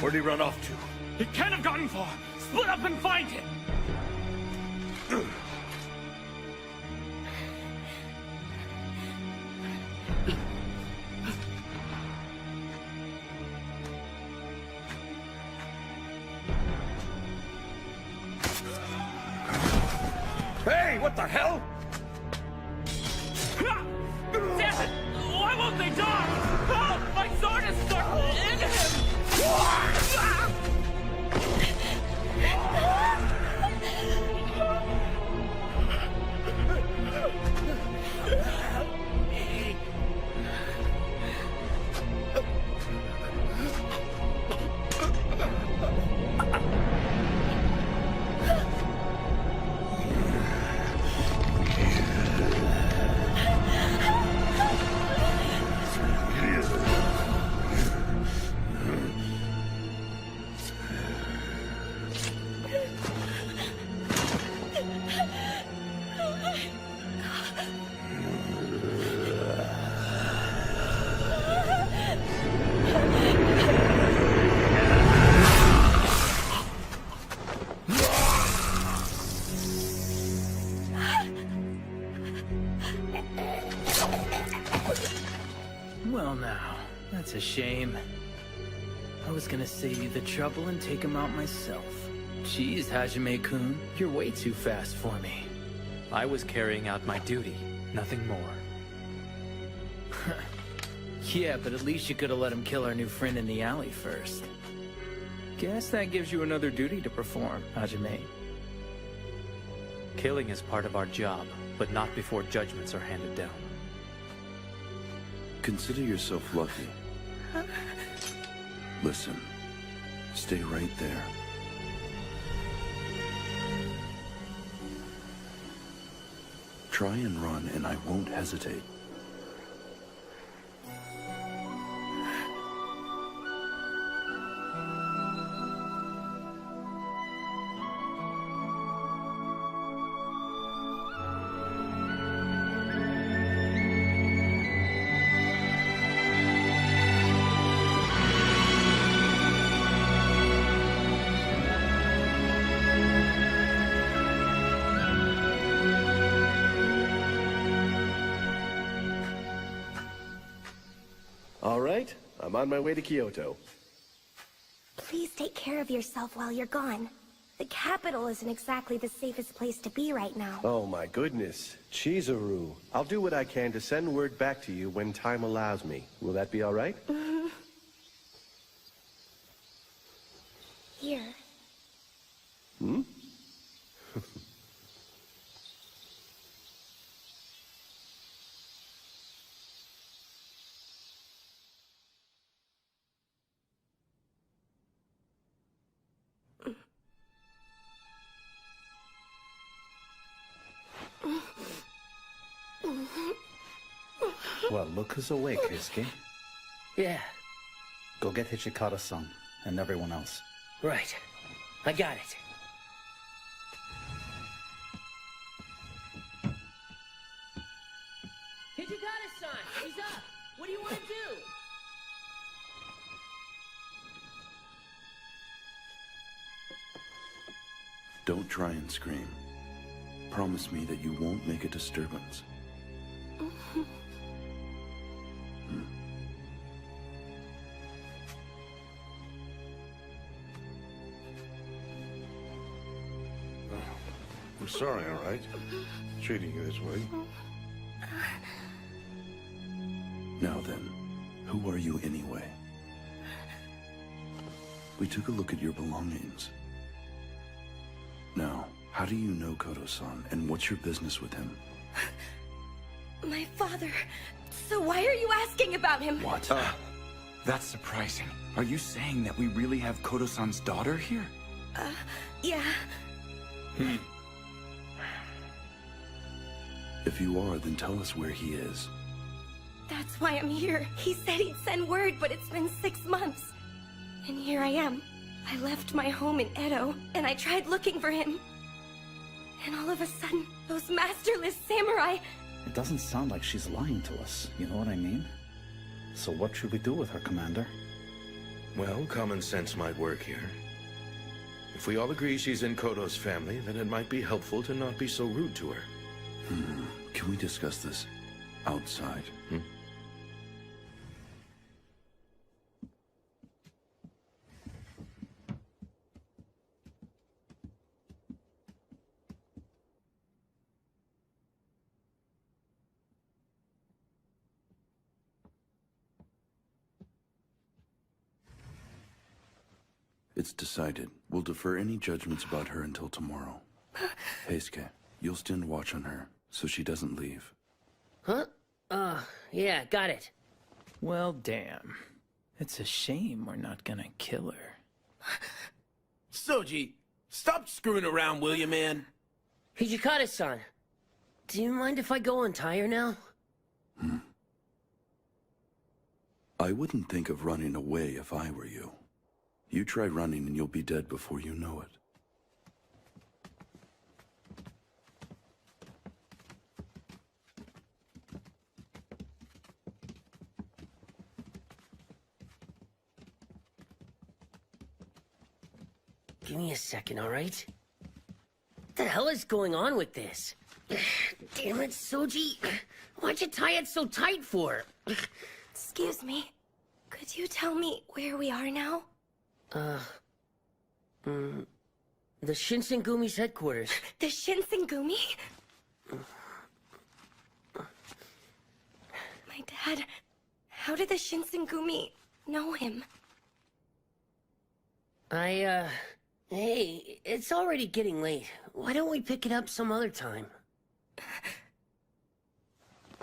Where'd he run off to? He can't have gotten far. Split up and find him. Hey, what the hell? Damn it! Why won't they die? Help! My sword is stuck in him! Well now, that's a shame. I was gonna save you the trouble and take him out myself. Jeez, Hajime-kun, you're way too fast for me. I was carrying out my duty, nothing more. Yeah, but at least you could have let him kill our new friend in the alley first. Guess that gives you another duty to perform, Hajime. Killing is part of our job, but not before judgments are handed down. Consider yourself lucky. Listen, stay right there. Try and run, and I won't hesitate. All right, I'm on my way to Kyoto. Please take care of yourself while you're gone. The capital isn't exactly the safest place to be right now. Oh my goodness. Chizuru, I'll do what I can to send word back to you when time allows me. Will that be all right? Here. Hmm? Well, look who's awake, Hisuke. Yeah, Go get Hijikata-san and everyone else. right. I got it. Hijikata-san, he's up. What do you want to do? Don't try and scream. Promise me that you won't make a disturbance. I'm sorry, all right? Treating you this way. Now then, who are you anyway? We took a look at your belongings. Now, how do you know Koto-san, and what's your business with him? My father. So why are you asking about him? What? That's surprising. Are you saying that we really have Koto-san's daughter here? Yeah. If you are, then tell us where he is. That's why I'm here. He said he'd send word, but it's been 6 months. And here I am. I left my home in Edo, and I tried looking for him. And all of a sudden, those masterless samurai... It doesn't sound like she's lying to us, you know what I mean? So what should we do with her, Commander? Well, common sense might work here. If we all agree she's in Koto's family, then it might be helpful to not be so rude to her. Can we discuss this outside? It's decided. We'll defer any judgments about her until tomorrow. Heisuke, you'll stand watch on her, so she doesn't leave. Huh? Yeah, got it. Well, damn. It's a shame we're not gonna kill her. Soji, stop screwing around, will you, man? Hijikata-san, do you mind if I go untie her now? I wouldn't think of running away if I were you. You try running and you'll be dead before you know it. Give me a second, all right? What the hell is going on with this? Damn it, Soji. Why'd you tie it so tight for? Excuse me. Could you tell me where we are now? The Shinsengumi's headquarters. The Shinsengumi? My dad... How did the Shinsengumi know him? Hey, it's already getting late. Why don't we pick it up some other time?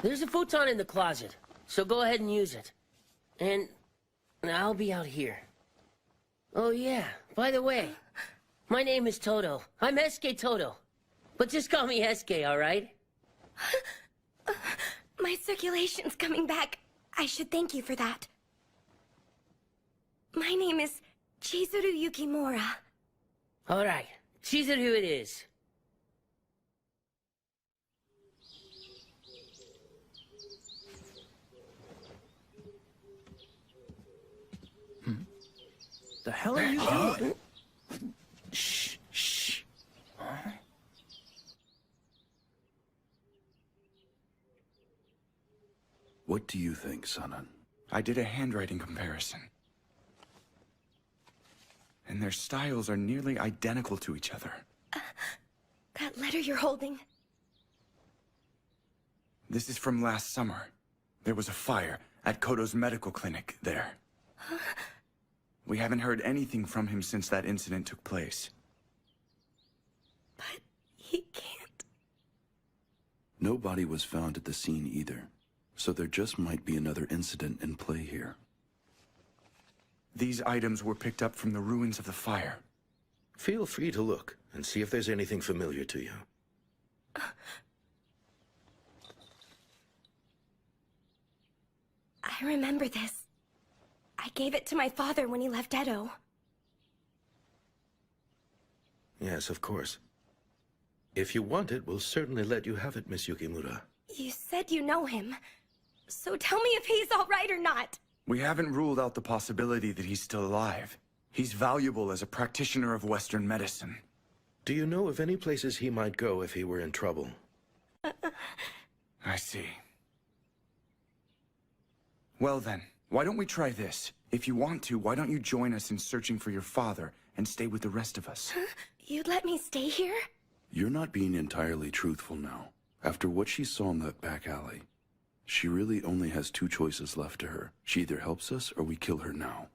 There's a futon in the closet, so go ahead and use it. And I'll be out here. Oh yeah, by the way, my name is Toto. I'm Heisuke Toto. But just call me Heisuke, alright? My circulation's coming back. I should thank you for that. My name is Chizuru Yukimura. Alright, Chizuru it is. The hell are you doing? Shh. What do you think, Sanan? I did a handwriting comparison. And their styles are nearly identical to each other. That letter you're holding. This is from last summer. There was a fire at Koto's medical clinic there. We haven't heard anything from him since that incident took place. But he can't... No body was found at the scene either, so there just might be another incident in play here. These items were picked up from the ruins of the fire. Feel free to look and see if there's anything familiar to you. I remember this. I gave it to my father when he left Edo. Yes, of course. If you want it, we'll certainly let you have it, Miss Yukimura. You said you know him. So tell me if he's all right or not. We haven't ruled out the possibility that he's still alive. He's valuable as a practitioner of Western medicine. Do you know of any places he might go if he were in trouble? I see. Well then, why don't we try this? If you want to, why don't you join us in searching for your father and stay with the rest of us? You'd let me stay here? You're not being entirely truthful now. After what she saw in that back alley, she really only has two choices left to her. She either helps us or we kill her now.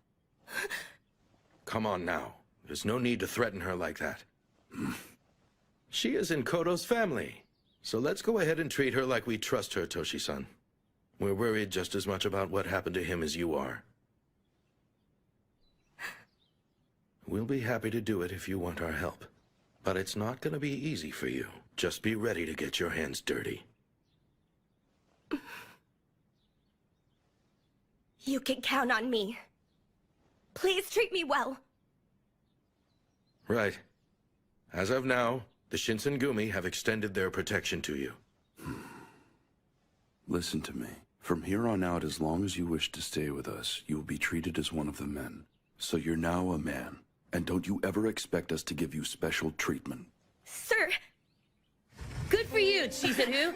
Come on now. There's no need to threaten her like that. She is in Koto's family. So let's go ahead and treat her like we trust her, Toshi-san. We're worried just as much about what happened to him as you are. We'll be happy to do it if you want our help. But it's not gonna be easy for you. Just be ready to get your hands dirty. You can count on me. Please treat me well. Right. As of now, the Shinsengumi have extended their protection to you. Listen to me. From here on out, as long as you wish to stay with us, you will be treated as one of the men. So you're now a man, and don't you ever expect us to give you special treatment. Sir! Good for you, Chizuru.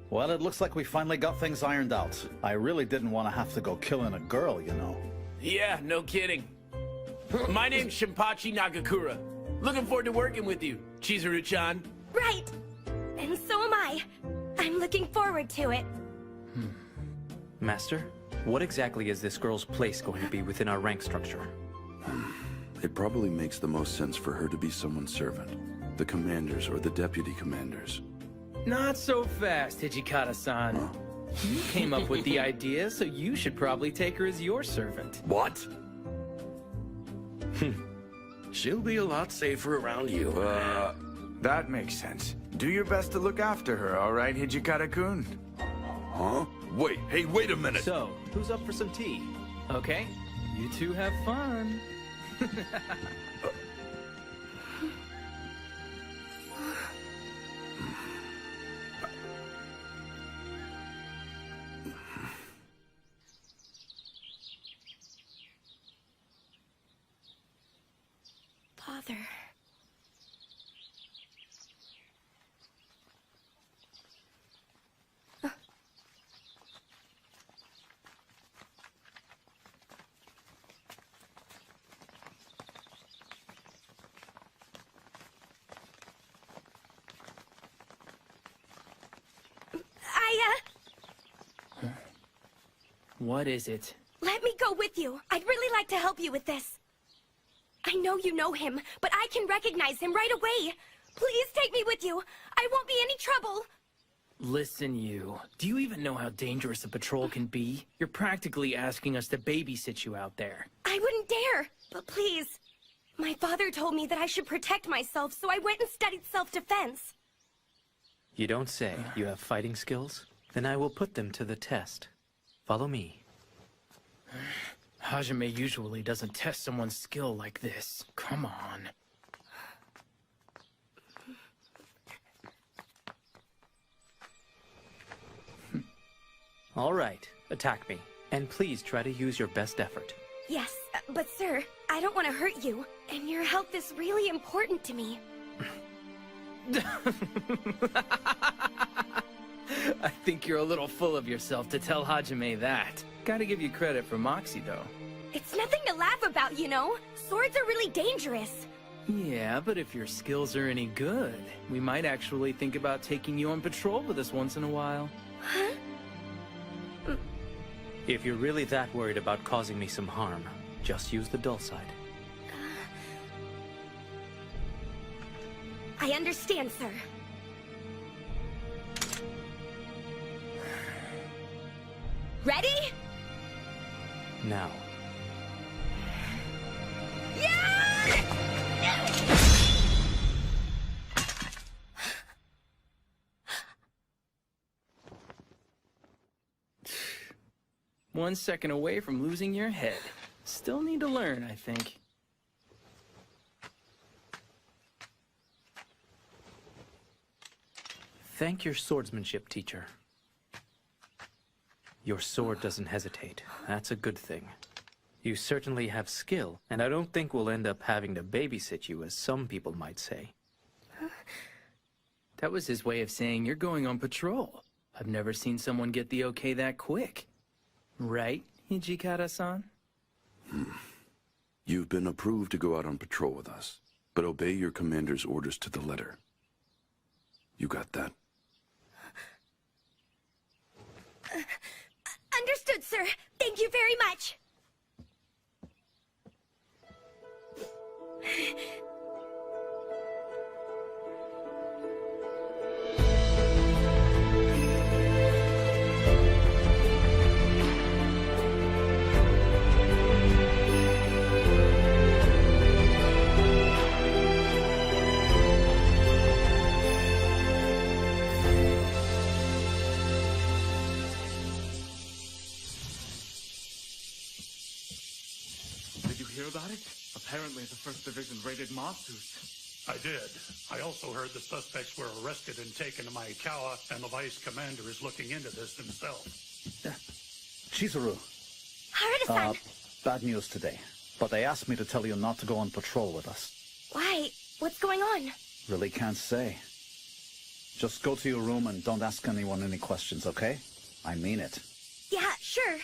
Well, it looks like we finally got things ironed out. I really didn't want to have to go killing a girl, you know. Yeah, no kidding. My name's Shinpachi Nagakura. Looking forward to working with you, Chizuru-chan. Right! And so am I. I'm looking forward to it. Master, what exactly is this girl's place going to be within our rank structure? It probably makes the most sense for her to be someone's servant. The commanders or the deputy commanders. Not so fast, Hijikata-san. You came up with the idea, so you should probably take her as your servant. What? She'll be a lot safer around you. That makes sense. Do your best to look after her, all right, Hijikata-kun? Huh? Wait, hey, wait a minute! So, who's up for some tea? Okay, you two have fun. Father. What is it? Let me go with you. I'd really like to help you with this. I know you know him, but I can recognize him right away. Please take me with you. I won't be any trouble. Listen, you. Do you even know how dangerous a patrol can be? You're practically asking us to babysit you out there. I wouldn't dare, but please. My father told me that I should protect myself, so I went and studied self-defense. You don't say. You have fighting skills? Then I will put them to the test. Follow me. Hajime usually doesn't test someone's skill like this. Come on. All right, attack me. And please try to use your best effort. Yes, but sir, I don't want to hurt you, and your health is really important to me. I think you're a little full of yourself to tell Hajime that. Gotta give you credit for Moxie, though. It's nothing to laugh about, you know? Swords are really dangerous. Yeah, but if your skills are any good, we might actually think about taking you on patrol with us once in a while. Huh? If you're really that worried about causing me some harm, just use the dull side. I understand, sir. Ready? Now. One second away from losing your head. Still need to learn, I think. Thank your swordsmanship teacher. Your sword doesn't hesitate. That's a good thing. You certainly have skill, and I don't think we'll end up having to babysit you, as some people might say. That was his way of saying you're going on patrol. I've never seen someone get the okay that quick. Right, Hijikata-san? You've been approved to go out on patrol with us, but obey your commander's orders to the letter. You got that? Understood, sir. Thank you very much. About it? Apparently the 1st Division raided Matsu's. I did. I also heard the suspects were arrested and taken to Maikawa, and the vice commander is looking into this himself. Chizuru. Harada-san! Bad news today. but they asked me to tell you not to go on patrol with us. Why? What's going on? Really can't say. Just go to your room and don't ask anyone any questions, okay? I mean it. Yeah, sure.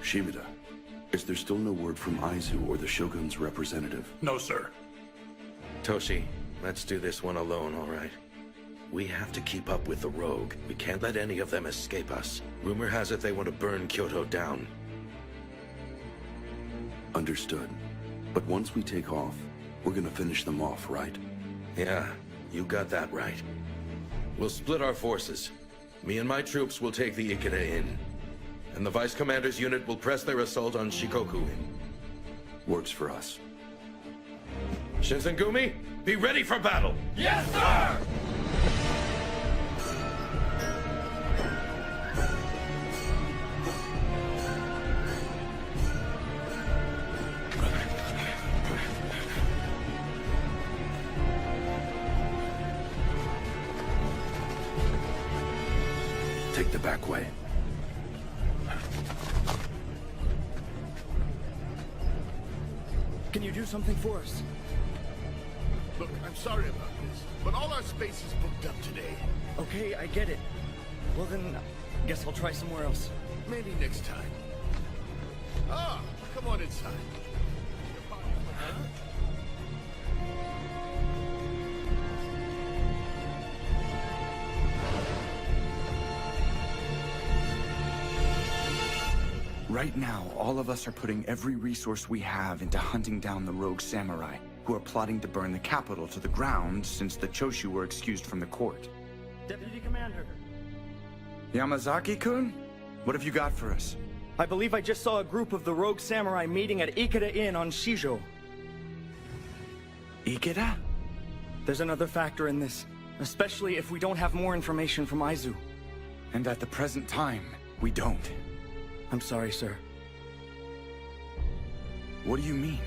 Shimada, is there still no word from Aizu or the Shogun's representative? No, sir. Toshi, let's do this one alone, all right? We have to keep up with the rogue. We can't let any of them escape us. Rumor has it they want to burn Kyoto down. Understood. But once we take off, we're gonna finish them off, right? Yeah, you got that right. We'll split our forces. Me and my troops will take the Ikeda Inn. And the Vice Commander's unit will press their assault on Shikoku Inn. Works for us. Shinsengumi, be ready for battle! Yes, sir! Take the back way. Can you do something for us? Look, I'm sorry about this, but all our space is booked up today. Okay, I get it. Well then, guess I'll try somewhere else. Maybe next time. Ah, come on inside. Right now, all of us are putting every resource we have into hunting down the rogue samurai, who are plotting to burn the capital to the ground since the Choshu were excused from the court. Deputy Commander. Yamazaki-kun? What have you got for us? I believe I just saw a group of the rogue samurai meeting at Ikeda Inn on Shijo. Ikeda? There's another factor in this, especially if we don't have more information from Aizu. And at the present time, we don't. I'm sorry, sir. What do you mean?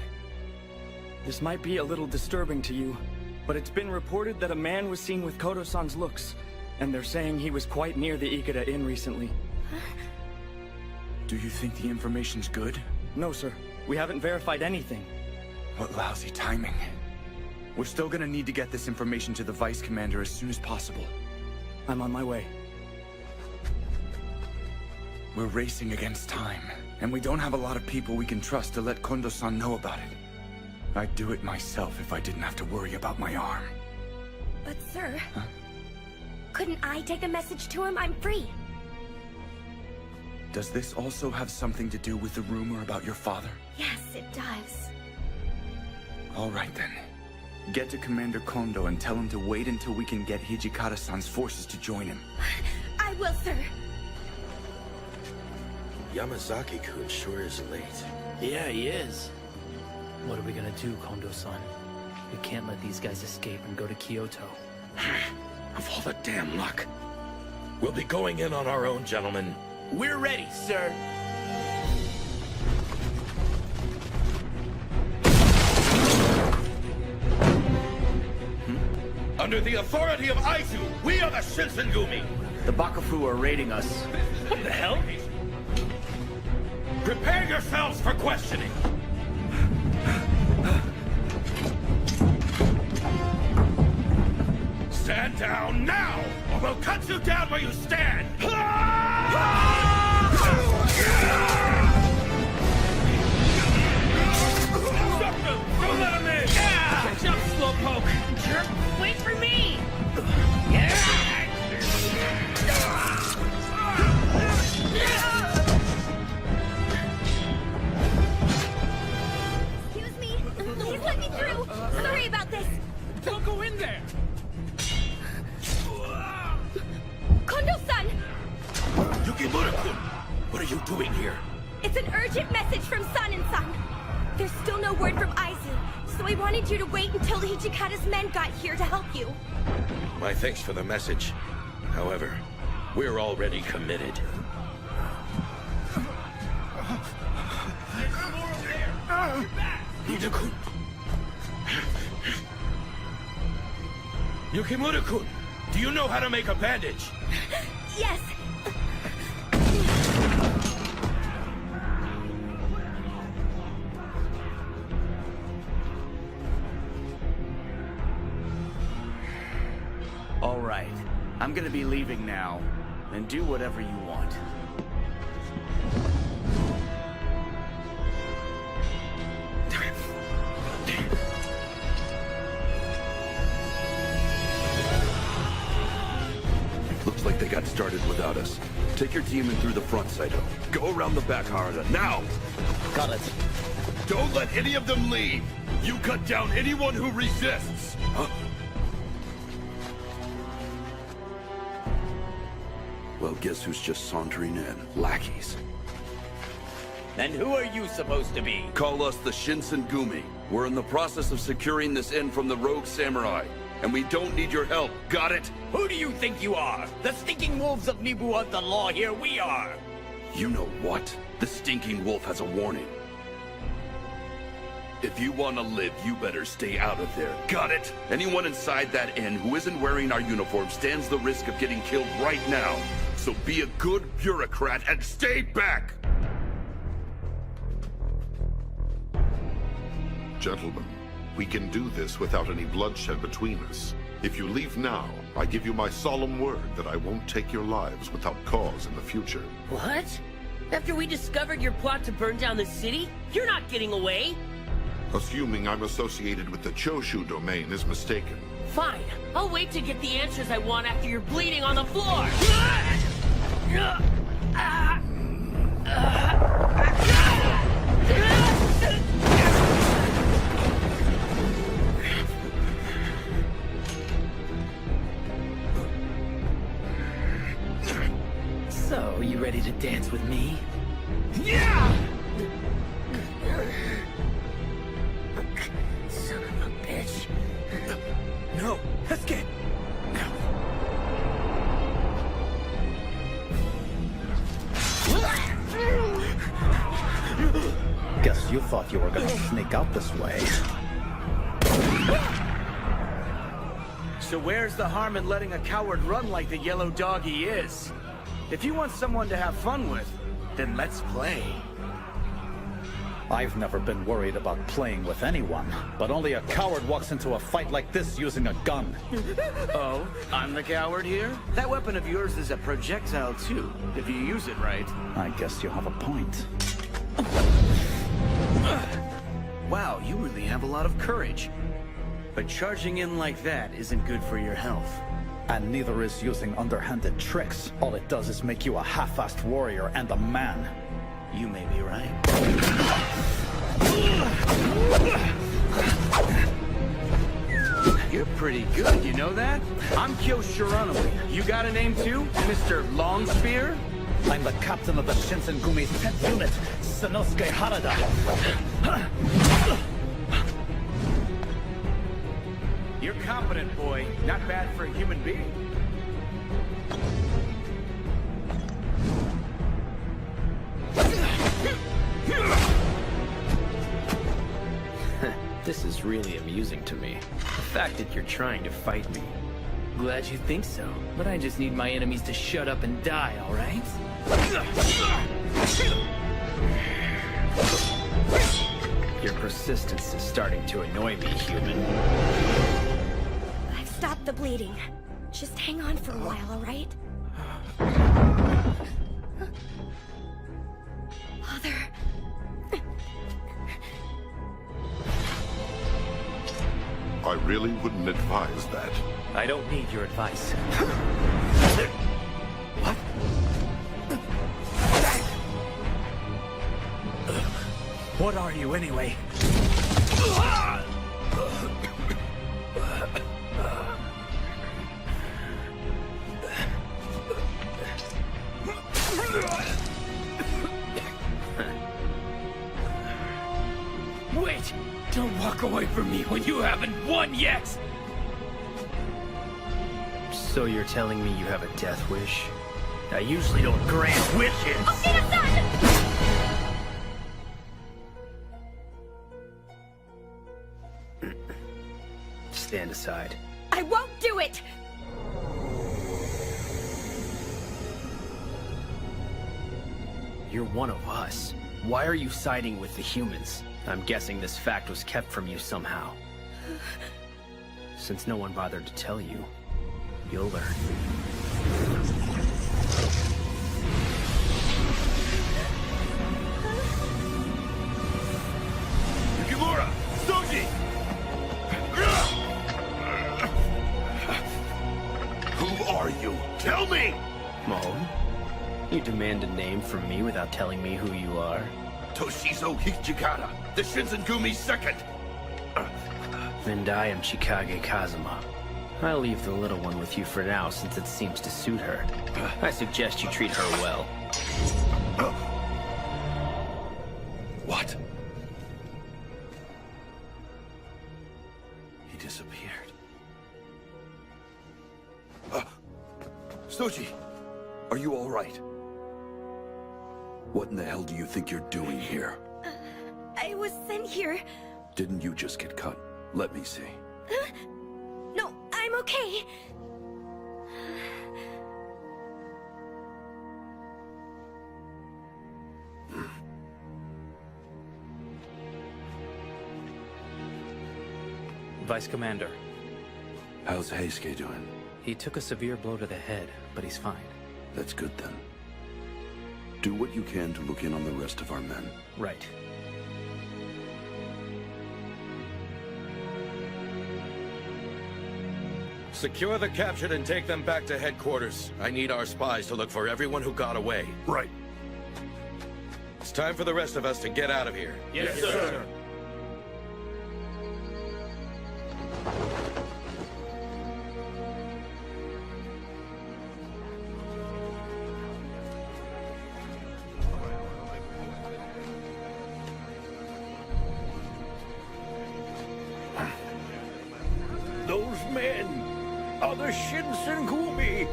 This might be a little disturbing to you, but it's been reported that a man was seen with Koto-san's looks, and they're saying he was quite near the Ikeda Inn recently. Do you think the information's good? No, sir. We haven't verified anything. What lousy timing. We're still gonna need to get this information to the Vice Commander as soon as possible. I'm on my way. We're racing against time, and we don't have a lot of people we can trust to let Kondo-san know about it. I'd do it myself if I didn't have to worry about my arm. But sir, couldn't I take a message to him? I'm free. Does this also have something to do with the rumor about your father? Yes, it does. All right then. Get to Commander Kondo and tell him to wait until we can get Hijikata-san's forces to join him. I will, sir. Yamazaki-kun sure is late. Yeah, he is. What are we gonna do, Kondo-san? We can't let these guys escape and go to Kyoto. Of all the damn luck. We'll be going in on our own, gentlemen. We're ready, sir. Under the authority of Aizu, we are the Shinsengumi! The Bakufu are raiding us. What the hell? Prepare yourselves for questioning! Stand down now, or we'll cut you down where you stand! Don't let him in! Catch up, Slowpoke! Jerk, wait for me! Excuse me. Please let me through. Sorry about this. Don't go in there! Kondo-san! Yukimura-kun, what are you doing here? It's an urgent message from San and San. There's still no word from Aizu, so I wanted you to wait until Hijikata's men got here to help you. My thanks for the message. However, we're already committed. Ida-kun. Yukimura-kun, do you know how to make a bandage? Yes! All right. I'm gonna be leaving now. And do whatever you want. Looks like they got started without us. Take your team in through the front, Saito. Go around the back, Harada. Now! Got it. Don't let any of them leave! You cut down anyone who resists! Huh? Well, guess who's just sauntering in? Lackeys. And who are you supposed to be? Call us the Shinsengumi. We're in the process of securing this inn from the rogue samurai. And we don't need your help. Got it? Who do you think you are? The stinking wolves of Nibu are the law here. We are. You know what? The stinking wolf has a warning. If you want to live, you better stay out of there. Got it? Anyone inside that inn who isn't wearing our uniform stands the risk of getting killed right now. So be a good bureaucrat and stay back! Gentlemen, we can do this without any bloodshed between us. If you leave now, I give you my solemn word that I won't take your lives without cause in the future. What? After we discovered your plot to burn down the city? You're not getting away! Assuming I'm associated with the Choshu domain is mistaken. Fine. I'll wait to get the answers I want after you're bleeding on the floor! So, you ready to dance with me? Son of a bitch. No! Escape! Guess you thought you were gonna sneak out this way. So where's the harm in letting a coward run like the yellow dog he is? If you want someone to have fun with, then let's play. I've never been worried about playing with anyone, but only a coward walks into a fight like this using a gun. Oh, I'm the coward here? That weapon of yours is a projectile too, if you use it right. I guess you have a point. Wow, you really have a lot of courage. But charging in like that isn't good for your health. And neither is using underhanded tricks. All it does is make you a half-assed warrior and a man. You may be right. You're pretty good, you know that? I'm Kyo Shiranui. You got a name too, Mr. Longspear? I'm the captain of the Shinsengumi's 10th unit, Sanosuke Harada. You're competent, boy. Not bad for a human being. This is really amusing to me. The fact that you're trying to fight me. Glad you think so, but I just need my enemies to shut up and die, alright? Your persistence is starting to annoy me, human. I've stopped the bleeding. Just hang on for a while, alright? Father... I really wouldn't advise that. I don't need your advice. What? What are you, anyway? Wait! Don't walk away from me when you haven't won yet! So you're telling me you have a death wish? I usually don't grant wishes! Stand aside. I won't do do it! You're one of us. Why are you siding with the humans? I'm guessing this fact was kept from you somehow. Since no one bothered to tell you, you'll learn. Yukimura! Soji! Who are you? Tell me! Mo? You demand a name from me without telling me who you are? Toshizo Hijikata, the Shinsengumi second! And I am Chikage Kazuma. I'll leave the little one with you for now since it seems to suit her. I suggest you treat her well. What? He disappeared. Soji, are you all right? What in the hell do you think you're doing here? I was sent here. Didn't you just get cut? Let me see. No, I'm okay. Vice Commander. How's Heisuke doing? He took a severe blow to the head, but he's fine. That's good then. Do what you can to look in on the rest of our men. Right. Secure the captured and take them back to headquarters. I need our spies to look for everyone who got away. Right. It's time for the rest of us to get out of here. Yes, sir. Those men are the Shinsengumi!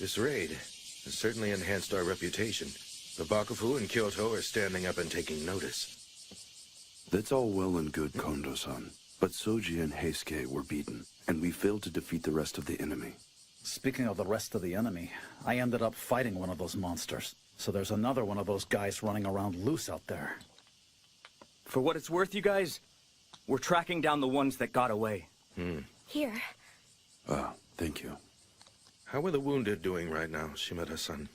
This raid has certainly enhanced our reputation. The Bakufu in Kyoto are standing up and taking notice. That's all well and good, Kondo-san. But Soji and Heisuke were beaten, and we failed to defeat the rest of the enemy. Speaking of the rest of the enemy, I ended up fighting one of those monsters. So there's another one of those guys running around loose out there. For what it's worth, you guys, we're tracking down the ones that got away. Here. Thank you. How are the wounded doing right now, Shimada-san?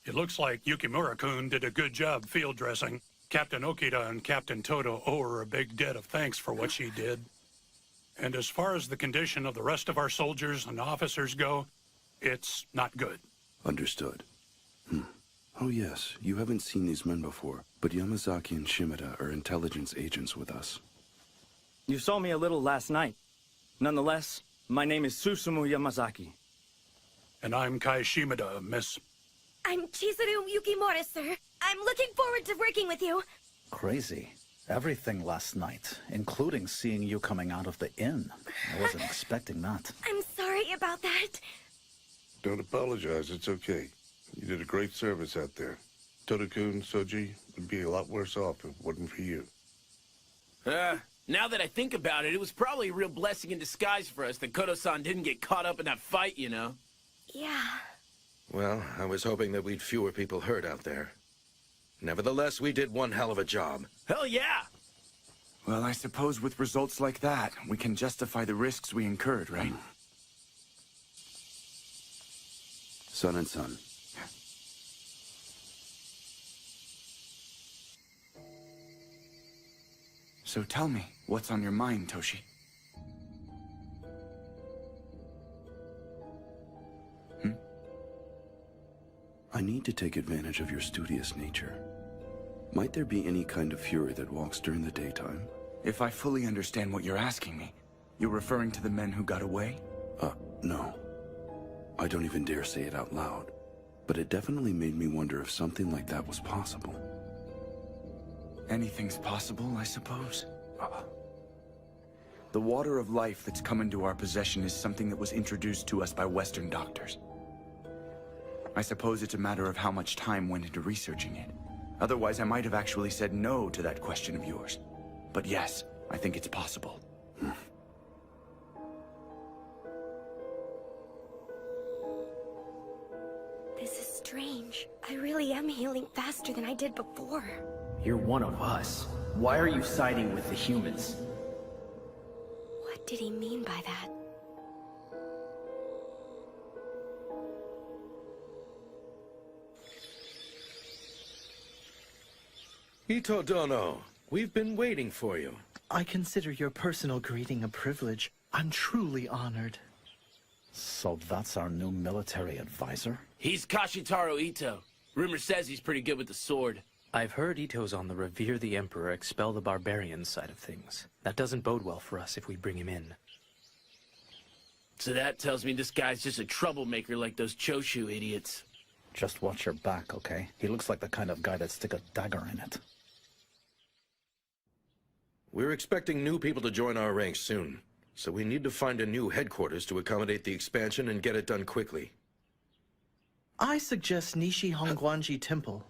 It looks like Yukimura-kun did a good job field dressing. Captain Okita and Captain Todo owe her a big debt of thanks for what she did. And as far as the condition of the rest of our soldiers and officers go, it's not good. Understood. Oh yes, you haven't seen these men before, but Yamazaki and Shimada are intelligence agents with us. You saw me a little last night. Nonetheless, my name is Susumu Yamazaki. And I'm Kai Shimada, miss. I'm Chizuru Yukimura, sir. I'm looking forward to working with you. Crazy. Everything last night, including seeing you coming out of the inn. I wasn't expecting that. I'm sorry about that. Don't apologize, it's okay. You did a great service out there. Todo-kun, Soji would be a lot worse off if it wasn't for you. Now that I think about it, it was probably a real blessing in disguise for us that Kodo-san didn't get caught up in that fight, you know? Yeah. Well, I was hoping that we'd fewer people hurt out there. Nevertheless, we did one hell of a job. Hell yeah! Well, I suppose with results like that, we can justify the risks we incurred, right? Son and son. So tell me, what's on your mind, Toshi? I need to take advantage of your studious nature. Might there be any kind of fury that walks during the daytime? If I fully understand what you're asking me, you're referring to the men who got away? No. I don't even dare say it out loud. But it definitely made me wonder if something like that was possible. Anything's possible, I suppose. The water of life that's come into our possession is something that was introduced to us by Western doctors. I suppose it's a matter of how much time went into researching it. Otherwise, I might have actually said no to that question of yours. But yes, I think it's possible. This is strange. I really am healing faster than I did before. You're one of us. Why are you siding with the humans? What did he mean by that? Ito Dono, we've been waiting for you. I consider your personal greeting a privilege. I'm truly honored. So that's our new military advisor? He's Kashitaro Ito. Rumor says he's pretty good with the sword. I've heard Ito's on the Revere the Emperor, expel the barbarians side of things. That doesn't bode well for us if we bring him in. So that tells me this guy's just a troublemaker like those Choshu idiots. Just watch your back, okay? He looks like the kind of guy that'd stick a dagger in it. We're expecting new people to join our ranks soon, so we need to find a new headquarters to accommodate the expansion and get it done quickly. I suggest Nishi Hongguanji Temple.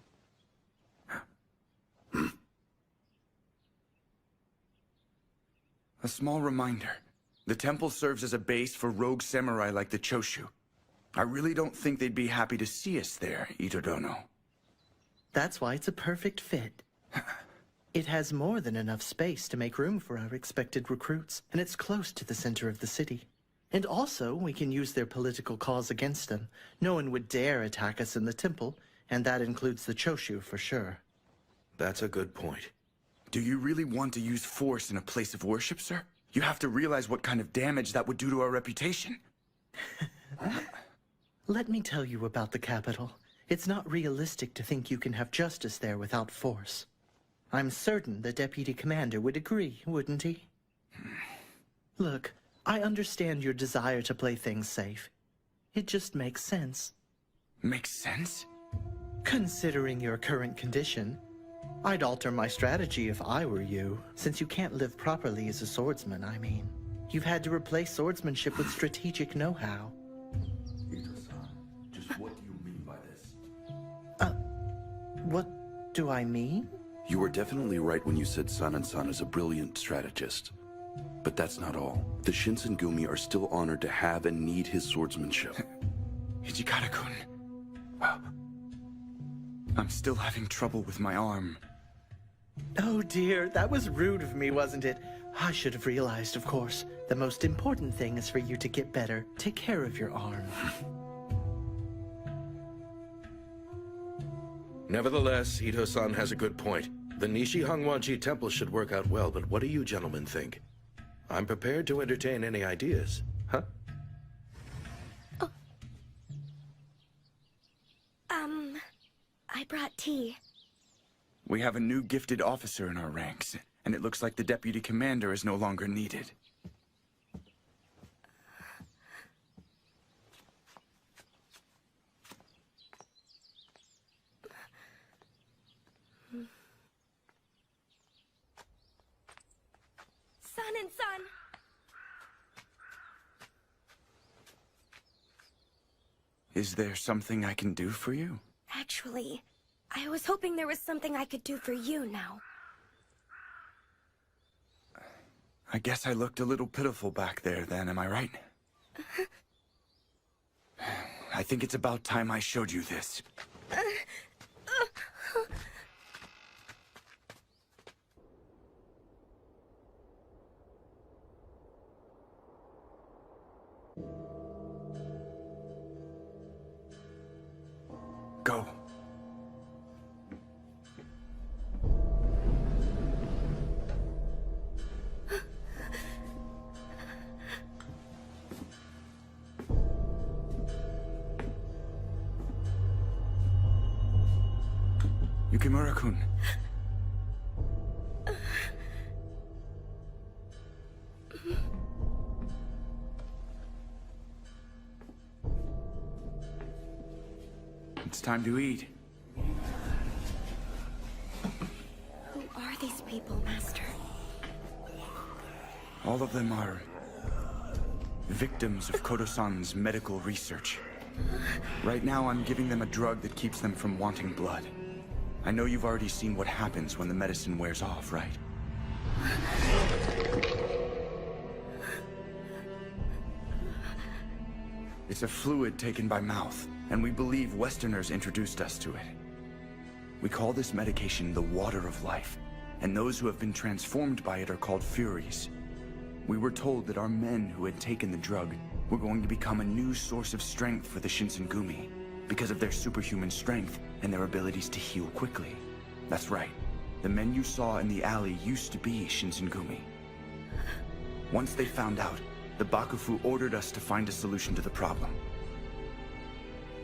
A small reminder. The temple serves as a base for rogue samurai like the Choshu. I really don't think they'd be happy to see us there, Ito Dono. That's why it's a perfect fit. It has more than enough space to make room for our expected recruits, and it's close to the center of the city. And also, we can use their political cause against them. No one would dare attack us in the temple, and that includes the Choshu for sure. That's a good point. Do you really want to use force in a place of worship, sir? You have to realize what kind of damage that would do to our reputation. Let me tell you about the capital. It's not realistic to think you can have justice there without force. I'm certain the deputy commander would agree, wouldn't he? Look, I understand your desire to play things safe. It just makes sense. Makes sense? Considering your current condition, I'd alter my strategy if I were you, since you can't live properly as a swordsman, I mean. You've had to replace swordsmanship with strategic know-how. Ito-san, just what do you mean by this? What do I mean? You were definitely right when you said Sanan-san is a brilliant strategist. But that's not all. The Shinsengumi are still honored to have and need his swordsmanship. Hijikata-kun. I'm still having trouble with my arm. Oh dear, that was rude of me, wasn't it? I should have realized, of course. The most important thing is for you to get better. Take care of your arm. Nevertheless, Ito-san has a good point. The Nishi Hongguanji Temple should work out well, but what do you gentlemen think? I'm prepared to entertain any ideas. Huh? I brought tea. We have a new gifted officer in our ranks, and it looks like the deputy commander is no longer needed. Son. Is there something I can do for you? Actually, I was hoping there was something I could do for you now. I guess I looked a little pitiful back there then, am I right? I think it's about time I showed you this. Go. Yukimura-kun. It's time to eat. Who are these people, Master? All of them are victims of Koto-san's medical research. Right now, I'm giving them a drug that keeps them from wanting blood. I know you've already seen what happens when the medicine wears off, right? It's a fluid taken by mouth, and we believe Westerners introduced us to it. We call this medication the water of life, and those who have been transformed by it are called Furies. We were told that our men who had taken the drug were going to become a new source of strength for the Shinsengumi, because of their superhuman strength and their abilities to heal quickly. That's right. The men you saw in the alley used to be Shinsengumi. Once they found out, the Bakufu ordered us to find a solution to the problem.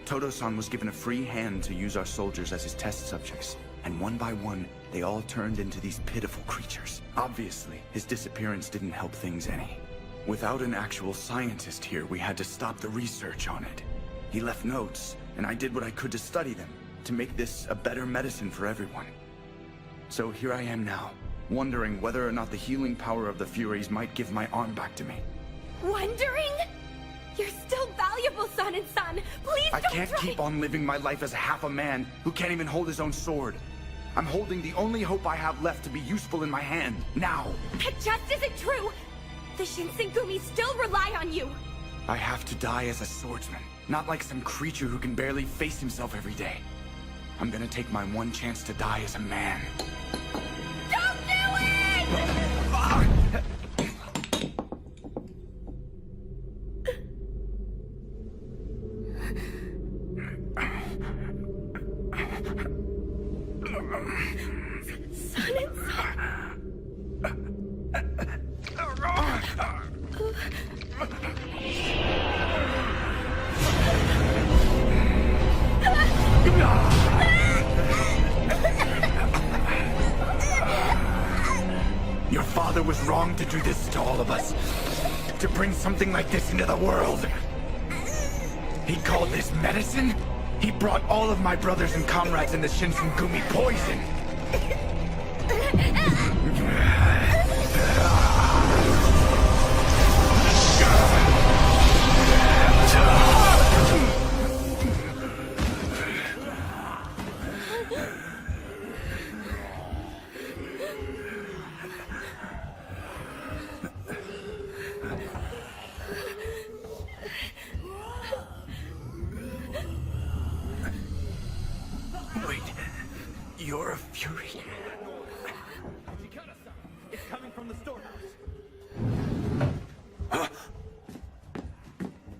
Todo-san was given a free hand to use our soldiers as his test subjects, and one by one, they all turned into these pitiful creatures. Obviously, his disappearance didn't help things any. Without an actual scientist here, we had to stop the research on it. He left notes, and I did what I could to study them, to make this a better medicine for everyone. So here I am now, wondering whether or not the healing power of the Furies might give my arm back to me. Wondering? You're still valuable, son and son. Please I don't can't try. keep on living my life as half a man who can't even hold his own sword. I'm holding the only hope I have left to be useful in my hand, now. That just isn't true. The Shinsengumi still rely on you. I have to die as a swordsman, not like some creature who can barely face himself every day. I'm gonna take my one chance to die as a man. Don't do it! Son and Your father was wrong to do this to all of us. To bring something like this into the world. He called this medicine? He brought all of my brothers and comrades in the Shinsengumi poison. Wait, you're a Fury? It's coming from the storehouse. Huh?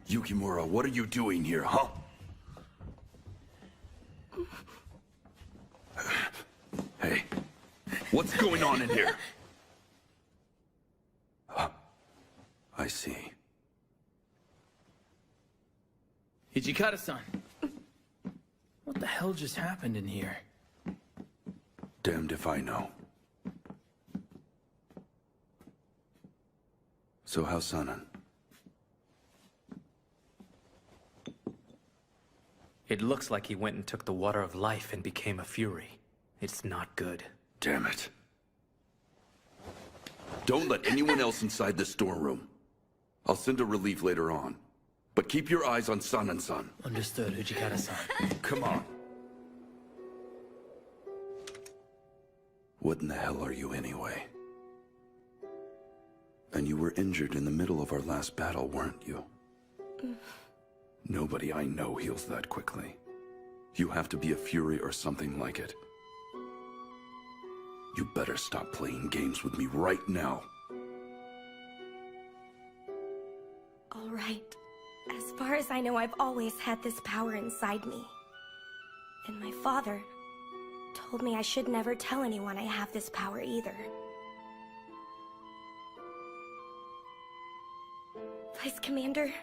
Yukimura, what are you doing here, huh? Hey, what's going on in here? I see. Hijikata-san. What the hell just happened in here? Damned if I know. So how's Sanan? It looks like he went and took the water of life and became a Fury. It's not good. Damn it. Don't let anyone else inside the storeroom. I'll send a relief later on. But keep your eyes on Sanan-san. Understood, Hijikata-san. Come on. What in the hell are you anyway? And you were injured in the middle of our last battle, weren't you? Nobody I know heals that quickly. You have to be a Fury or something like it. You better stop playing games with me right now. All right. As far as I know, I've always had this power inside me. And my father told me I should never tell anyone I have this power either. Vice Commander,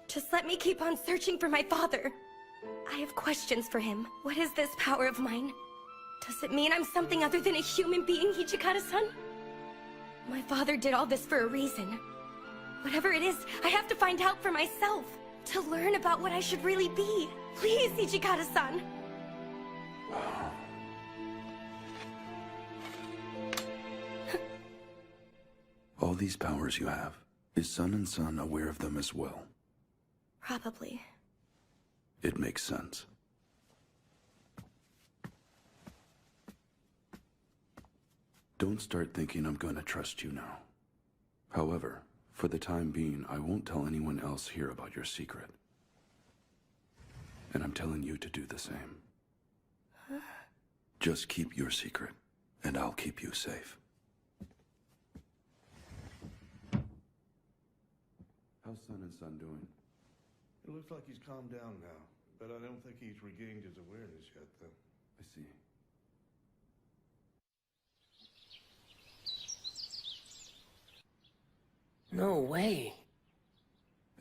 just let me keep on searching for my father. I have questions for him. What is this power of mine? Does it mean I'm something other than a human being, Hijikata-san? My father did all this for a reason. Whatever it is, I have to find out for myself. To learn about what I should really be. Please, Hijikata-san. All these powers you have, is Sun and Sun aware of them as well? Probably. It makes sense. Don't start thinking I'm gonna trust you now. However, for the time being, I won't tell anyone else here about your secret. And I'm telling you to do the same. Huh? Just keep your secret, and I'll keep you safe. How's Sun and Sun doing? It looks like he's calmed down now, but I don't think he's regained his awareness yet, though. I see. No way.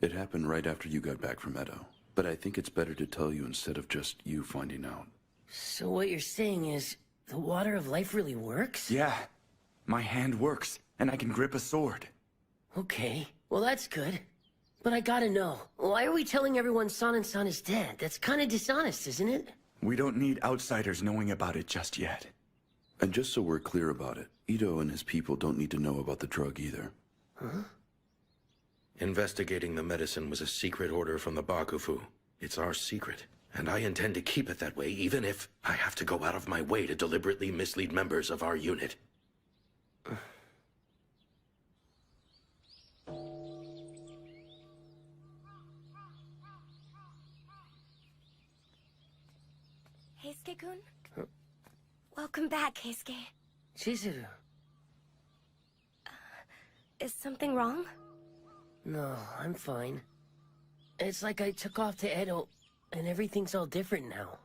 It happened right after you got back from Edo, but I think it's better to tell you instead of just you finding out. So what you're saying is, the water of life really works? Yeah. My hand works, and I can grip a sword. Okay, well that's good. But I gotta know, why are we telling everyone San and San is dead? That's kinda dishonest, isn't it? We don't need outsiders knowing about it just yet. And just so we're clear about it, Ito and his people don't need to know about the drug either. Huh? Investigating the medicine was a secret order from the Bakufu. It's our secret, and I intend to keep it that way, even if I have to go out of my way to deliberately mislead members of our unit. Heisuke-kun? Welcome back, Heisuke. Chizuru. Is something wrong? No, I'm fine. It's like I took off to Edo, and everything's all different now.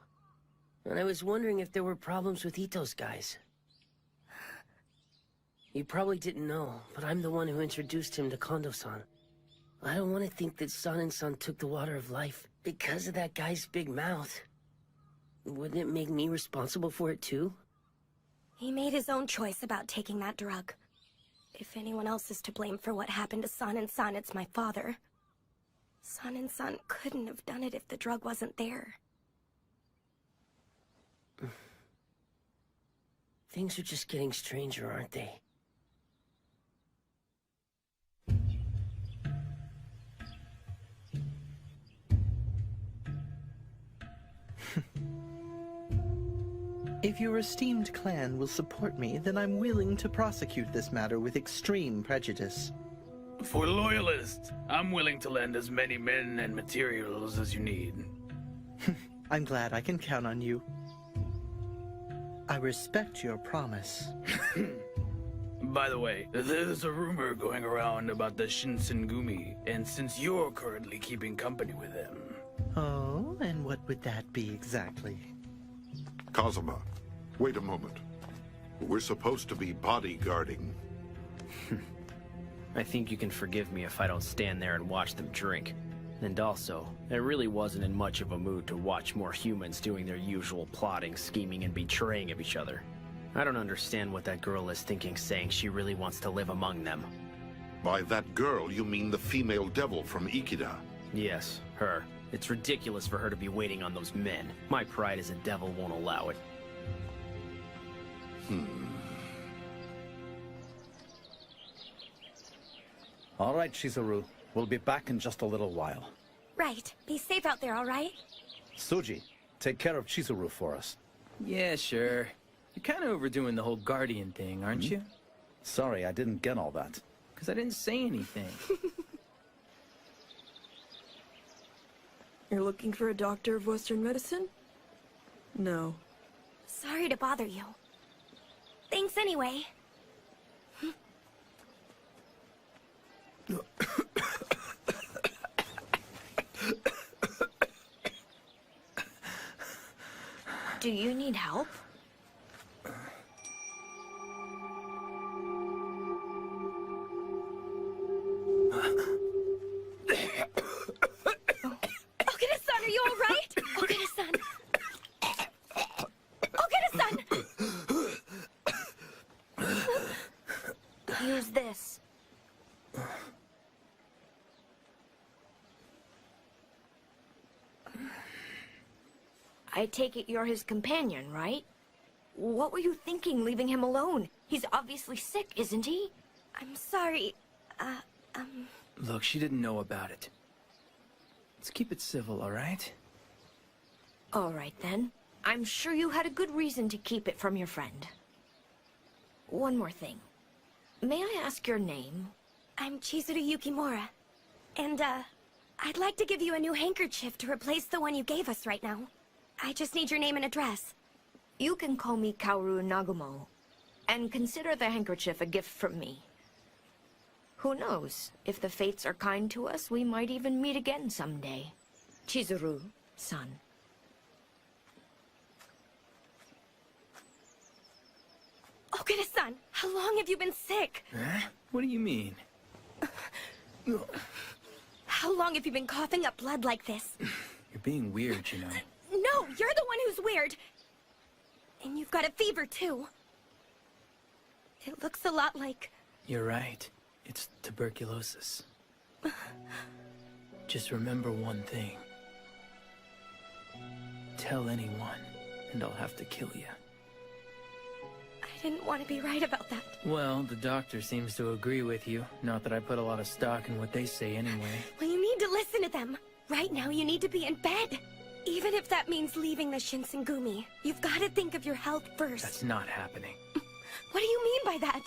And I was wondering if there were problems with Ito's guys. You probably didn't know, but I'm the one who introduced him to Kondo-san. I don't want to think that San and San took the water of life because of that guy's big mouth. Wouldn't it make me responsible for it too? He made his own choice about taking that drug. If anyone else is to blame for what happened to San and San, it's my father. San and San couldn't have done it if the drug wasn't there. Things are just getting stranger, aren't they? If your esteemed clan will support me, then I'm willing to prosecute this matter with extreme prejudice. For loyalists, I'm willing to lend as many men and materials as you need. I'm glad I can count on you. I respect your promise. By the way, there's a rumor going around about the Shinsengumi, and since you're currently keeping company with them... Oh, and what would that be exactly? Kazuma, wait a moment. We're supposed to be bodyguarding. I think you can forgive me if I don't stand there and watch them drink. And also, I really wasn't in much of a mood to watch more humans doing their usual plotting, scheming, and betraying of each other. I don't understand what that girl is thinking, saying she really wants to live among them. By that girl, you mean the female devil from Ikeda? Yes, her. It's ridiculous for her to be waiting on those men. My pride as a devil won't allow it. All right, Chizuru. We'll be back in just a little while. Right. Be safe out there, all right? Suji, take care of Chizuru for us. Yeah, sure. You're kind of overdoing the whole guardian thing, aren't you? Sorry, I didn't get all that. Because I didn't say anything. You're looking for a doctor of Western medicine? No. Sorry to bother you. Thanks anyway. Do you need help? Okada-san, are you all right? Okada-san. Okada-san! Use this. I take it you're his companion, right? What were you thinking, leaving him alone? He's obviously sick, isn't he? I'm sorry. Look, she didn't know about it. Let's keep it civil, all right? All right, then. I'm sure you had a good reason to keep it from your friend. one more thing. May I ask your name? I'm Chizuru Yukimura. And, I'd like to give you a new handkerchief to replace the one you gave us right now. I just need your name and address. You can call me Kaoru Nagumo, and consider the handkerchief a gift from me. Who knows? If the fates are kind to us, we might even meet again someday. Chizuru-san. Okada-san, how long have you been sick? Huh? What do you mean? How long have you been coughing up blood like this? You're being weird, you know. No, you're the one who's weird. And you've got a fever, too. It looks a lot like... You're right. It's tuberculosis. Just remember one thing. Tell anyone, and I'll have to kill you. I didn't want to be right about that. Well, the doctor seems to agree with you. Not that I put a lot of stock in what they say anyway. Well, you need to listen to them. Right now, you need to be in bed. Even if that means leaving the Shinsengumi, you've got to think of your health first. That's not happening. What do you mean by that?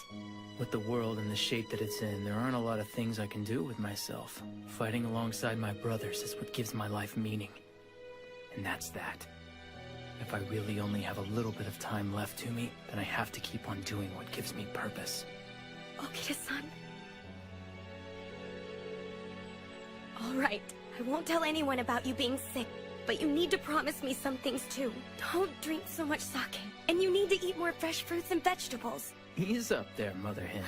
With the world in the shape that it's in, there aren't a lot of things I can do with myself. Fighting alongside my brothers is what gives my life meaning. And that's that. If I really only have a little bit of time left to me, then I have to keep on doing what gives me purpose. Okita-san. All right, I won't tell anyone about you being sick, but you need to promise me some things too. Don't drink so much sake, and you need to eat more fresh fruits and vegetables. Ease up there, Mother Hen.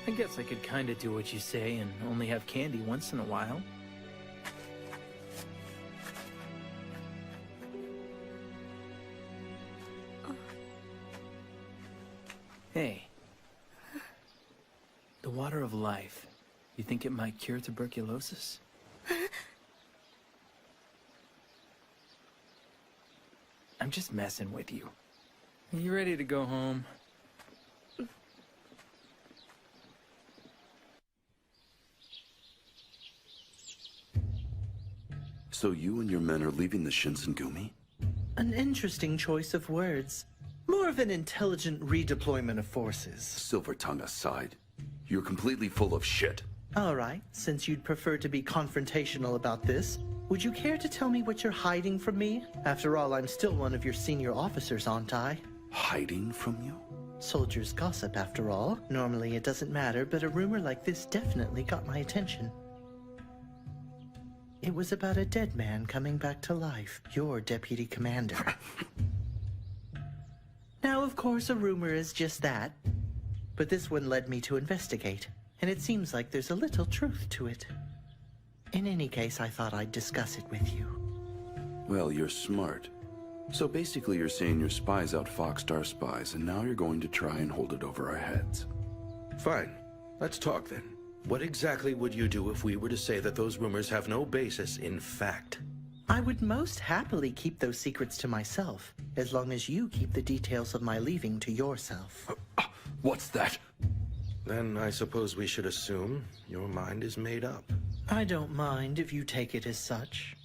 I guess I could kinda do what you say and only have candy once in a while. Hey. The water of life. You think it might cure tuberculosis? I'm just messing with you. Are you ready to go home? So you and your men are leaving the Shinsengumi? An interesting choice of words. More of an intelligent redeployment of forces. Silver tongue aside, you're completely full of shit. All right, since you'd prefer to be confrontational about this, would you care to tell me what you're hiding from me? After all, I'm still one of your senior officers, aren't I? Hiding from you? Soldiers gossip, after all. Normally it doesn't matter, but a rumor like this definitely got my attention. It was about a dead man coming back to life, your deputy commander. Now, of course, a rumor is just that. But this one led me to investigate, and it seems like there's a little truth to it. In any case, I thought I'd discuss it with you. Well, you're smart. So basically you're saying your spies outfoxed our spies, and now you're going to try and hold it over our heads. Fine. Let's talk then. What exactly would you do if we were to say that those rumors have no basis in fact? I would most happily keep those secrets to myself, as long as you keep the details of my leaving to yourself. What's that? Then I suppose we should assume your mind is made up. I don't mind if you take it as such.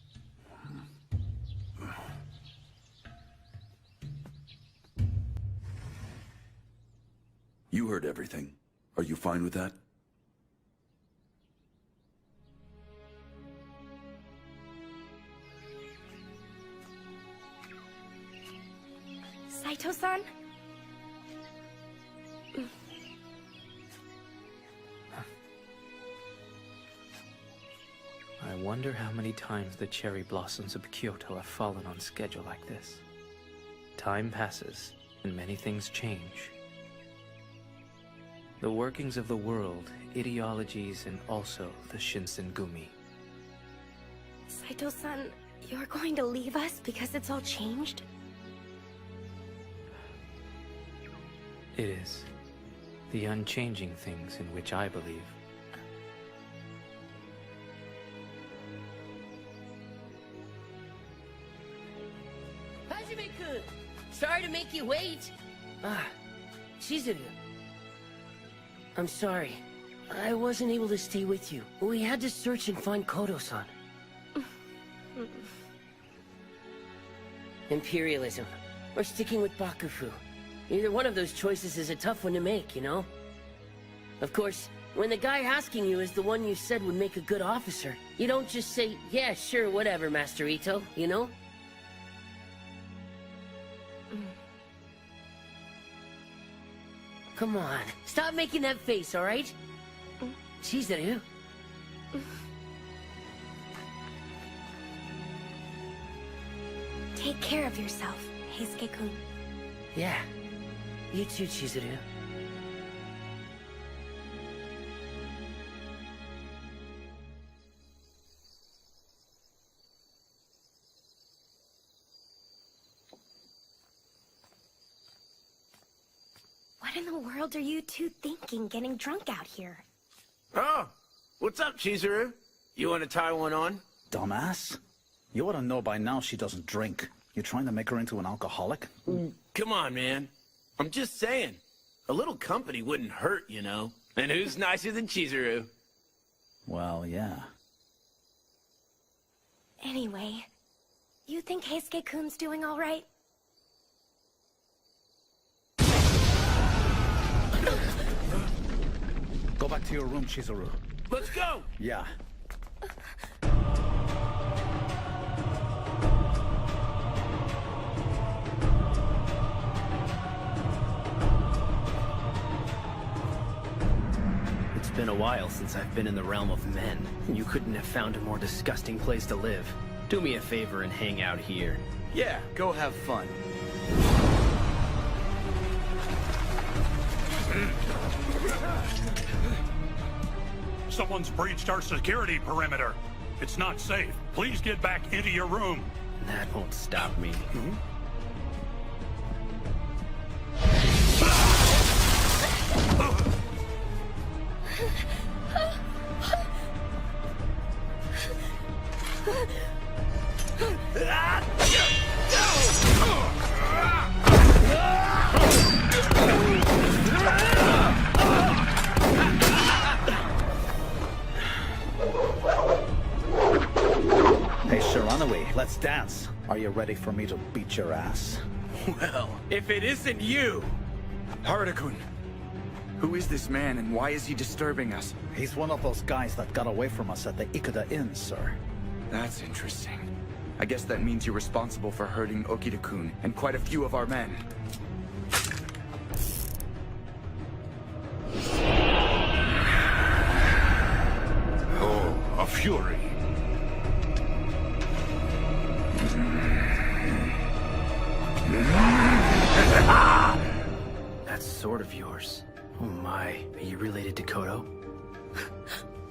You heard everything. Are you fine with that? Saito-san? I wonder how many times the cherry blossoms of Kyoto have fallen on schedule like this. Time passes, and many things change. The workings of the world, ideologies, and also the Shinsengumi. Saito-san, you're going to leave us because it's all changed? It is. The unchanging things in which I believe. Hajime-kun! Sorry to make you wait. Chizuru. I'm sorry. I wasn't able to stay with you. We had to search and find Kodo-san. Imperialism, or sticking with Bakufu. Either one of those choices is a tough one to make, you know? Of course, when the guy asking you is the one you said would make a good officer, you don't just say, yeah, sure, whatever, Master Ito, you know? Come on, stop making that face, alright? Chizuru. Take care of yourself, Heisuke-kun. Yeah. You too, Chizuru. What in the world are you two thinking getting drunk out here? Oh, what's up, Chizuru? You want to tie one on? Dumbass. You ought to know by now she doesn't drink. You trying to make her into an alcoholic? Come on, man. I'm just saying. A little company wouldn't hurt, you know? And who's nicer than Chizuru? Well, yeah. Anyway, you think Heisuke-kun's doing all right? Go back to your room, Chizuru. Let's go! Yeah. It's been a while since I've been in the realm of men. You couldn't have found a more disgusting place to live. Do me a favor and hang out here. Yeah, go have fun. Someone's breached our security perimeter. It's not safe. Please get back into your room. That won't stop me. Hey, Shiranui, let's dance. Are you ready for me to beat your ass? Well, if it isn't you! Haruta-kun, who is this man and why is he disturbing us? He's one of those guys that got away from us at the Ikeda Inn, sir. That's interesting. I guess that means you're responsible for hurting Okita-kun and quite a few of our men. Oh, a Fury. That sword of yours. Oh my, are you related to Koto?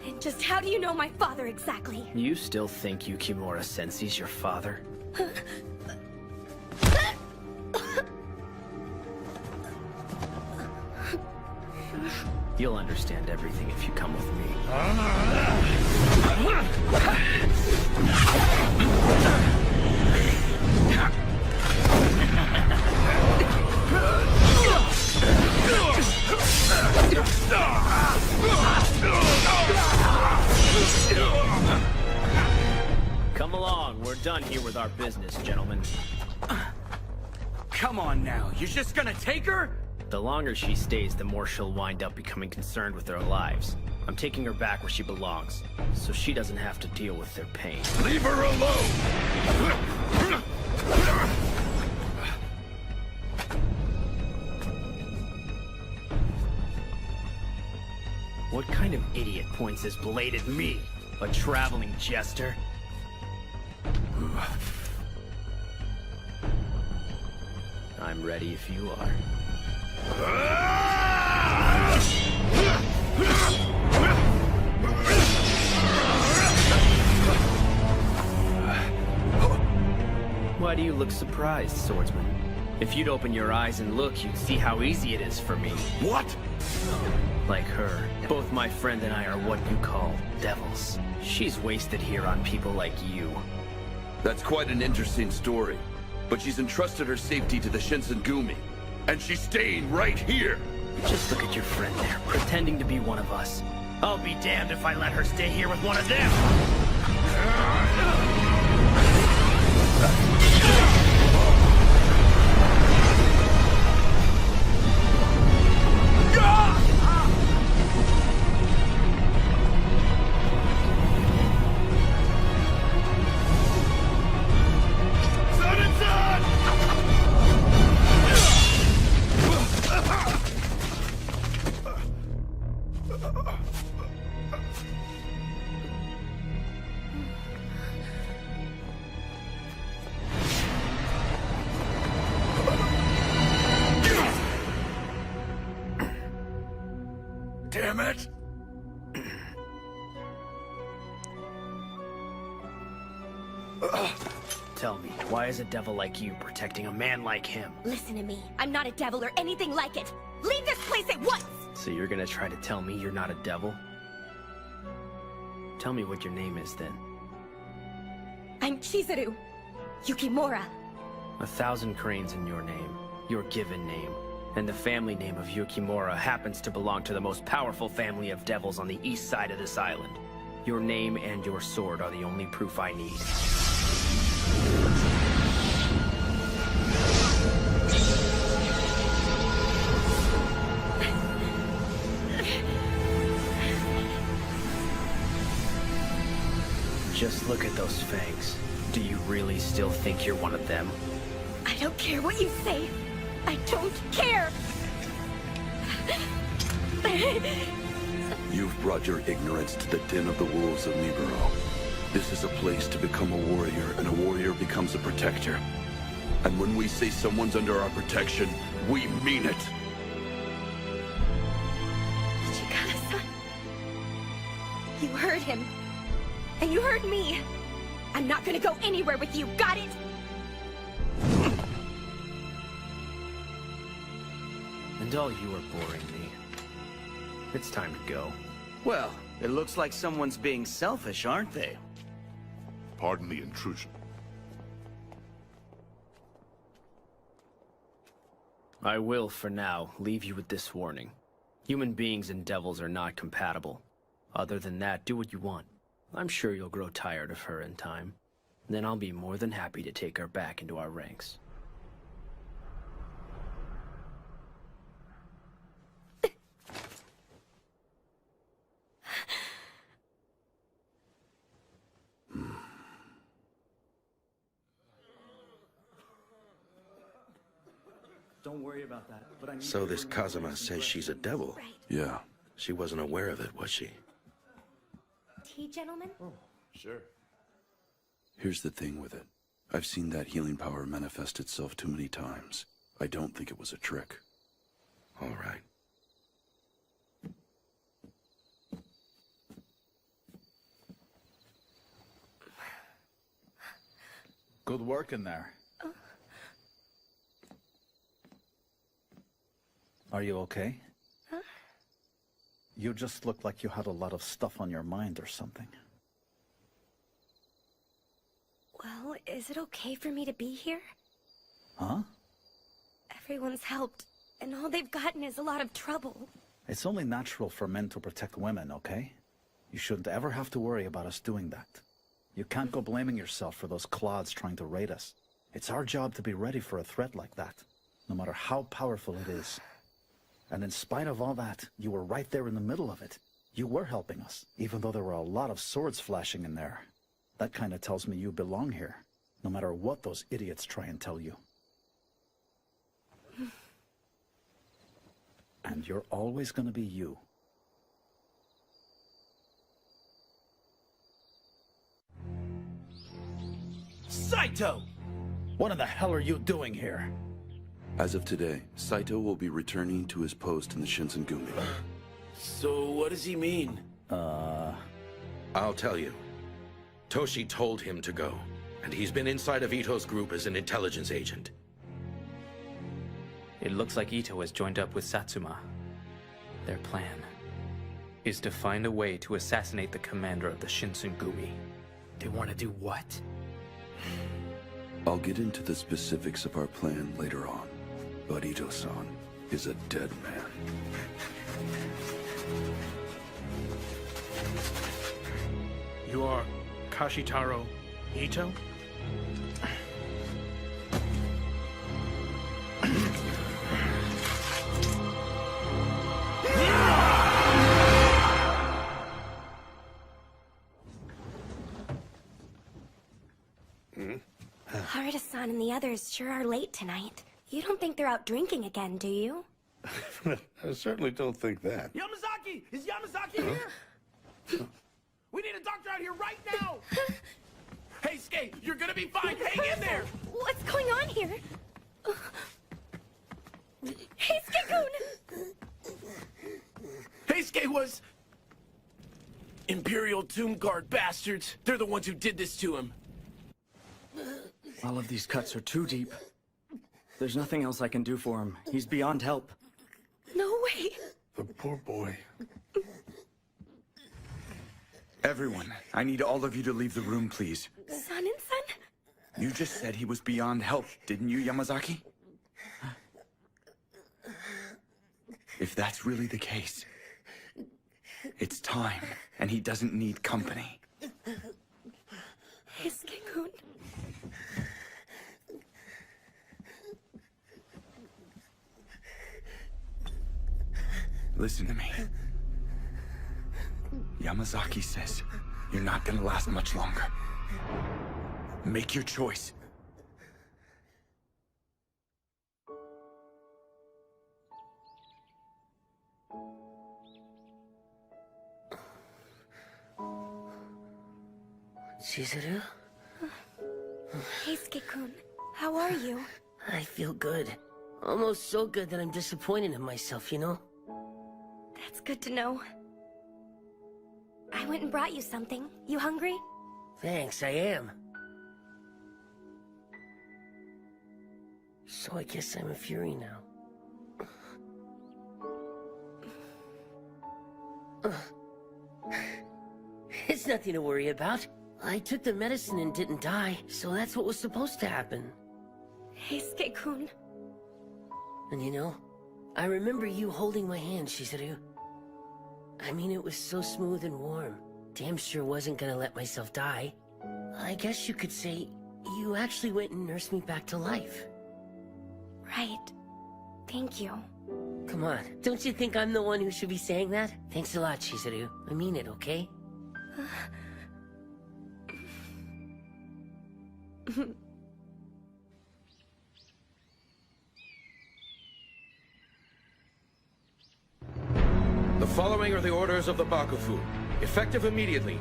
And just how do you know my father exactly? You still think Yukimura Sensei's your father? You'll understand everything if you come with me. Come along, we're done here with our business, gentlemen. Come on now, you're just gonna take her? The longer she stays, the more she'll wind up becoming concerned with their lives. I'm taking her back where she belongs, so she doesn't have to deal with their pain. Leave her alone! What kind of idiot points his blade at me? A traveling jester? I'm ready if you are. Why do you look surprised, swordsman? If you'd open your eyes and look, you'd see how easy it is for me. What? Like her, both my friend and I are what you call devils. She's wasted here on people like you. That's quite an interesting story. But she's entrusted her safety to the Shinsengumi. And she's staying right here! Just look at your friend there, pretending to be one of us. I'll be damned if I let her stay here with one of them! damn it! Tell me, why is a devil like you protecting a man like him? Listen to me. I'm not a devil or anything like it. Leave this place at once! So you're gonna try to tell me you're not a devil? Tell me what your name is then. I'm Chizuru Yukimura. 1,000 cranes in your name, your given name, and the family name of Yukimura happens to belong to the most powerful family of devils on the east side of this island. Your name and your sword are the only proof I need. Just look at those fangs. Do you really still think you're one of them? I don't care what you say. I don't care! You've brought your ignorance to the den of the wolves of Nibiru. This is a place to become a warrior, and a warrior becomes a protector. And when we say someone's under our protection, we mean it. Hijikata-san. You heard him. And you heard me. I'm not gonna go anywhere with you, got it? And all you are boring me. It's time to go. Well, it looks like someone's being selfish, aren't they? Pardon the intrusion. I will, for now, leave you with this warning. Human beings and devils are not compatible. Other than that, do what you want. I'm sure you'll grow tired of her in time. Then I'll be more than happy to take her back into our ranks. Don't worry about that, but I need So this Kazuma says she's a devil? Yeah. She wasn't aware of it, was she? Tea, gentlemen? Sure. Here's the thing with it. I've seen that healing power manifest itself too many times. I don't think it was a trick. All right. Good work in there. Are you okay? Huh? You just looked like you had a lot of stuff on your mind or something. Well, is it okay for me to be here? Huh? Everyone's helped, and all they've gotten is a lot of trouble. It's only natural for men to protect women, okay? You shouldn't ever have to worry about us doing that. You can't go blaming yourself for those clods trying to raid us. It's our job to be ready for a threat like that, no matter how powerful it is. And in spite of all that, you were right there in the middle of it. You were helping us, even though there were a lot of swords flashing in there. That kind of tells me you belong here, no matter what those idiots try and tell you. And you're always gonna be you. Saito! What in the hell are you doing here? As of today, Saito will be returning to his post in the Shinsengumi. So what does he mean? I'll tell you. Toshi told him to go, and he's been inside of Ito's group as an intelligence agent. It looks like Ito has joined up with Satsuma. Their plan is to find a way to assassinate the commander of the Shinsengumi. They want to do what? I'll get into the specifics of our plan later on, but Ito-san is a dead man. You are Kashitaro Ito? Harada-san and the others sure are late tonight. You don't think they're out drinking again, do you? I certainly don't think that. Yamazaki! Is Yamazaki here? We need a doctor out here right now! Hey, Skate, you're gonna be fine! Hang in there! What's going on here? Hey, Skate-kun! Hey, Skate, was... Imperial Tomb Guard bastards. They're the ones who did this to him. All of these cuts are too deep. There's nothing else I can do for him. He's beyond help. No way. The poor boy. Everyone, I need all of you to leave the room, please. Son and son? You just said he was beyond help, didn't you, Yamazaki? If that's really the case, it's time, and he doesn't need company. Heisuke-kun. Listen to me. Yamazaki says you're not gonna last much longer. Make your choice. Chizuru? Heisuke-kun, how are you? I feel good. Almost so good that I'm disappointed in myself, you know? That's good to know. I went and brought you something. You hungry? Thanks, I am. So I guess I'm a Fury now. It's nothing to worry about. I took the medicine and didn't die, so that's what was supposed to happen. Heisuke-kun. And you know, I remember you holding my hand, Chizuru. I mean, it was so smooth and warm. Damn sure wasn't gonna let myself die. I guess you could say you actually went and nursed me back to life. Right. Thank you. Come on, don't you think I'm the one who should be saying that? Thanks a lot, Chizuru. I mean it, okay? The following are the orders of the Bakufu, effective immediately.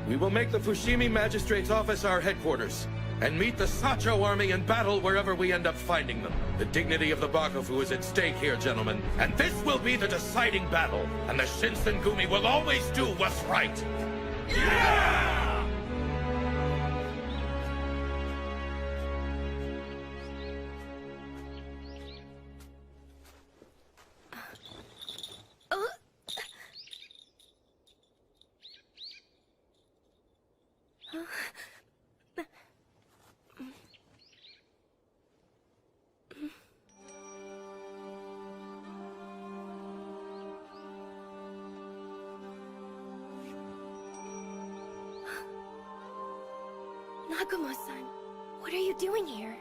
We will make the Fushimi Magistrate's office our headquarters, and meet the Sacho army in battle wherever we end up finding them. The dignity of the Bakufu is at stake here, gentlemen, and this will be the deciding battle, and the Shinsengumi will always do what's right. Yeah! Nagumo-san, what are you doing here?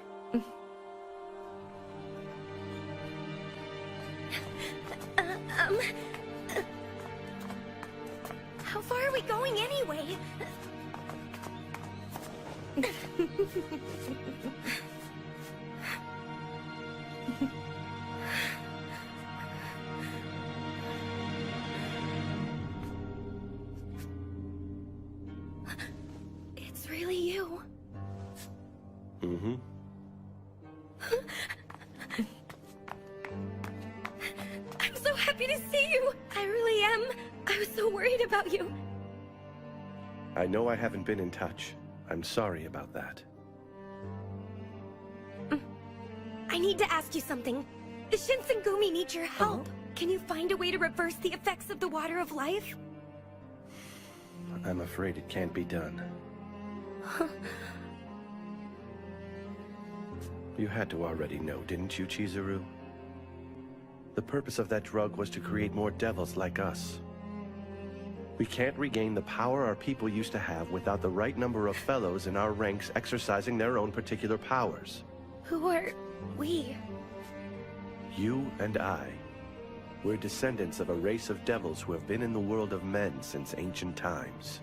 How far are we going anyway? It's really you. Mm-hmm. I'm so happy to see you. I really am. I was so worried about you. I know I haven't been in touch. I'm sorry about that. I need to ask you something. The Shinsengumi need your help. Can you find a way to reverse the effects of the water of life? I'm afraid it can't be done. You had to already know, didn't you, Chizuru? The purpose of that drug was to create more devils like us. We can't regain the power our people used to have without the right number of fellows in our ranks exercising their own particular powers. Who are we? You and I. We're descendants of a race of devils who have been in the world of men since ancient times.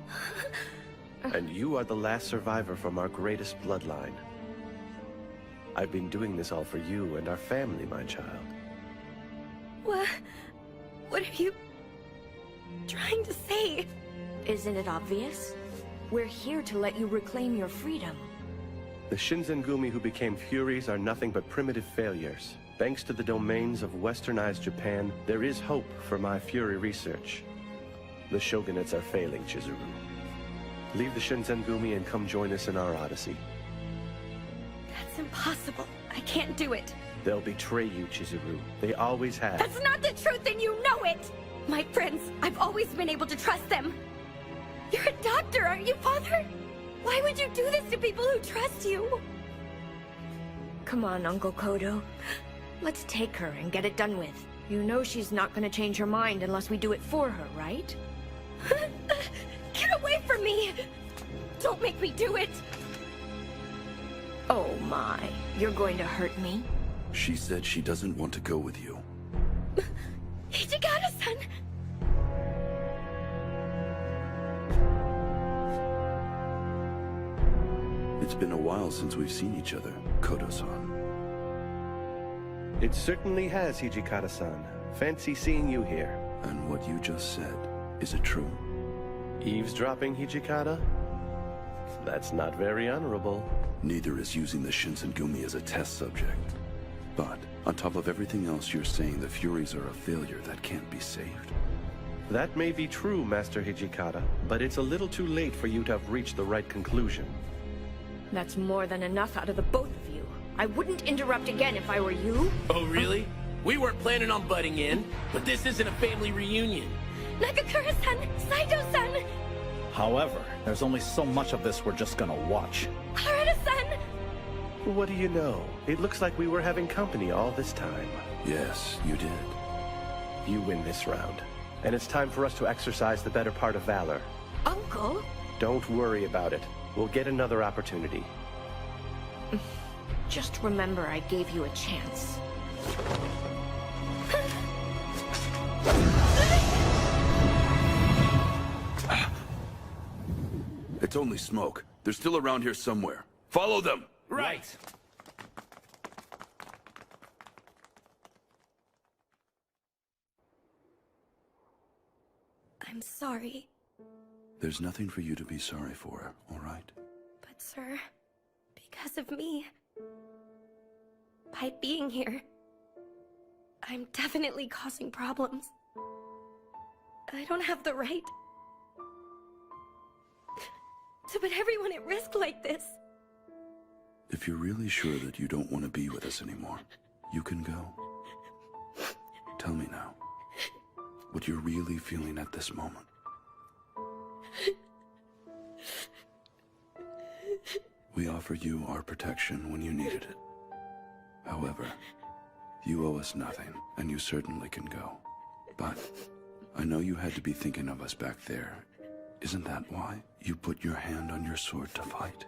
And you are the last survivor from our greatest bloodline. I've been doing this all for you and our family, my child. What are you trying to say? Isn't it obvious? We're here to let you reclaim your freedom. The Shinsengumi who became Furies are nothing but primitive failures. Thanks to the domains of westernized Japan, there is hope for my Fury research. The shogunates are failing, Chizuru. Leave the Shinsengumi and come join us in our odyssey. That's impossible. I can't do it. They'll betray you, Chizuru. They always have. That's not the truth, and you know it! My friends, I've always been able to trust them. You're a doctor, aren't you, Father? Why would you do this to people who trust you? Come on, Uncle Kodo. Let's take her and get it done with. You know she's not gonna change her mind unless we do it for her, right? Get away from me! Don't make me do it! Oh my, you're going to hurt me? She said she doesn't want to go with you. Hijikata-san! It's been a while since we've seen each other, Kodo-san. It certainly has, Hijikata-san. Fancy seeing you here. And what you just said, is it true? Eavesdropping, Hijikata? That's not very honorable. Neither is using the Shinsengumi as a test subject. But, on top of everything else, you're saying the Furies are a failure that can't be saved. That may be true, Master Hijikata, but it's a little too late for you to have reached the right conclusion. That's more than enough out of the both of you. I wouldn't interrupt again if I were you. Oh, really? We weren't planning on butting in, but this isn't a family reunion. Nagakura-san! Saito-san! However, there's only so much of this we're just gonna watch. Harada-san! What do you know? It looks like we were having company all this time. Yes, you did. You win this round. And it's time for us to exercise the better part of valor. Uncle? Don't worry about it. We'll get another opportunity. Just remember I gave you a chance. It's only smoke. They're still around here somewhere. Follow them! Right! I'm sorry. There's nothing for you to be sorry for, all right? But sir, because of me, by being here, I'm definitely causing problems. I don't have the right to put everyone at risk like this. If you're really sure that you don't want to be with us anymore, you can go. Tell me now, what you're really feeling at this moment. We offered you our protection when you needed it. However, you owe us nothing, and you certainly can go. But I know you had to be thinking of us back there. Isn't that why you put your hand on your sword to fight?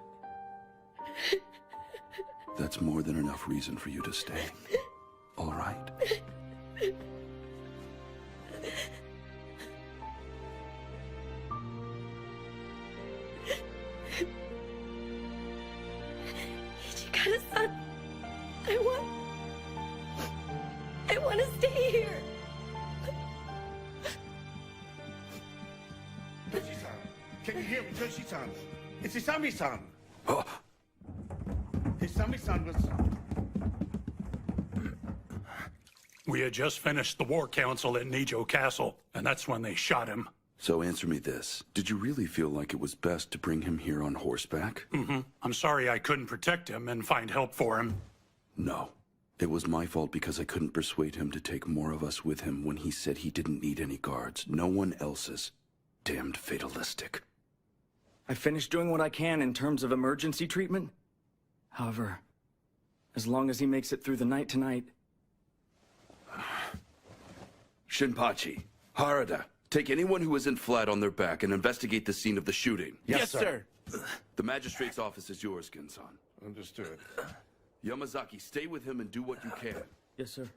That's more than enough reason for you to stay. All right? Hijikata-san, I want to stay here. Toshi-san, can you hear me, Toshi-san? It's Isami-san. Oh. Isami-san was... We had just finished the war council at Nijo Castle, and that's when they shot him. So answer me this. Did you really feel like it was best to bring him here on horseback? Mm-hmm. I'm sorry I couldn't protect him and find help for him. No. It was my fault because I couldn't persuade him to take more of us with him when he said he didn't need any guards. No one else's. Damned fatalistic. I finished doing what I can in terms of emergency treatment. However, as long as he makes it through the night tonight... Shinpachi, Harada, take anyone who isn't flat on their back and investigate the scene of the shooting. Yes, sir. The magistrate's office is yours, Ginsan. Understood. Yamazaki, stay with him and do what you can. Yes, sir.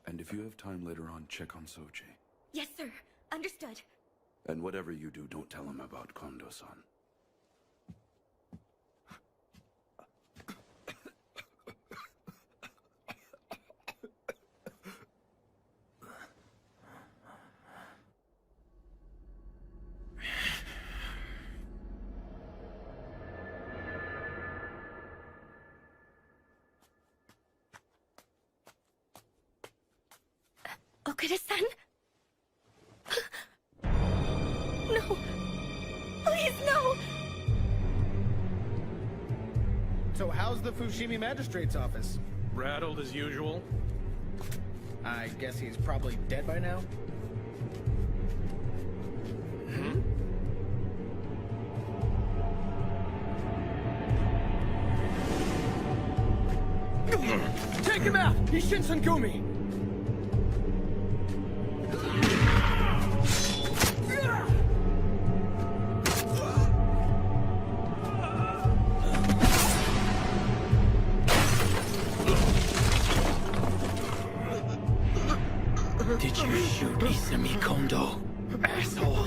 And if you have time later on, check on Soji. Yes, sir. Understood. And whatever you do, don't tell him about Kondo-san. Okada-san? No. Please, no! So how's the Fushimi Magistrate's office? Rattled as usual. I guess he's probably dead by now? Hmm? Take him out! He's Shinsengumi! Did you shoot Izumi Kondo, asshole?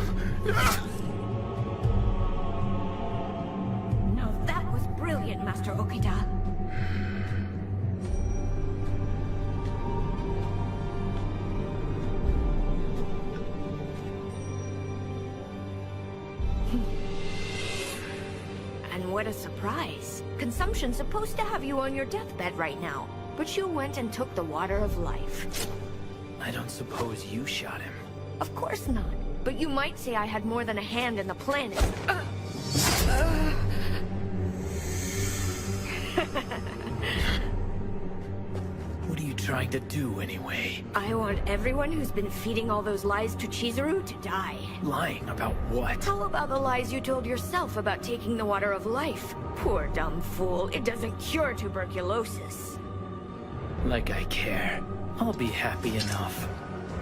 Now that was brilliant, Master Okada. And what a surprise. Consumption's supposed to have you on your deathbed right now, but you went and took the water of life. I don't suppose you shot him. Of course not. But you might say I had more than a hand in the planet. What are you trying to do, anyway? I want everyone who's been feeding all those lies to Chizuru to die. Lying about what? How about the lies you told yourself about taking the water of life? Poor dumb fool, it doesn't cure tuberculosis. Like I care. I'll be happy enough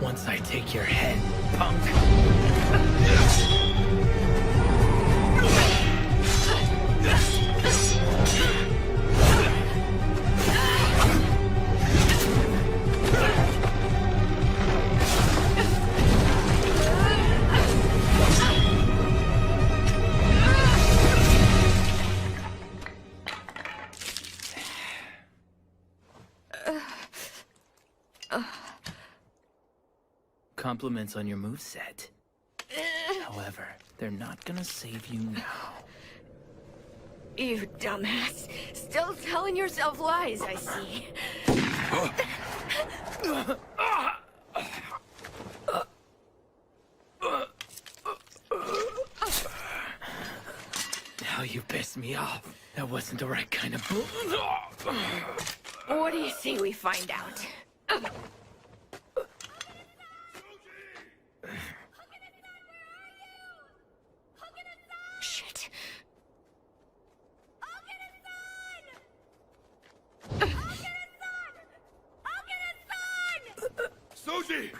once I take your head, punk. Compliments on your moveset. However, they're not gonna save you now. You dumbass. Still telling yourself lies, I see. Now you pissed me off. That wasn't the right kind of What do you say we find out? Shit. Soji!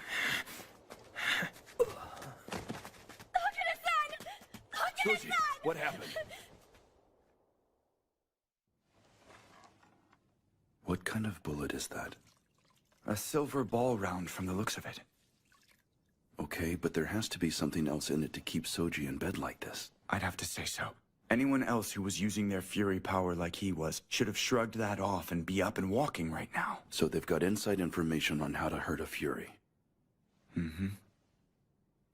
Soji, what happened? What kind of bullet is that? A silver ball round from the looks of it. Okay, but there has to be something else in it to keep Soji in bed like this. I'd have to say so. Anyone else who was using their fury power like he was should have shrugged that off and be up and walking right now. So they've got inside information on how to hurt a Fury. Mm-hmm.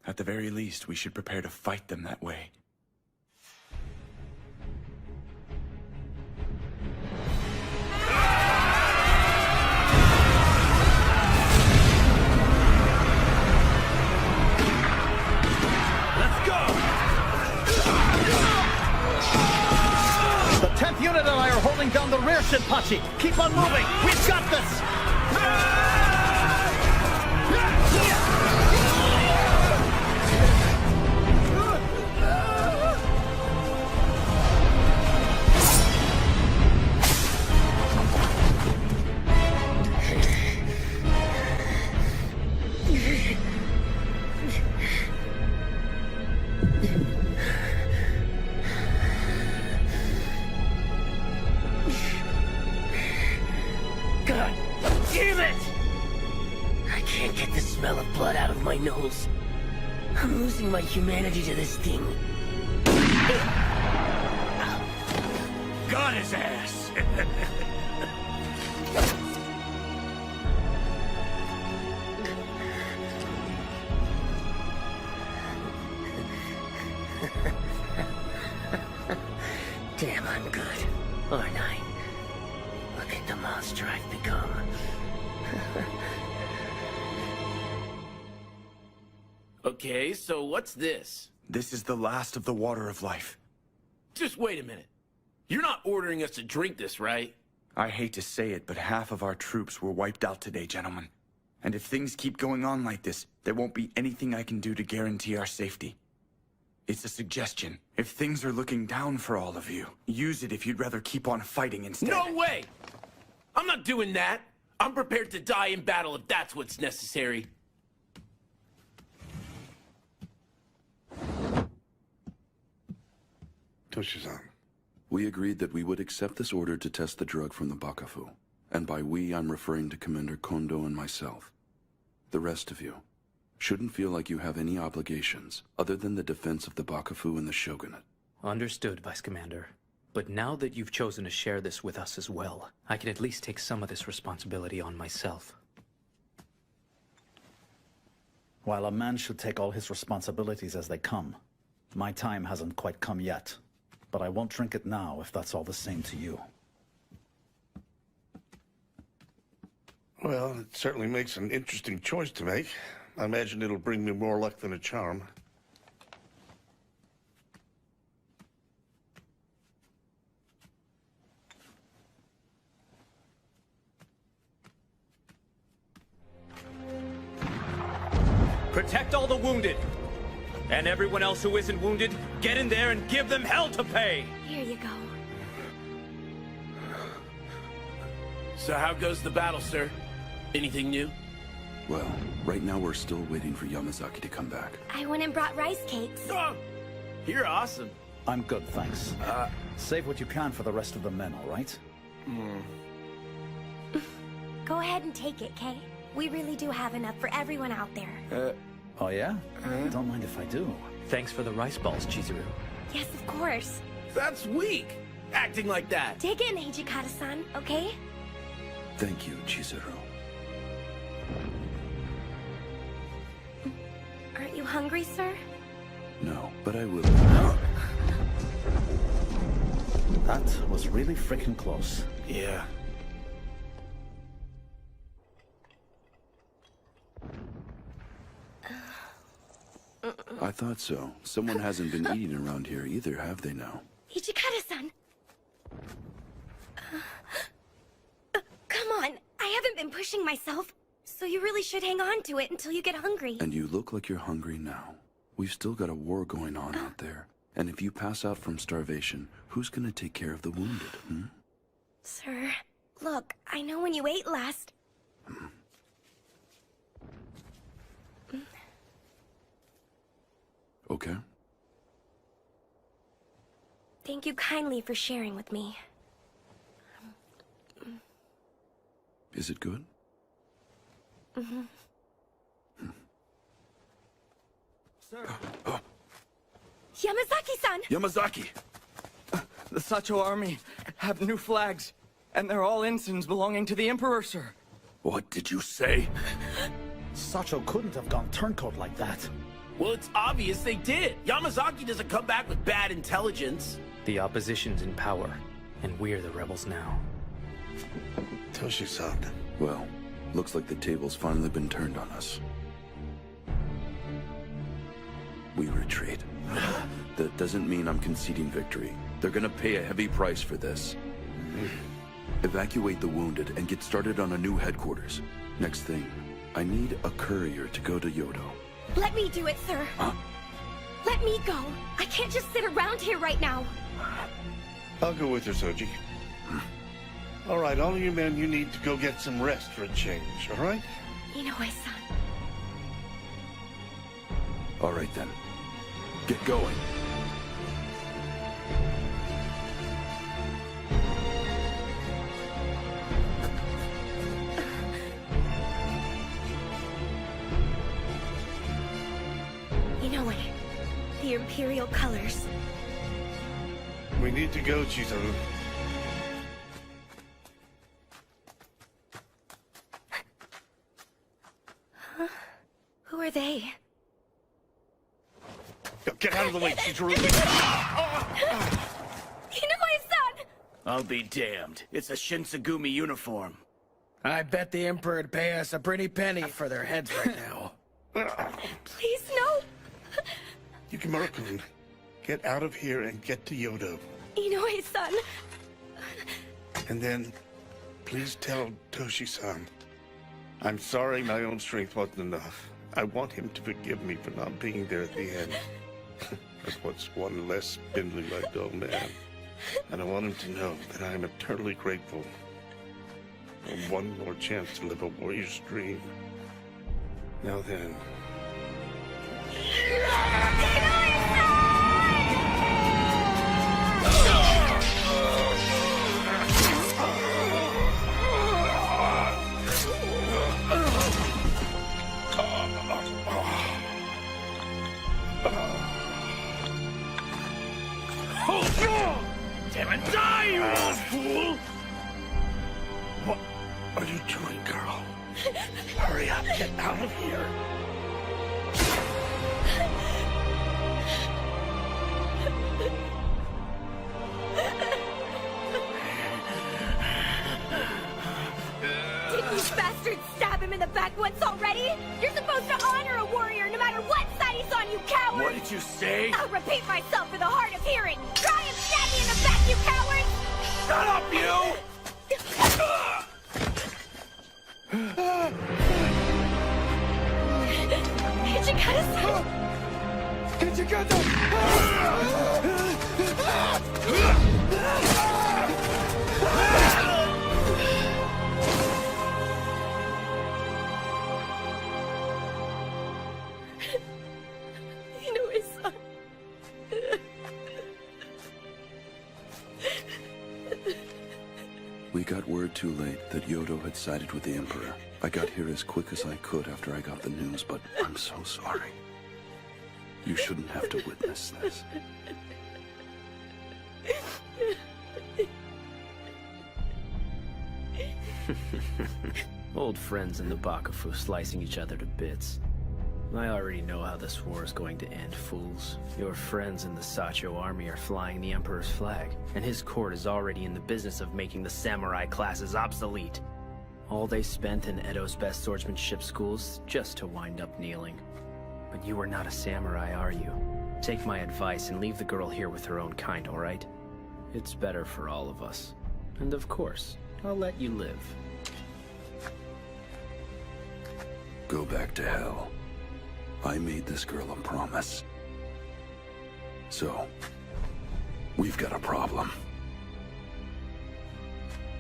At the very least, we should prepare to fight them that way. The 10th unit and I are holding down the rear, Shinpachi. Keep on moving. We've got this. God damn it! I can't get the smell of blood out of my nose. I'm losing my humanity to this thing. Got his ass! Damn, I'm good, aren't I? Look at the monster I've become. Okay, so what's this? This is the last of the water of life. Just wait a minute. You're not ordering us to drink this, right? I hate to say it, but half of our troops were wiped out today, gentlemen. And if things keep going on like this, there won't be anything I can do to guarantee our safety. It's a suggestion. If things are looking down for all of you, use it if you'd rather keep on fighting instead. No way! I'm not doing that. I'm prepared to die in battle if that's what's necessary. Toshizo. We agreed that we would accept this order to test the drug from the Bakufu. And by we, I'm referring to Commander Kondo and myself. The rest of you shouldn't feel like you have any obligations other than the defense of the Bakufu and the shogunate. Understood, Vice Commander. But now that you've chosen to share this with us as well, I can at least take some of this responsibility on myself. While a man should take all his responsibilities as they come, my time hasn't quite come yet. But I won't drink it now if that's all the same to you. Well, it certainly makes an interesting choice to make. I imagine it'll bring me more luck than a charm. Protect all the wounded! And everyone else who isn't wounded, get in there and give them hell to pay! Here you go. So how goes the battle, sir? Anything new? Well, right now we're still waiting for Yamazaki to come back. I went and brought rice cakes. Oh, you're awesome. I'm good, thanks. Save what you can for the rest of the men, all right? Go ahead and take it, Kay. We really do have enough for everyone out there. Oh yeah? Don't mind if I do. Thanks for the rice balls, Chizuru. Yes, of course. That's weak, acting like that. Dig in, Hijikata-san, okay? Thank you, Chizuru. Aren't you hungry, sir? No, but I will. That was really freaking close. Yeah. I thought so. Someone hasn't been eating around here either, have they now? Hijikata-san! Come on, I haven't been pushing myself, so you really should hang on to it until you get hungry. And you look like you're hungry now. We've still got a war going on out there. And if you pass out from starvation, who's gonna take care of the wounded, hmm? Sir, look, I know when you ate last. Okay. Thank you kindly for sharing with me. Is it good? Sir. Yamazaki-san! Yamazaki! The Sacho army have new flags, and they're all ensigns belonging to the Emperor, sir. What did you say? Sacho couldn't have gone turncoat like that. Well, it's obvious they did. Yamazaki doesn't come back with bad intelligence. The opposition's in power, and we're the rebels now. Toshi-san. Well, looks like the table's finally been turned on us. We retreat. That doesn't mean I'm conceding victory. They're gonna pay a heavy price for this. Evacuate the wounded and get started on a new headquarters. Next thing, I need a courier to go to Kyoto. Let me do it, sir. Huh? Let me go. I can't just sit around here right now. I'll go with her, Soji. All right, all of you men, you need to go get some rest for a change, all right? Inoue-san. All right then. Get going. Inoue, the Imperial colors. We need to go, Chizuru. Huh? Who are they? Get out of the way, Chizuru! Inoue-san! I'll be damned. It's a Shinsengumi uniform. I bet the Emperor'd pay us a pretty penny for their heads right now. Please, no! Yukimura-kun, get out of here and get to Yodo. Inoue-san! And then, please tell Toshi-san. I'm sorry my own strength wasn't enough. I want him to forgive me for not being there at the end. As what's one less spindly-legged old man. And I want him to know that I am eternally grateful for one more chance to live a warrior's dream. Now then. Damn it, die, you old fool! What are you doing, girl? Hurry up, get out of here. Didn't you bastards stab him in the back once already? You're supposed to honor a warrior no matter what side he's on, you coward! What did you say? I'll repeat myself for the hard of hearing! Try and stab me in the back, you coward! Shut up, you! Hijikata-san! Inoue-san. We got word too late that Yodo had sided with the Emperor. I got here as quick as I could after I got the news, but I'm so sorry. You shouldn't have to witness this. Old friends in the Bakufu slicing each other to bits. I already know how this war is going to end, fools. Your friends in the Sacho army are flying the Emperor's flag, and his court is already in the business of making the samurai classes obsolete. All they spent in Edo's best swordsmanship schools just to wind up kneeling. But you are not a samurai, are you? Take my advice and leave the girl here with her own kind, all right? It's better for all of us. And of course, I'll let you live. Go back to hell. I made this girl a promise. So, we've got a problem.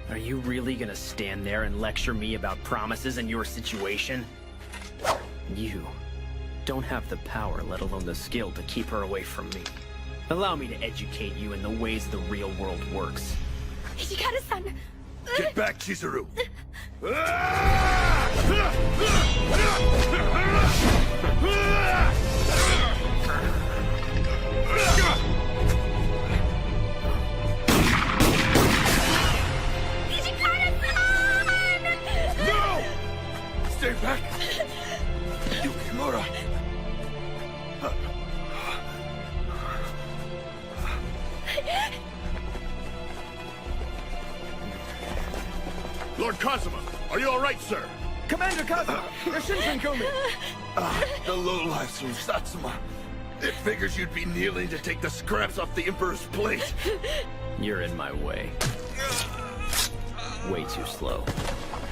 Are you really gonna stand there and lecture me about promises and your situation? You don't have the power, let alone the skill, to keep her away from me. Allow me to educate you in the ways the real world works. Hijikata-san! Get back, Chizuru! No! Stay back! Yukimura! Lord Kazuma, are you all right, sir? Commander Kazuma! Your Shinsengumi! The lowlifes from Satsuma. It figures you'd be kneeling to take the scraps off the Emperor's plate. You're in my way. Way too slow.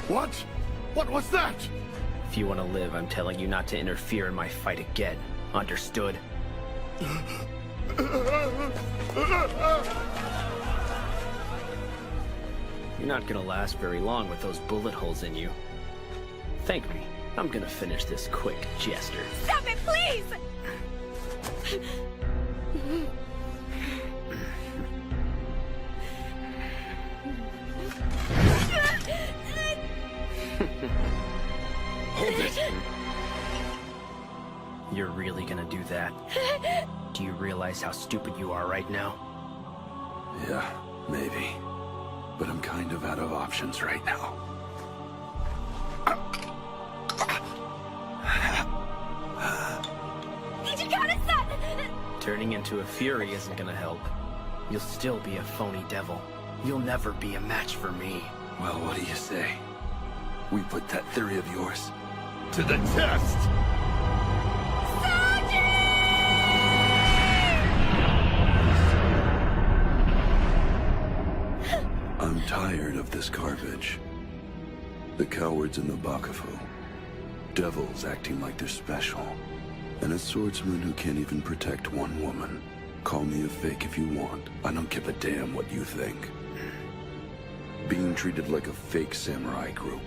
What? What was that? If you want to live, I'm telling you not to interfere in my fight again. Understood? You're not gonna last very long with those bullet holes in you. Thank me. I'm gonna finish this quick, Jester. Stop it, please! Hold it! You're really gonna do that? Do you realize how stupid you are right now? Yeah, maybe. But I'm kind of out of options right now. Hijikata-san! Turning into a Fury isn't gonna help. You'll still be a phony devil. You'll never be a match for me. Well, what do you say? We put that theory of yours to the test! this garbage. The cowards in the Bakufu. Devils acting like they're special. And a swordsman who can't even protect one woman. Call me a fake if you want. I don't give a damn what you think. Being treated like a fake samurai group.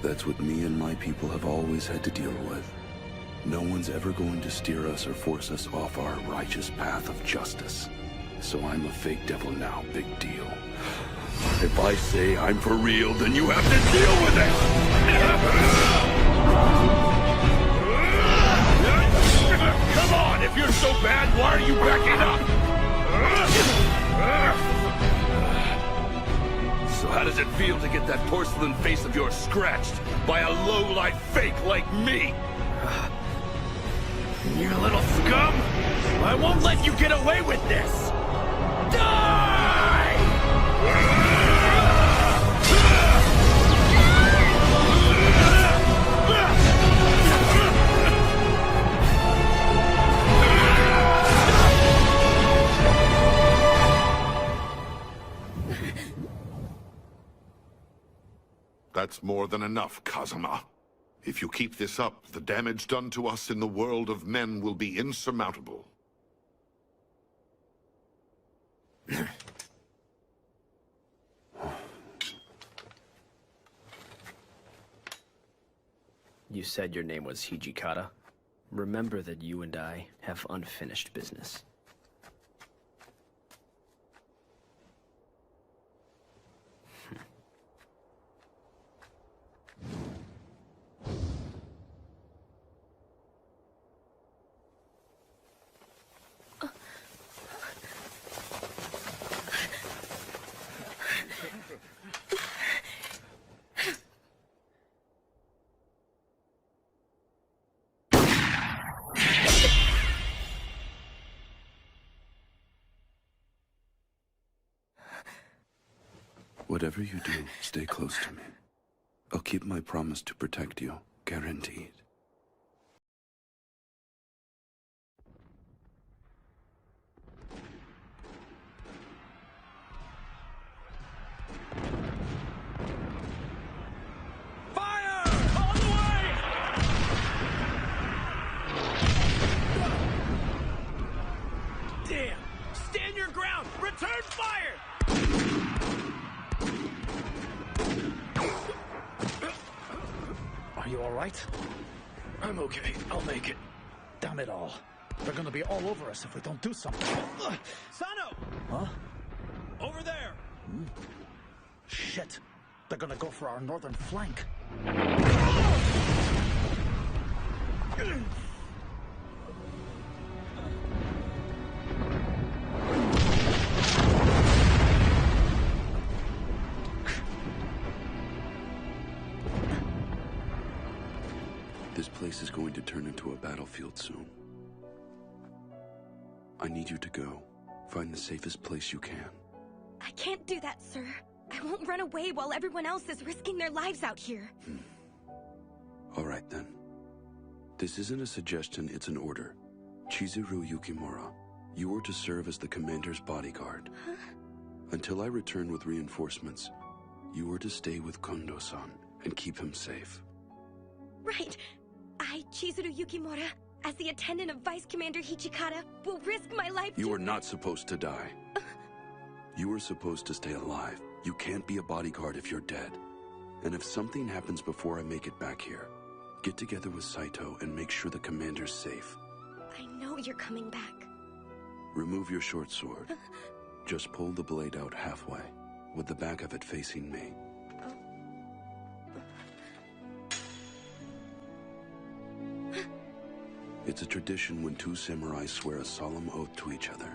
That's what me and my people have always had to deal with. No one's ever going to steer us or force us off our righteous path of justice. So I'm a fake devil now, big deal. If I say I'm for real, then you have to deal with it! Come on, if you're so bad, why are you backing up? So how does it feel to get that porcelain face of yours scratched by a low-life fake like me? You little scum! I won't let you get away with this! Die! That's more than enough, Kazuma. If you keep this up, the damage done to us in the world of men will be insurmountable. You said your name was Hijikata. Remember that you and I have unfinished business. Whatever you do, stay close to me. I'll keep my promise to protect you, guaranteed. Fire! All the way! Damn! Stand your ground! Return fire! Are you all right? I'm okay. I'll make it. Damn it all. They're gonna be all over us if we don't do something. Sano! Huh? Over there! Shit. They're gonna go for our northern flank. This place is going to turn into a battlefield soon. I need you to go. Find the safest place you can. I can't do that, sir. I won't run away while everyone else is risking their lives out here. All right, then. This isn't a suggestion, it's an order. Chizuru Yukimura, you are to serve as the commander's bodyguard. Huh? Until I return with reinforcements, you are to stay with Kondo-san and keep him safe. Right. I, Chizuru Yukimura, as the attendant of Vice Commander Hijikata, will risk my life You are not supposed to die. You are supposed to stay alive. You can't be a bodyguard if you're dead. And if something happens before I make it back here, get together with Saito and make sure the commander's safe. I know you're coming back. Remove your short sword. Just pull the blade out halfway, with the back of it facing me. It's a tradition when two samurai swear a solemn oath to each other.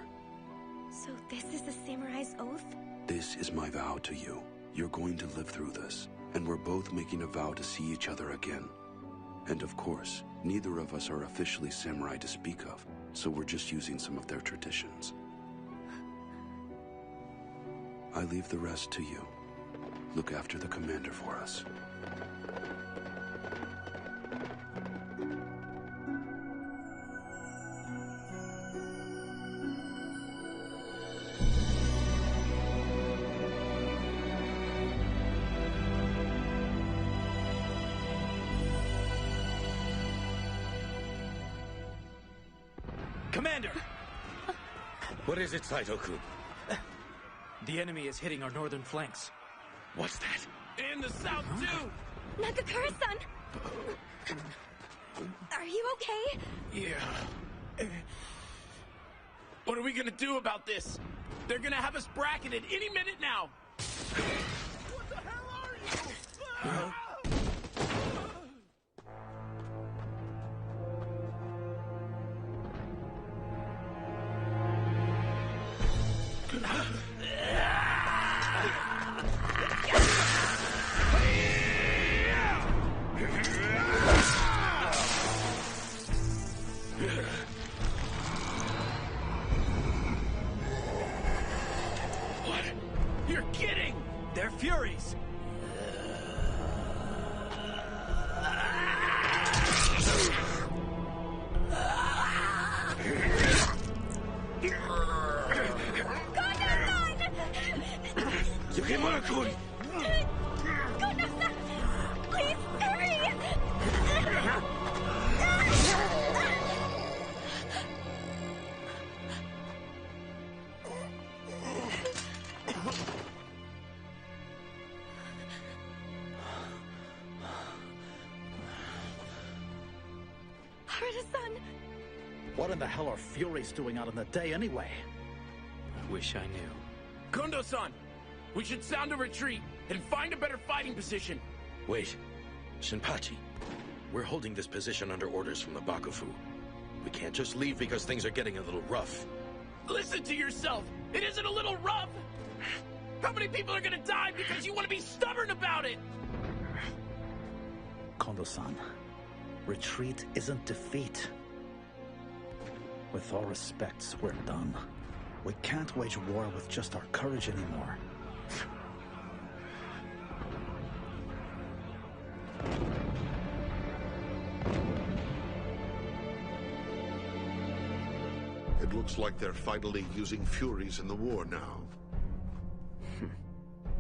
So this is the samurai's oath? This is my vow to you. You're going to live through this, and we're both making a vow to see each other again. And of course, neither of us are officially samurai to speak of, so we're just using some of their traditions. I leave the rest to you. Look after the commander for us. Commander! What is it, Saito-kun? The enemy is hitting our northern flanks. What's that? In the south, too! Nakakura-san! Are you okay? Yeah. What are we gonna do about this? They're gonna have us bracketed any minute now! What the hell are you? What? You're kidding! They're Furies! Yukimura-kun! Kondo-san! Please, hurry! Harada-san! What in the hell are Furies doing out in the day anyway? I wish I knew. Kondo-san! We should sound a retreat and find a better fighting position. Wait. Shinpachi. We're holding this position under orders from the Bakufu. We can't just leave because things are getting a little rough. Listen to yourself! It isn't a little rough! How many people are gonna die because you want to be stubborn about it? Kondo-san, retreat isn't defeat. With all respects, we're done. We can't wage war with just our courage anymore. It looks like they're finally using Furies in the war now.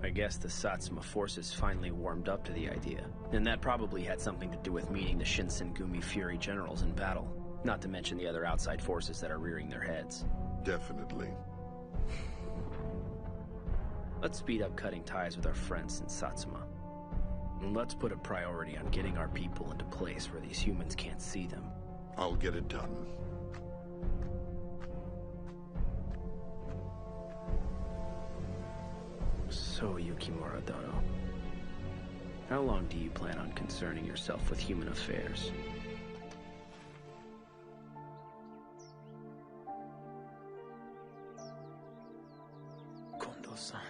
I guess the Satsuma forces finally warmed up to the idea. And that probably had something to do with meeting the Shinsengumi Fury generals in battle. Not to mention the other outside forces that are rearing their heads. Definitely. Let's speed up cutting ties with our friends in Satsuma. And let's put a priority on getting our people into place where these humans can't see them. I'll get it done. So, Yukimura Dono, how long do you plan on concerning yourself with human affairs? Kondo-san.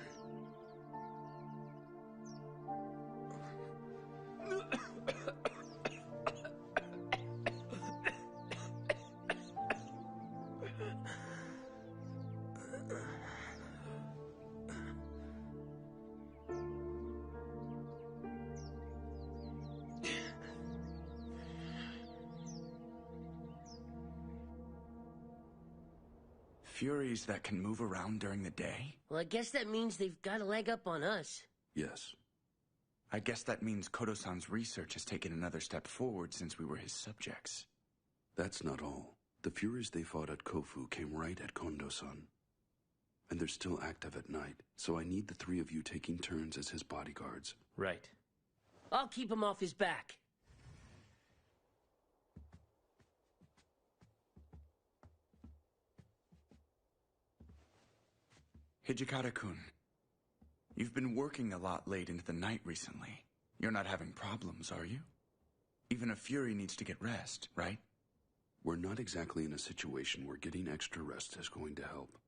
Furies that can move around during the day? Well, I guess that means they've got a leg up on us. Yes. I guess that means Kodo-san's research has taken another step forward since we were his subjects. That's not all. The Furies they fought at Kofu came right at Kondo-san. And they're still active at night, so I need the three of you taking turns as his bodyguards. Right. I'll keep him off his back. Hijikata-kun, you've been working a lot late into the night recently. You're not having problems, are you? Even a Fury needs to get rest, right? We're not exactly in a situation where getting extra rest is going to help.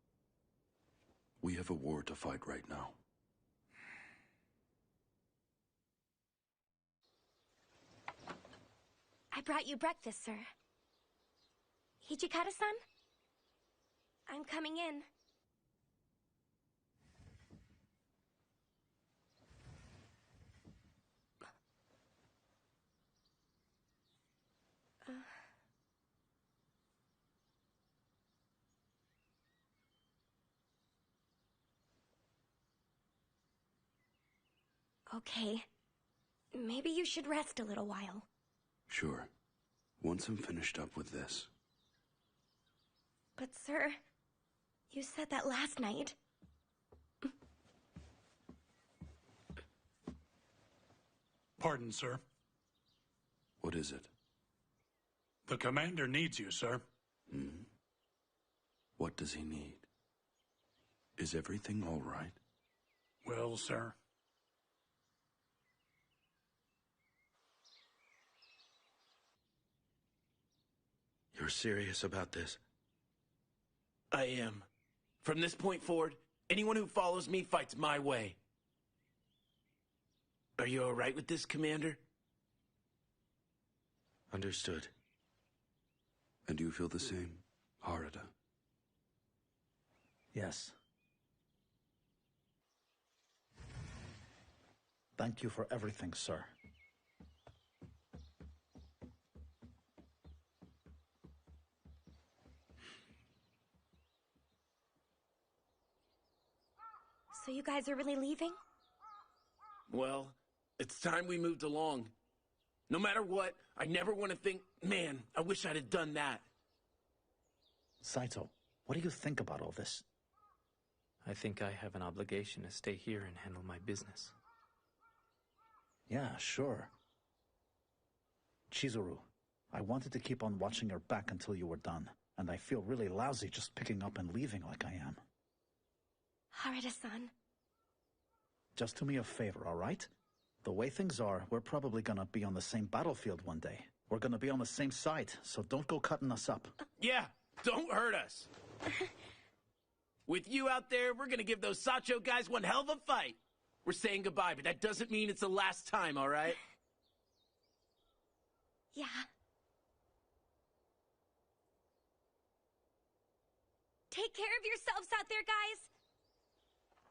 We have a war to fight right now. I brought you breakfast, sir. Hijikata-san? I'm coming in. Okay. Maybe you should rest a little while. Sure. Once I'm finished up with this. But sir, you said that last night. Pardon, sir. What is it? The commander needs you, sir. Hmm? What does he need? Is everything all right? Well, sir. You're serious about this? I am. From this point forward, anyone who follows me fights my way. Are you alright with this, Commander? Understood. And you feel the same, Harada? Yes. Thank you for everything, sir. So you guys are really leaving? Well, it's time we moved along. No matter what, I never want to think, man, I wish I'd have done that. Saito, what do you think about all this? I think I have an obligation to stay here and handle my business. Yeah, sure. Chizuru, I wanted to keep on watching your back until you were done, and I feel really lousy just picking up and leaving like I am. Harada-san. Just do me a favor, all right? The way things are, we're probably gonna be on the same battlefield one day. We're gonna be on the same side, so don't go cutting us up. Yeah, don't hurt us. With you out there, we're gonna give those Sacho guys one hell of a fight. We're saying goodbye, but that doesn't mean it's the last time, all right? Yeah. Take care of yourselves out there, guys.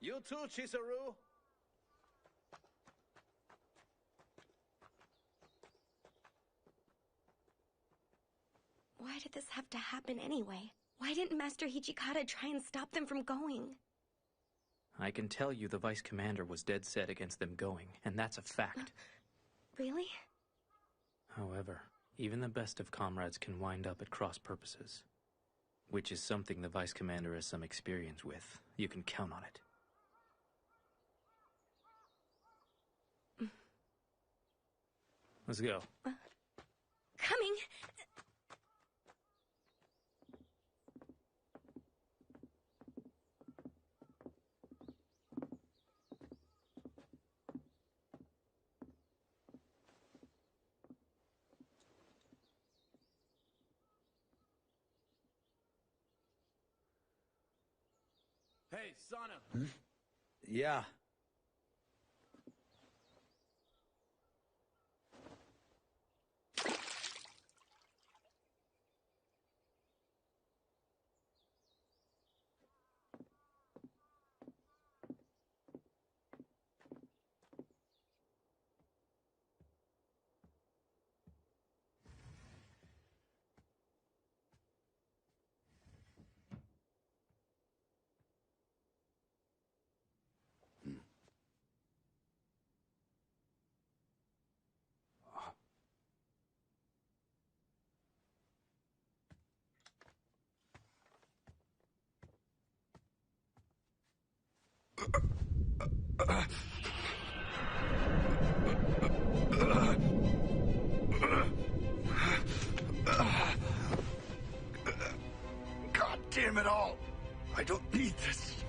You too, Chizuru. Why did this have to happen anyway? Why didn't Master Hijikata try and stop them from going? I can tell you the Vice Commander was dead set against them going, and that's a fact. Really? However, even the best of comrades can wind up at cross purposes. Which is something the Vice Commander has some experience with. You can count on it. Let's go. Coming! Hey, Sana. Hmm? Yeah. God damn it all! I don't need this.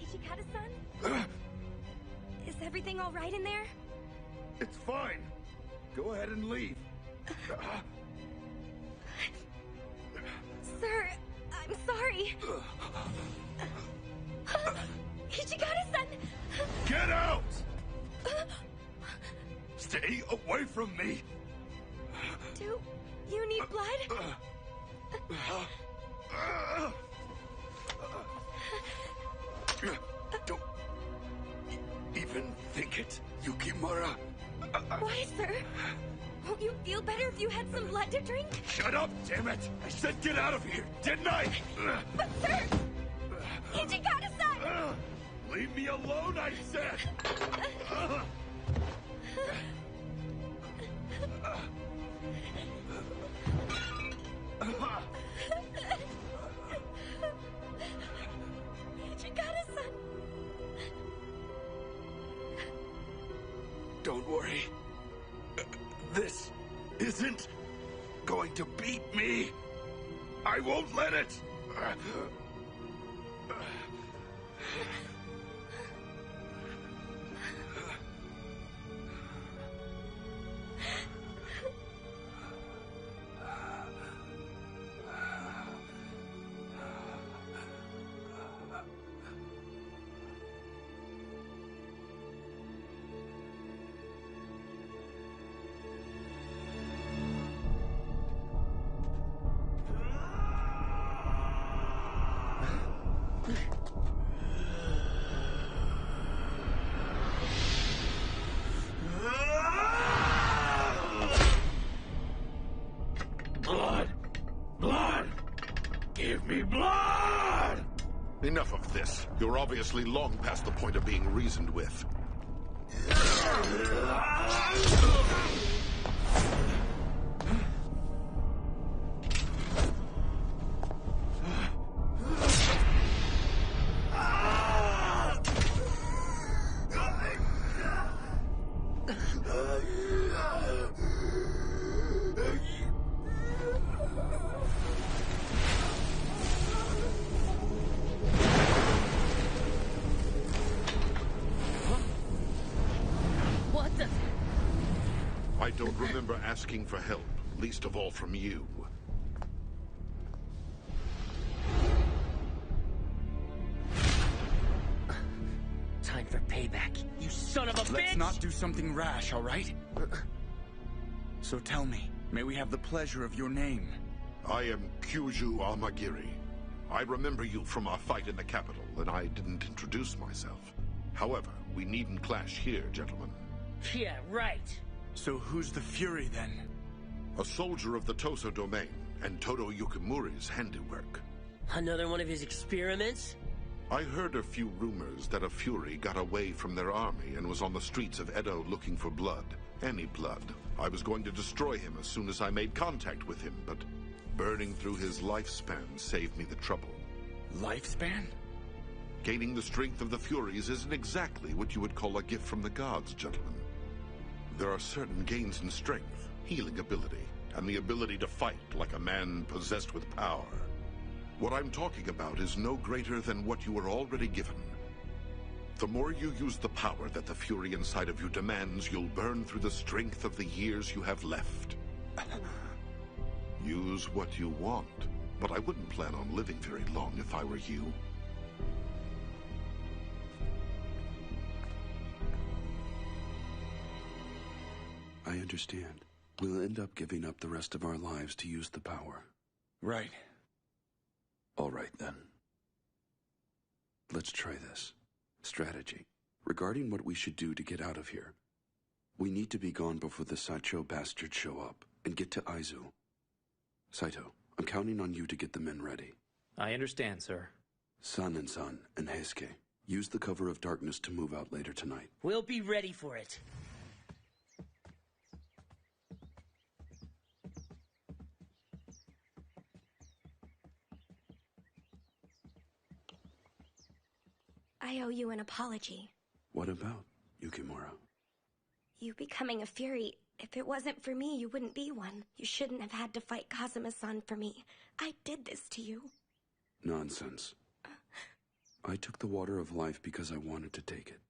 Hijikata-san? Is everything all right in there? It's fine. Go ahead and leave. Sir, I'm sorry. Hijikata-san! Get out! Stay away from me! Do you need blood? Don't even think it, Yukimura. Why, sir? Won't you feel better if you had some blood to drink? Shut up, damn it! I said get out of here, didn't I? But, sir! Hijikata-san! Leave me alone, I said! Don't worry. This isn't going to beat me. I won't let it. Enough of this. You're obviously long past the point of being reasoned with. I don't remember asking for help, least of all from you. Time for payback, you son of a bitch! Let's not do something rash, all right? So tell me, may we have the pleasure of your name? I am Kyuju Amagiri. I remember you from our fight in the capital, and I didn't introduce myself. However, we needn't clash here, gentlemen. Yeah, right. So who's the Fury, then? A soldier of the Toso domain, and Todo Yukimura's handiwork. Another one of his experiments? I heard a few rumors that a Fury got away from their army and was on the streets of Edo looking for blood. Any blood. I was going to destroy him as soon as I made contact with him, but burning through his lifespan saved me the trouble. Lifespan? Gaining the strength of the Furies isn't exactly what you would call a gift from the gods, gentlemen. There are certain gains in strength, healing ability, and the ability to fight like a man possessed with power. What I'm talking about is no greater than what you were already given. The more you use the power that the Fury inside of you demands, you'll burn through the strength of the years you have left. Use what you want, but I wouldn't plan on living very long if I were you. I understand. We'll end up giving up the rest of our lives to use the power. Right. All right, then. Let's try this. Strategy. Regarding what we should do to get out of here. We need to be gone before the Sacho bastards show up, and get to Aizu. Saito, I'm counting on you to get the men ready. I understand, sir. San and Heisuke, use the cover of darkness to move out later tonight. We'll be ready for it. I owe you an apology. What about, Yukimura? You becoming a Fury, if it wasn't for me, you wouldn't be one. You shouldn't have had to fight Kazuma-san for me. I did this to you. Nonsense. I took the water of life because I wanted to take it.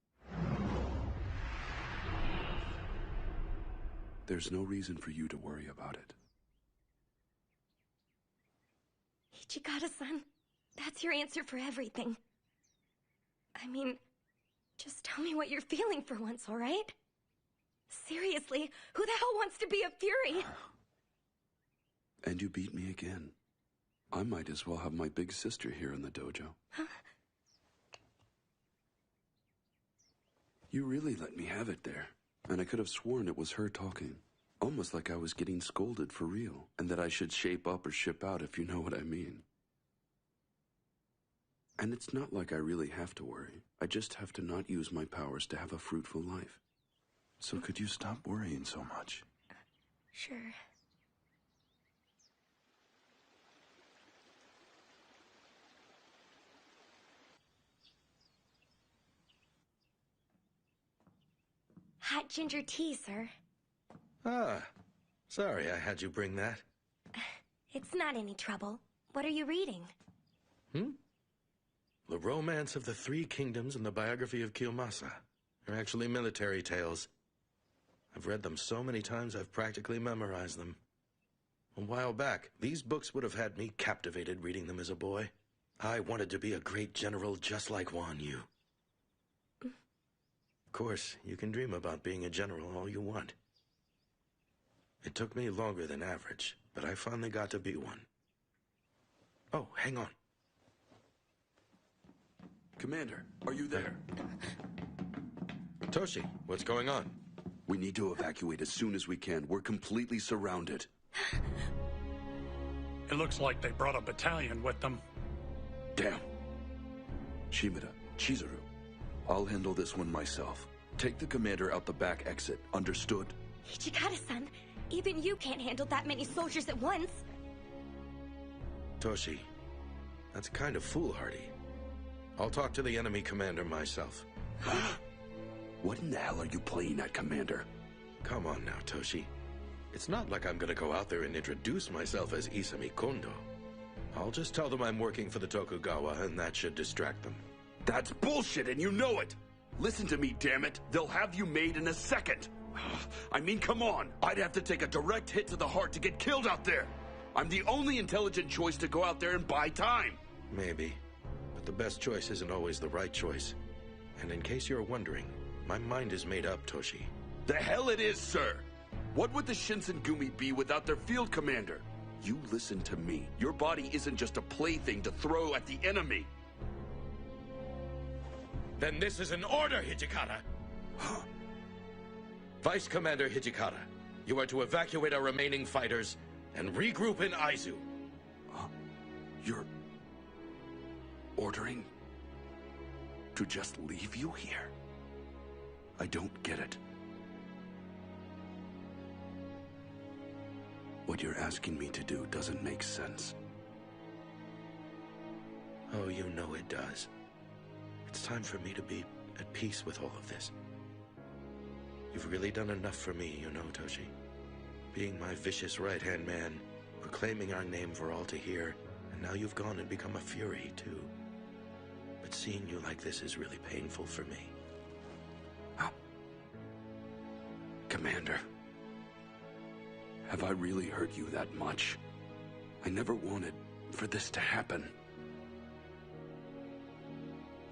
There's no reason for you to worry about it. Hijikata-san, that's your answer for everything. I mean, just tell me what you're feeling for once, all right? Seriously, who the hell wants to be a Fury? And you beat me again. I might as well have my big sister here in the dojo. Huh? You really let me have it there. And I could have sworn it was her talking. Almost like I was getting scolded for real. And that I should shape up or ship out, if you know what I mean. And it's not like I really have to worry. I just have to not use my powers to have a fruitful life. So could you stop worrying so much? Sure. Hot ginger tea, sir. Ah, sorry I had you bring that. It's not any trouble. What are you reading? The Romance of the Three Kingdoms and the Biography of Kiyomasa. They're actually military tales. I've read them so many times I've practically memorized them. A while back, these books would have had me captivated reading them as a boy. I wanted to be a great general just like Wan Yu. Of course, you can dream about being a general all you want. It took me longer than average, but I finally got to be one. Oh, hang on. Commander, are you there? Toshi, what's going on? We need to evacuate as soon as we can. We're completely surrounded. It looks like they brought a battalion with them. Damn. Shimada, Chizuru, I'll handle this one myself. Take the commander out the back exit. Understood? Hijikata-san, even you can't handle that many soldiers at once. Toshi, that's kind of foolhardy. I'll talk to the enemy commander myself. What in the hell are you playing at, Commander? Come on now, Toshi. It's not like I'm gonna go out there and introduce myself as Isami Kondo. I'll just tell them I'm working for the Tokugawa, and that should distract them. That's bullshit, and you know it! Listen to me, damn it! They'll have you made in a second! I mean, come on! I'd have to take a direct hit to the heart to get killed out there! I'm the only intelligent choice to go out there and buy time! Maybe. But the best choice isn't always the right choice. And in case you're wondering, my mind is made up, Toshi. The hell it is, sir! What would the Shinsengumi be without their field commander? You listen to me. Your body isn't just a plaything to throw at the enemy. Then this is an order, Hijikata! Vice Commander Hijikata, you are to evacuate our remaining fighters and regroup in Aizu. You're ordering to just leave you here? I don't get it. What you're asking me to do doesn't make sense. Oh, you know it does. It's time for me to be at peace with all of this. You've really done enough for me, you know, Toshi. Being my vicious right-hand man, proclaiming our name for all to hear, and now you've gone and become a Fury, too. But seeing you like this is really painful for me. Commander, have I really hurt you that much? I never wanted for this to happen.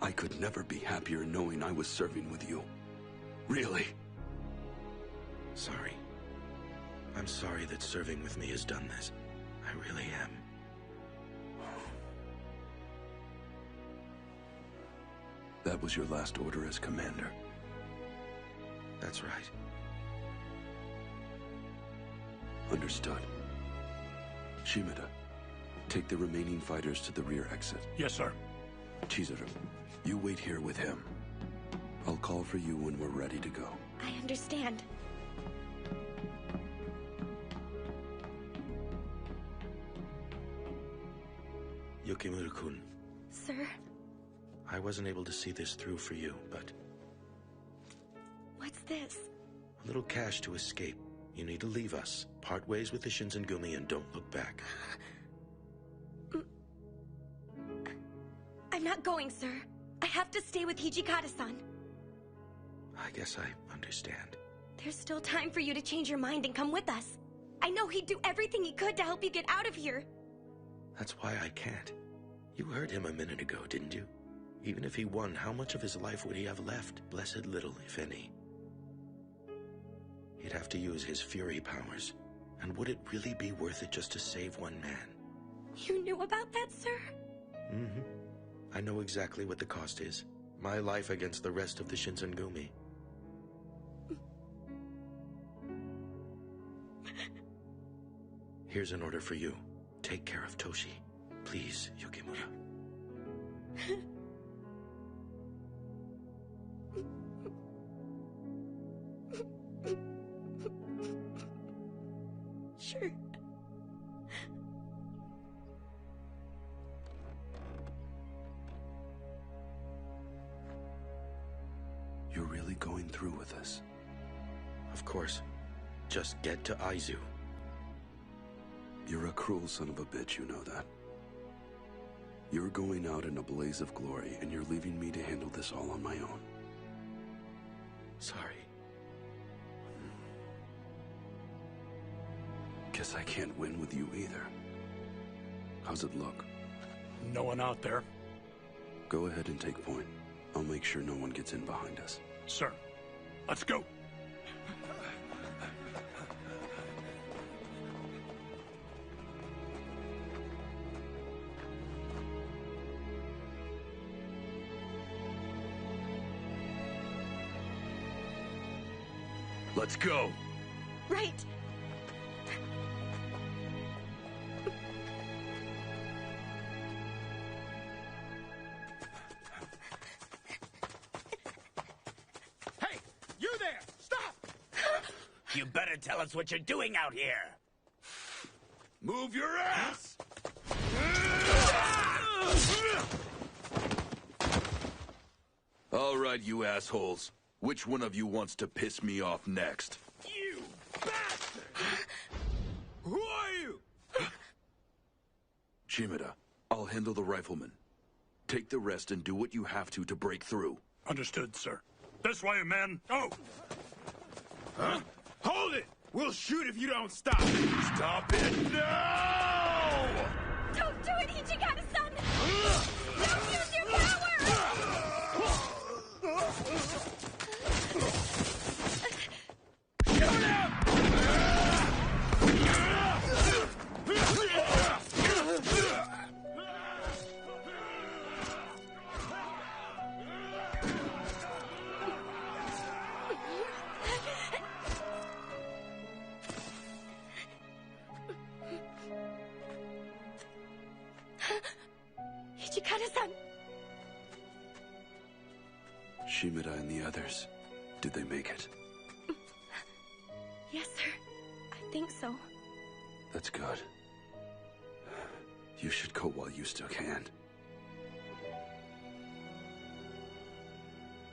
I could never be happier knowing I was serving with you. Really. Sorry. I'm sorry that serving with me has done this. I really am. That was your last order as commander. That's right. Understood. Shimada, take the remaining fighters to the rear exit. Yes, sir. Chizuru, you wait here with him. I'll call for you when we're ready to go. I understand. Yukimura-kun. Sir? I wasn't able to see this through for you, but... What's this? A little cash to escape. You need to leave us, part ways with the Shinsengumi, and don't look back. I'm not going, sir. I have to stay with Hijikata-san. I guess I understand. There's still time for you to change your mind and come with us. I know he'd do everything he could to help you get out of here. That's why I can't. You heard him a minute ago, didn't you? Even if he won, how much of his life would he have left? Blessed little, if any. He'd have to use his Fury powers. And would it really be worth it just to save one man? You knew about that, sir? Mm-hmm. I know exactly what the cost is. My life against the rest of the Shinsengumi. Here's an order for you. Take care of Toshi. Please, Yukimura. Sure. You're really going through with this? course. Just get to Aizu. You're a cruel son of a bitch, you know that. You're going out in a blaze of glory, and you're leaving me to handle this all on my own. Sorry. Guess I can't win with you either. How's it look? No one out there. Go ahead and take point. I'll make sure no one gets in behind us. Sir, let's go. Let's go. Right. Hey, you there! Stop! You better tell us what you're doing out here. Move your ass! All right, you assholes. Which one of you wants to piss me off next? You bastard! Who are you? Shimada, I'll handle the rifleman. Take the rest and do what you have to break through. Understood, sir. This way, men. Oh! Huh? Hold it! We'll shoot if you don't stop. Stop it now! Don't do it, Hijikata-san! Don't use your power! Hijikata-san! Shimada and the others, did they make it? Yes, sir. I think so. That's good. You should go while you still can.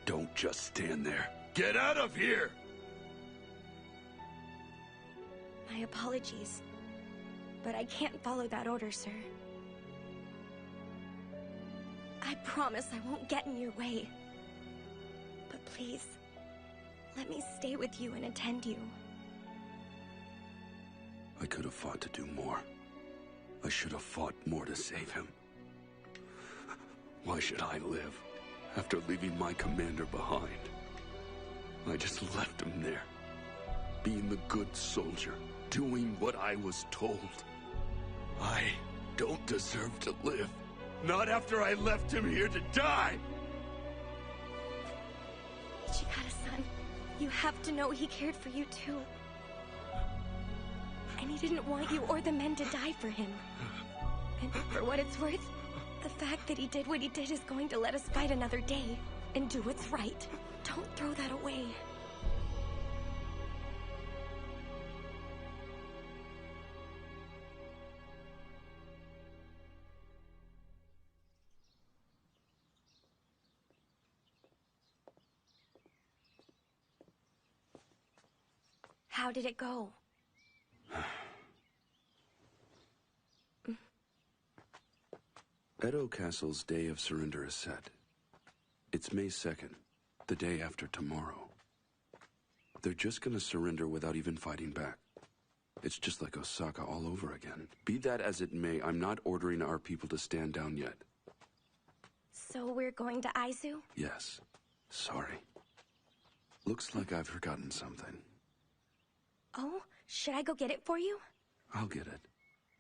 Don't just stand there. Get out of here! My apologies. But I can't follow that order, sir. I promise I won't get in your way. But please, let me stay with you and attend you. I could have fought to do more. I should have fought more to save him. Why should I live after leaving my commander behind? I just left him there, being the good soldier, doing what I was told. I don't deserve to live. Not after I left him here to die! Hijikata-san, you have to know he cared for you too. And he didn't want you or the men to die for him. And for what it's worth, the fact that he did what he did is going to let us fight another day and do what's right. Don't throw that away. How did it go? Edo Castle's day of surrender is set. It's May 2nd, the day after tomorrow. They're just gonna surrender without even fighting back. It's just like Osaka all over again. Be that as it may, I'm not ordering our people to stand down yet. So we're going to Aizu? Yes. Sorry. Looks like I've forgotten something. Oh, should I go get it for you? I'll get it.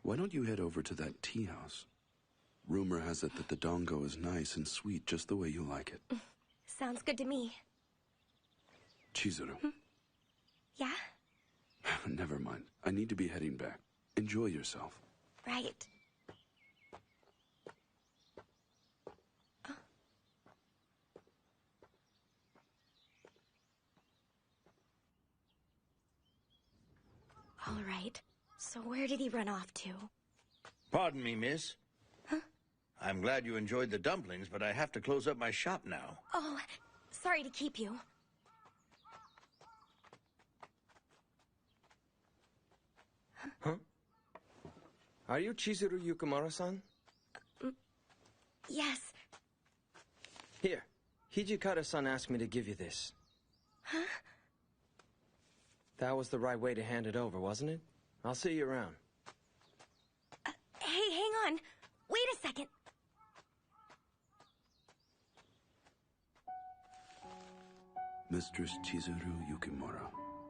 Why don't you head over to that tea house? Rumor has it that the dongo is nice and sweet just the way you like it. Sounds good to me. Chizuru. Yeah? Never mind. I need to be heading back. Enjoy yourself. Right. All right. So where did he run off to? Pardon me, miss. Huh? I'm glad you enjoyed the dumplings, but I have to close up my shop now. Oh, sorry to keep you. Huh? Are you Chizuru Yukimura-san? Yes. Here, Hijikata-san asked me to give you this. Huh? That was the right way to hand it over, wasn't it? I'll see you around. Hey, hang on. Wait a second. Mistress Chizuru Yukimura,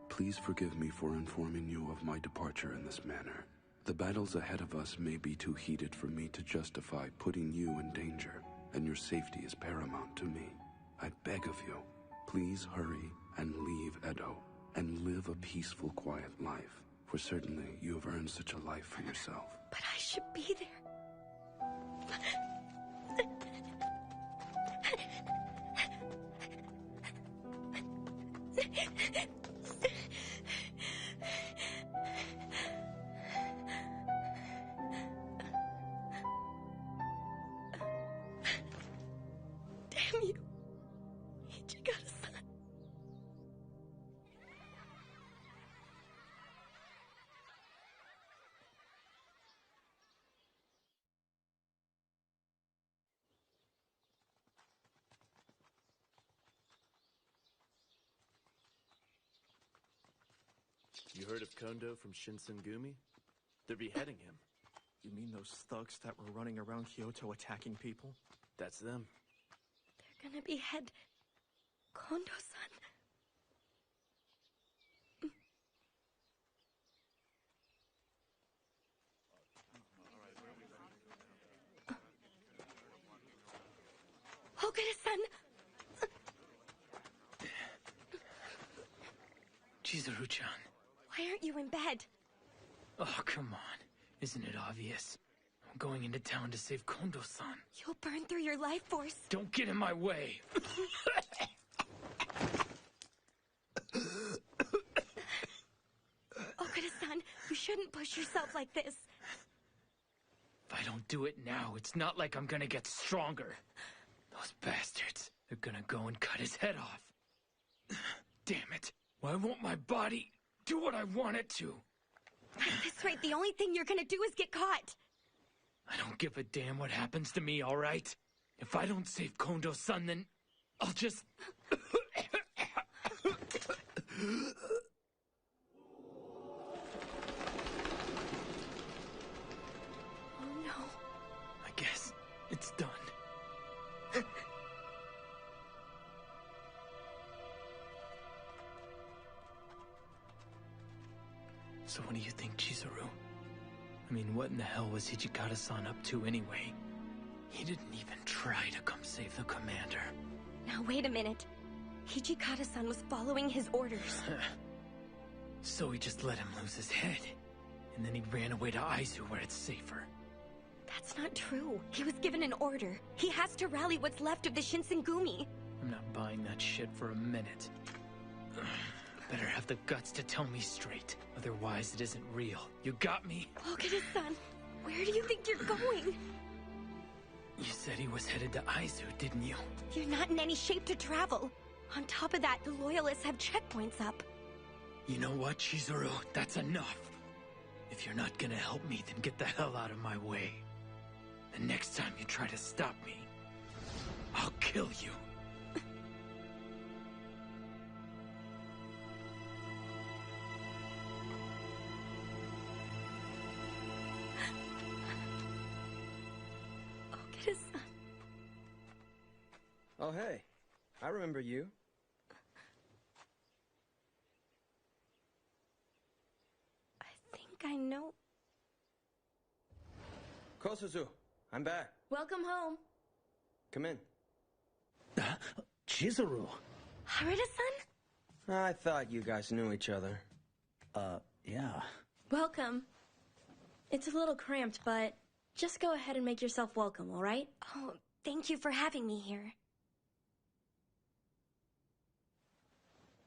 please forgive me for informing you of my departure in this manner. The battles ahead of us may be too heated for me to justify putting you in danger, and your safety is paramount to me. I beg of you, please hurry and leave Edo, and live a peaceful, quiet life, for certainly you have earned such a life for yourself. But I should be there. Damn you, Hijikata-san. You heard of Kondo from Shinsengumi? They're beheading him. You mean those thugs that were running around Kyoto attacking people? That's them. They're gonna behead Kondo-san. Okada-san! Chizuru-chan. Why aren't you in bed? Oh, come on. Isn't it obvious? I'm going into town to save Kondo-san. You'll burn through your life force. Don't get in my way. Okada-san, you shouldn't push yourself like this. If I don't do it now, it's not like I'm gonna get stronger. Those bastards, they're gonna go and cut his head off. Damn it. Why won't my body do what I want it to? At this rate, the only thing you're gonna do is get caught. I don't give a damn what happens to me, all right? If I don't save Kondo-san, then I'll just... Oh no. I guess it's done. So what do you think, Chizuru? I mean, what in the hell was Hijikata-san up to anyway? He didn't even try to come save the commander. Now wait a minute. Hijikata-san was following his orders. So he just let him lose his head. And then he ran away to Aizu where it's safer. That's not true. He was given an order. He has to rally what's left of the Shinsengumi. I'm not buying that shit for a minute. Better have the guts to tell me straight. Otherwise, it isn't real. You got me? Okada-san, where do you think you're going? You said he was headed to Aizu, didn't you? You're not in any shape to travel. On top of that, the Loyalists have checkpoints up. You know what, Chizuru? That's enough. If you're not gonna help me, then get the hell out of my way. The next time you try to stop me, I'll kill you. Okada-san. Oh, hey. I remember you. I think I know. Kosuzu, I'm back. Welcome home. Come in. Chizuru. Harada-san? I thought you guys knew each other. Yeah. Welcome. It's a little cramped, but just go ahead and make yourself welcome, all right? Oh, thank you for having me here.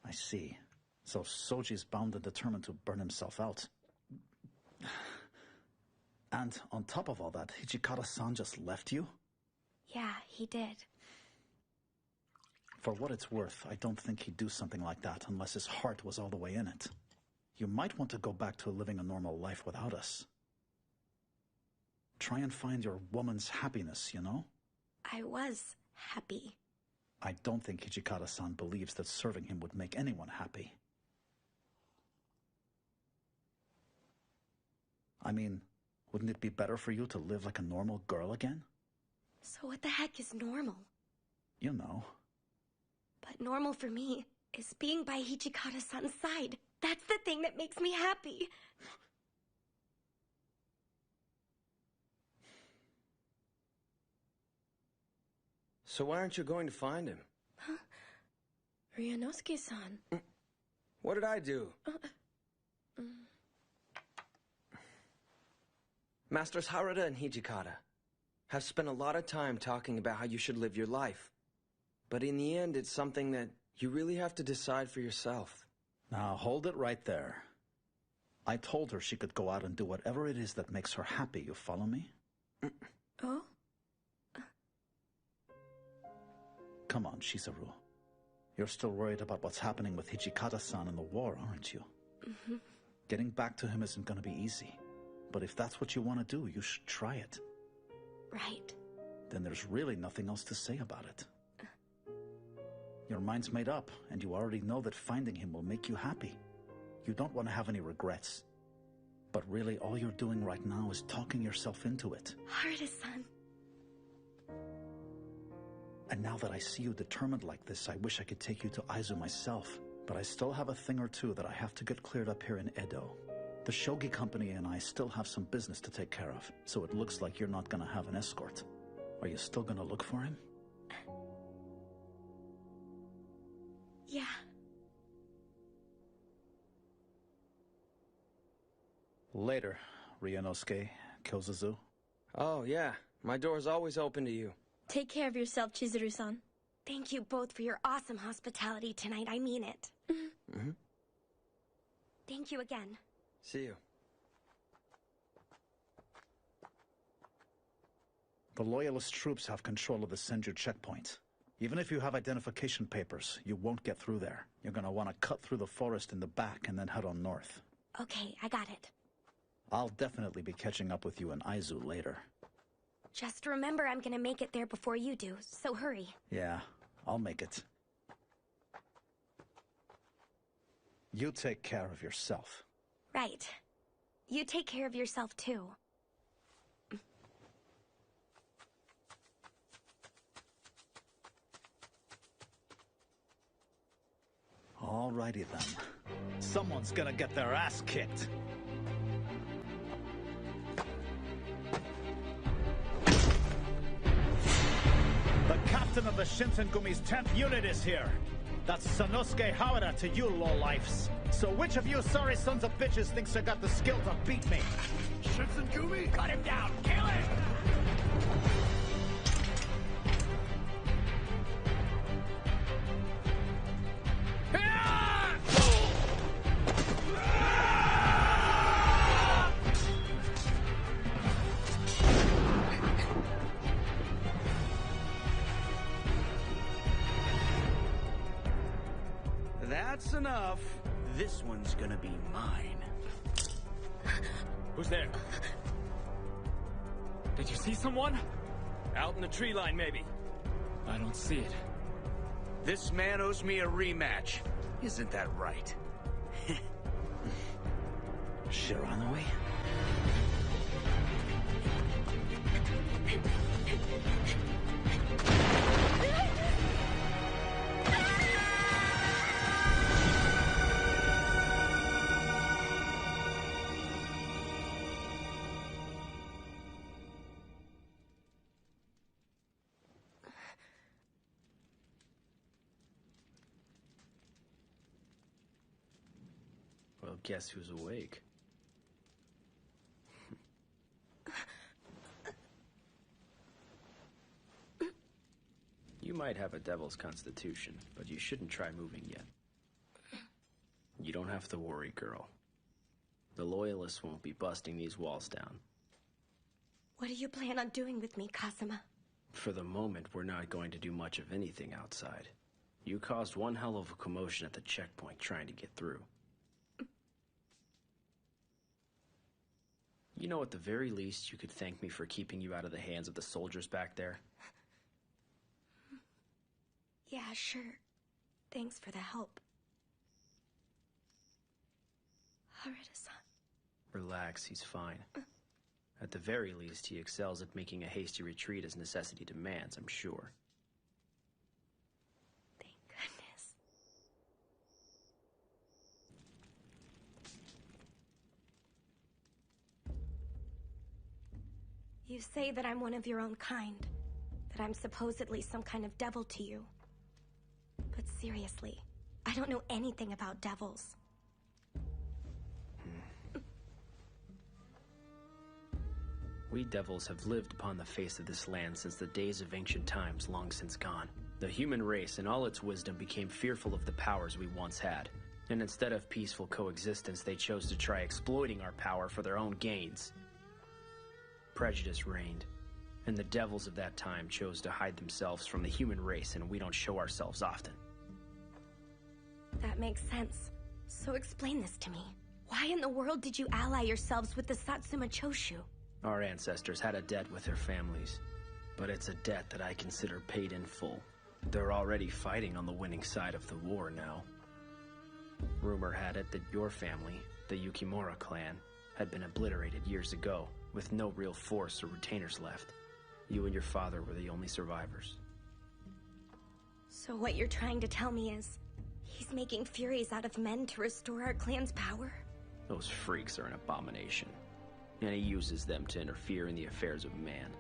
I see. So Soji's bound and determined to burn himself out. And on top of all that, Hijikata-san just left you? Yeah, he did. For what it's worth, I don't think he'd do something like that unless his heart was all the way in it. You might want to go back to living a normal life without us. Try and find your woman's happiness, you know? I was happy. I don't think Hijikata-san believes that serving him would make anyone happy. I mean, wouldn't it be better for you to live like a normal girl again? So what the heck is normal? You know. But normal for me is being by Hijikata-san's side. That's the thing that makes me happy. So why aren't you going to find him? Huh? Ryanosuke-san. What did I do? Masters Harada and Hijikata have spent a lot of time talking about how you should live your life. But in the end, it's something that you really have to decide for yourself. Now, hold it right there. I told her she could go out and do whatever it is that makes her happy, you follow me? Oh? Come on, Chizuru. You're still worried about what's happening with Hijikata-san in the war, aren't you? Mm-hmm. Getting back to him isn't going to be easy. But if that's what you want to do, you should try it. Right. Then there's really nothing else to say about it. Your mind's made up, and you already know that finding him will make you happy. You don't want to have any regrets. But really, all you're doing right now is talking yourself into it. Harada-san. And now that I see you determined like this, I wish I could take you to Aizu myself. But I still have a thing or two that I have to get cleared up here in Edo. The Shogi Company and I still have some business to take care of, so it looks like you're not gonna have an escort. Are you still gonna look for him? Yeah. Later, Ryanosuke, Kyozuzu. Oh, yeah. My door's always open to you. Take care of yourself, Chizuru-san. Thank you both for your awesome hospitality tonight. I mean it. Mm-hmm. Thank you again. See you. The Loyalist troops have control of the Senju checkpoint. Even if you have identification papers, you won't get through there. You're gonna want to cut through the forest in the back and then head on north. Okay, I got it. I'll definitely be catching up with you in Aizu later. Just remember I'm gonna make it there before you do, so hurry. Yeah, I'll make it. You take care of yourself. Right. You take care of yourself, too. Alrighty then. Someone's gonna get their ass kicked. The captain of the Shinsengumi's 10th unit is here. That's Sanosuke Hawada to you lowlifes. So which of you sorry sons of bitches thinks they got the skill to beat me? Shinsengumi, cut him down! Kill him! That's enough. This one's gonna be mine. Who's there? Did you see someone? Out in the tree line, maybe. I don't see it. This man owes me a rematch. Isn't that right? Shiranui? Well, guess who's awake? You might have a devil's constitution, but you shouldn't try moving yet. You don't have to worry, girl. The Loyalists won't be busting these walls down. What do you plan on doing with me, Kazuma? For the moment, we're not going to do much of anything outside. You caused one hell of a commotion at the checkpoint trying to get through. You know, at the very least, you could thank me for keeping you out of the hands of the soldiers back there. Yeah, sure. Thanks for the help. Harada-san. Relax, he's fine. At the very least, he excels at making a hasty retreat as necessity demands, I'm sure. Thank goodness. You say that I'm one of your own kind, that I'm supposedly some kind of devil to you. But seriously, I don't know anything about devils. We devils have lived upon the face of this land since the days of ancient times, long since gone. The human race, in all its wisdom, became fearful of the powers we once had. And instead of peaceful coexistence, they chose to try exploiting our power for their own gains. Prejudice reigned, and the devils of that time chose to hide themselves from the human race, and we don't show ourselves often. That makes sense. So explain this to me. Why in the world did you ally yourselves with the Satsuma Choshu? Our ancestors had a debt with their families, but it's a debt that I consider paid in full. They're already fighting on the winning side of the war now. Rumor had it that your family, the Yukimura clan, had been obliterated years ago, with no real force or retainers left. You and your father were the only survivors. So what you're trying to tell me is, he's making Furies out of men to restore our clan's power? Those freaks are an abomination, and he uses them to interfere in the affairs of man.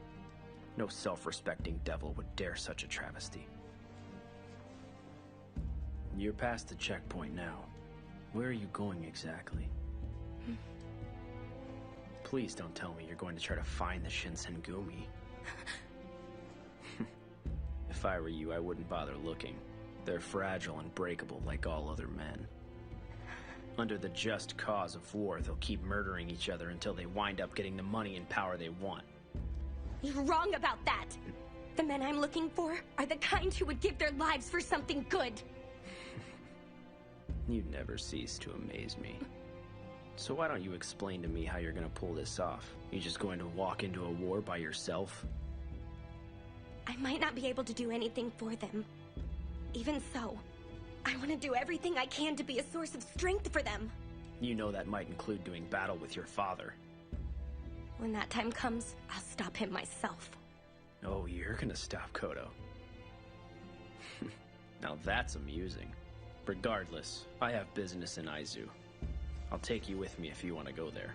No self-respecting devil would dare such a travesty. You're past the checkpoint now. Where are you going exactly? Please don't tell me you're going to try to find the Shinsengumi. If I were you, I wouldn't bother looking. They're fragile and breakable like all other men. Under the just cause of war, they'll keep murdering each other until they wind up getting the money and power they want. You're wrong about that! The men I'm looking for are the kind who would give their lives for something good. You never cease to amaze me. So why don't you explain to me how you're gonna pull this off? You just going to walk into a war by yourself? I might not be able to do anything for them. Even so, I want to do everything I can to be a source of strength for them. You know that might include doing battle with your father. When that time comes, I'll stop him myself. Oh, you're gonna stop Kodo. Now that's amusing. Regardless, I have business in Aizu. I'll take you with me if you want to go there.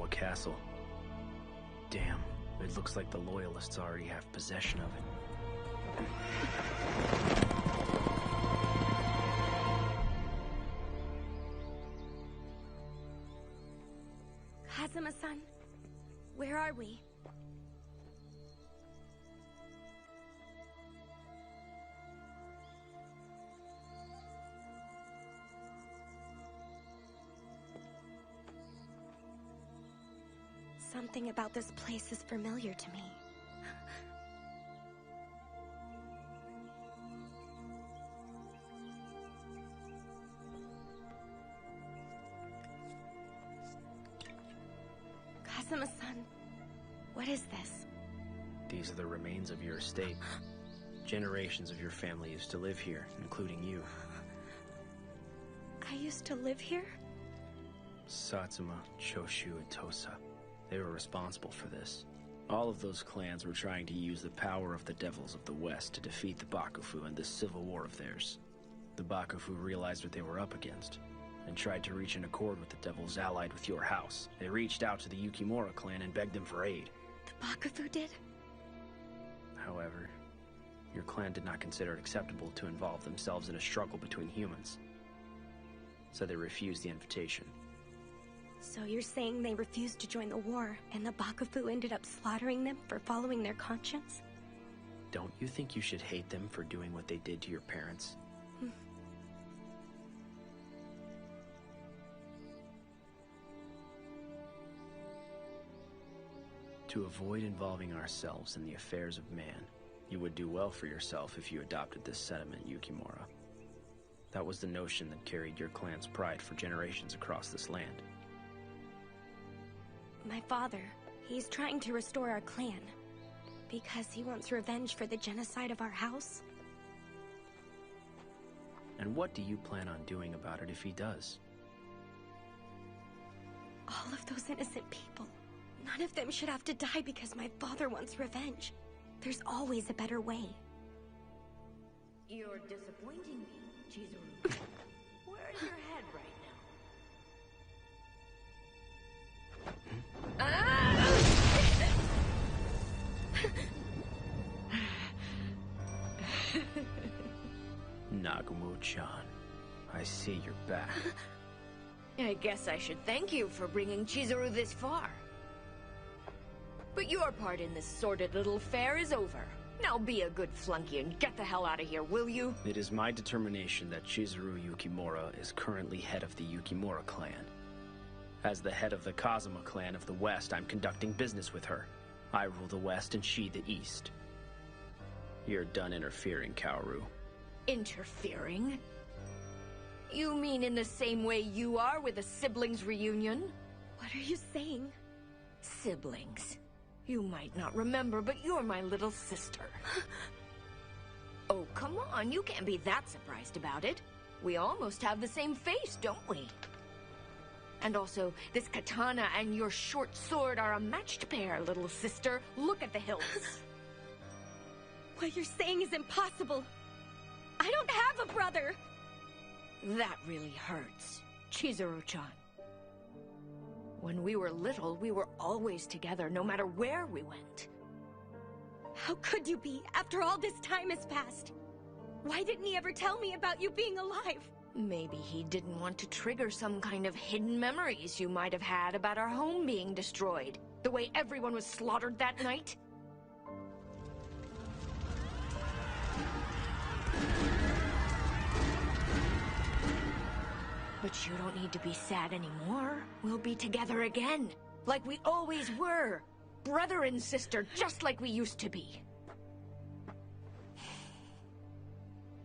Castle. Damn, it looks like the Loyalists already have possession of it. Kazuma-san, where are we? Something about this place is familiar to me. Kazuma-san, what is this? These are the remains of your estate. Generations of your family used to live here, including you. I used to live here? Satsuma, Choshu, and Tosa. They were responsible for this. All of those clans were trying to use the power of the devils of the West to defeat the Bakufu in this civil war of theirs. The Bakufu realized what they were up against, and tried to reach an accord with the devils allied with your house. They reached out to the Yukimura clan and begged them for aid. The Bakufu did? However, Your clan did not consider it acceptable to involve themselves in a struggle between humans. So they refused the invitation. So you're saying they refused to join the war, and the Bakufu ended up slaughtering them for following their conscience? Don't you think you should hate them for doing what they did to your parents? To avoid involving ourselves in the affairs of man, you would do well for yourself if you adopted this sentiment, Yukimura. That was the notion that carried your clan's pride for generations across this land. My father, he's trying to restore our clan. Because he wants revenge for the genocide of our house. And what do you plan on doing about it if he does? All of those innocent people. None of them should have to die because my father wants revenge. There's always a better way. You're disappointing me, Chizuru. Where's your head right Nagumo-chan, I see you're back. I guess I should thank you for bringing Chizuru this far. But your part in this sordid little affair is over. Now be a good flunky and get the hell out of here, will you? It is my determination that Chizuru Yukimura is currently head of the Yukimura clan. As the head of the Kazuma clan of the West, I'm conducting business with her. I rule the West and she the East. You're done interfering, Kaoru. Interfering? You mean in the same way you are with a siblings reunion? What are you saying? Siblings. You might not remember, but you're my little sister. Oh, come on, you can't be that surprised about it. We almost have the same face, don't we? And also, this katana and your short sword are a matched pair, little sister. Look at the hilts. What you're saying is impossible. I don't have a brother. That really hurts, Chizuru-chan. When we were little, we were always together, no matter where we went. How could you be, after all this time has passed? Why didn't he ever tell me about you being alive? Maybe he didn't want to trigger some kind of hidden memories you might have had about our home being destroyed. The way everyone was slaughtered that night. But you don't need to be sad anymore. We'll be together again, like we always were. Brother and sister, just like we used to be.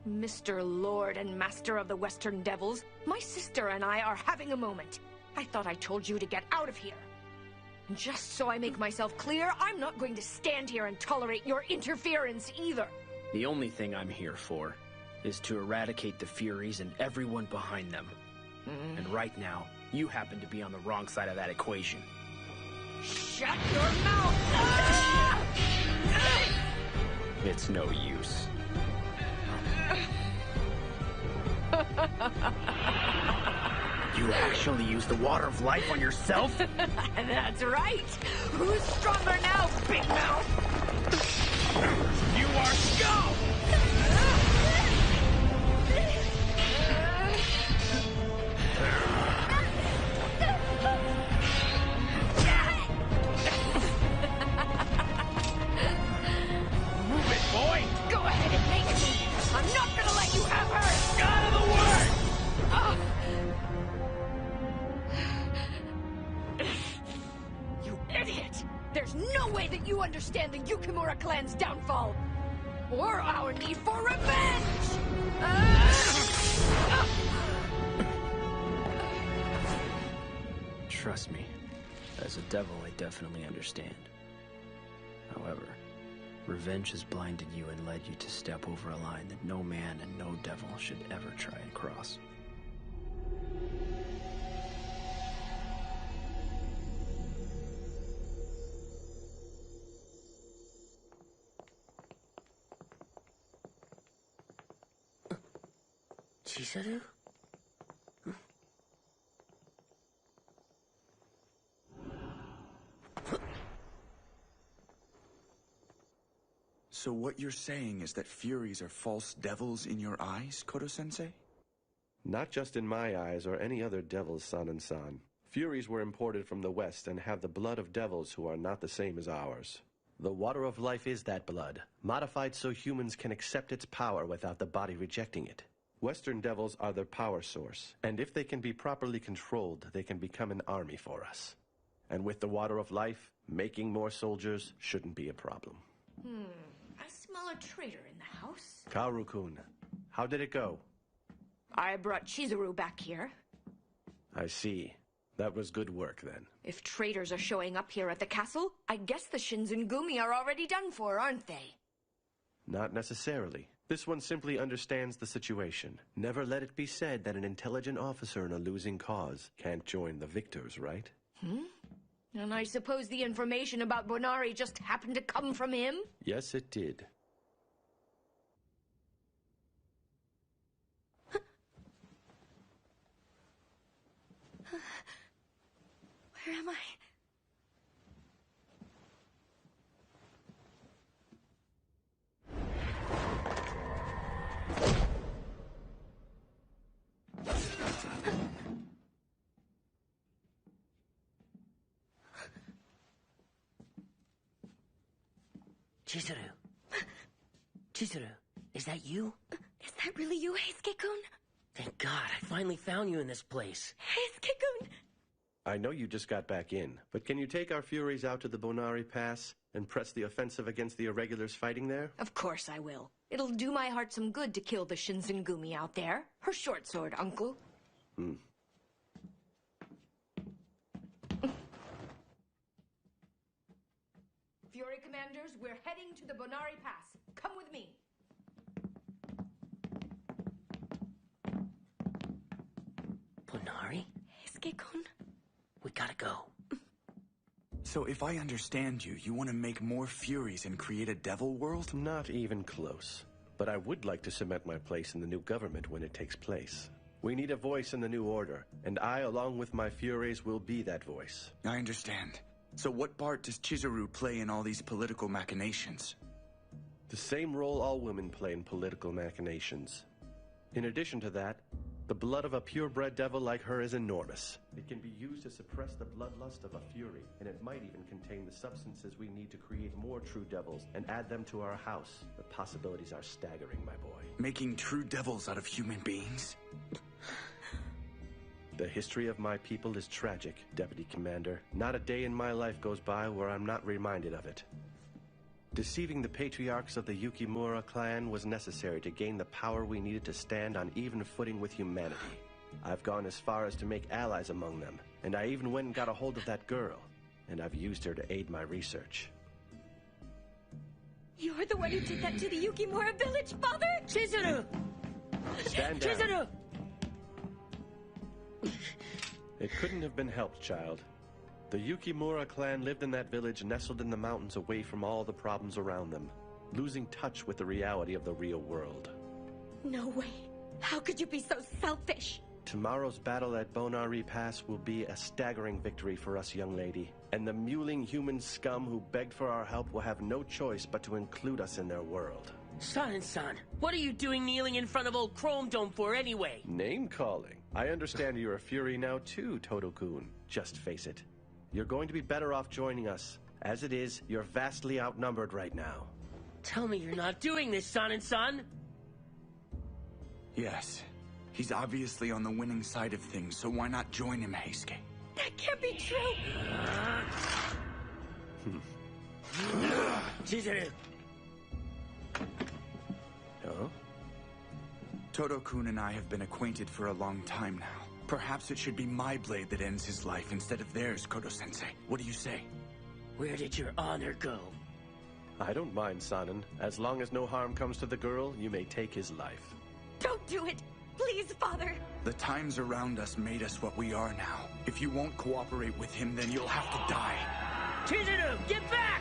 Mr. Lord and Master of the Western Devils, my sister and I are having a moment. I thought I told you to get out of here. And just so I make myself clear, I'm not going to stand here and tolerate your interference either. The only thing I'm here for is to eradicate the Furies and everyone behind them. And right now, you happen to be on the wrong side of that equation. Shut your mouth! Ah! It's no use. You actually used the water of life on yourself? That's right! Who's stronger now, Big Mouth? You are scum! Move it, boy! Go ahead and make it! I'm not gonna let you have her! Out of the way! You idiot! There's no way that you understand the Yukimura clan's downfall! Or our need for revenge! Trust me, as a devil, I definitely understand. However, revenge has blinded you and led you to step over a line that no man and no devil should ever try and cross. Chizuru? So what you're saying is that Furies are false devils in your eyes, Kodo-sensei? Not just in my eyes or any other devil's, San. Furies were imported from the West and have the blood of devils who are not the same as ours. The water of life is that blood, modified so humans can accept its power without the body rejecting it. Western devils are their power source, and if they can be properly controlled, they can become an army for us. And with the water of life, making more soldiers shouldn't be a problem. I smell a traitor in the house. Kaoru-kun, how did it go? I brought Chizuru back here. I see. That was good work, then. If traitors are showing up here at the castle, I guess the Shinsengumi are already done for, aren't they? Not necessarily. This one simply understands the situation. Never let it be said that an intelligent officer in a losing cause can't join the victors, right? And I suppose the information about Bonari just happened to come from him? Yes, it did. Where am I? Chizuru. Chizuru, is that you? Is that really you, Heisuke-kun? Thank God, I finally found you in this place. Heisuke-kun! I know you just got back in, but can you take our Furies out to the Bonari Pass and press the offensive against the irregulars fighting there? Of course I will. It'll do my heart some good to kill the Shinsengumi out there. Her short sword, uncle. Fury commanders, we're heading to the Bonari Pass. Come with me. Bonari? Heisuke-kun? We gotta go. So if I understand you, you want to make more Furies and create a devil world? Not even close. But I would like to cement my place in the new government when it takes place. We need a voice in the new order, and I, along with my Furies, will be that voice. I understand. So what part does Chizuru play in all these political machinations? The same role all women play in political machinations. In addition to that, the blood of a purebred devil like her is enormous. It can be used to suppress the bloodlust of a Fury, and it might even contain the substances we need to create more true devils and add them to our house. The possibilities are staggering, my boy. Making true devils out of human beings? The history of my people is tragic, Deputy Commander. Not a day in my life goes by where I'm not reminded of it. Deceiving the patriarchs of the Yukimura clan was necessary to gain the power we needed to stand on even footing with humanity. I've gone as far as to make allies among them, and I even went and got a hold of that girl, and I've used her to aid my research. You're the one who did that to the Yukimura village, Father? Chizuru! Stand down. Chizuru! It couldn't have been helped, child. The Yukimura clan lived in that village nestled in the mountains away from all the problems around them, losing touch with the reality of the real world. No way. How could you be so selfish? Tomorrow's battle at Bonari Pass will be a staggering victory for us, young lady. And the mewling human scum who begged for our help will have no choice but to include us in their world. San, what are you doing kneeling in front of old Chrome Dome for anyway? Name-calling. I understand you're a Fury now too, Todo-kun. Just face it. You're going to be better off joining us. As it is, you're vastly outnumbered right now. Tell me you're not doing this, San. Yes. He's obviously on the winning side of things, so why not join him, Heisuke? That can't be true! Chizuru! Huh? Todo-kun and I have been acquainted for a long time now. Perhaps it should be my blade that ends his life instead of theirs, Kodo-sensei. What do you say? Where did your honor go? I don't mind, Sanin. As long as no harm comes to the girl, you may take his life. Don't do it! Please, Father! The times around us made us what we are now. If you won't cooperate with him, then you'll have to die. Chizuru, get back!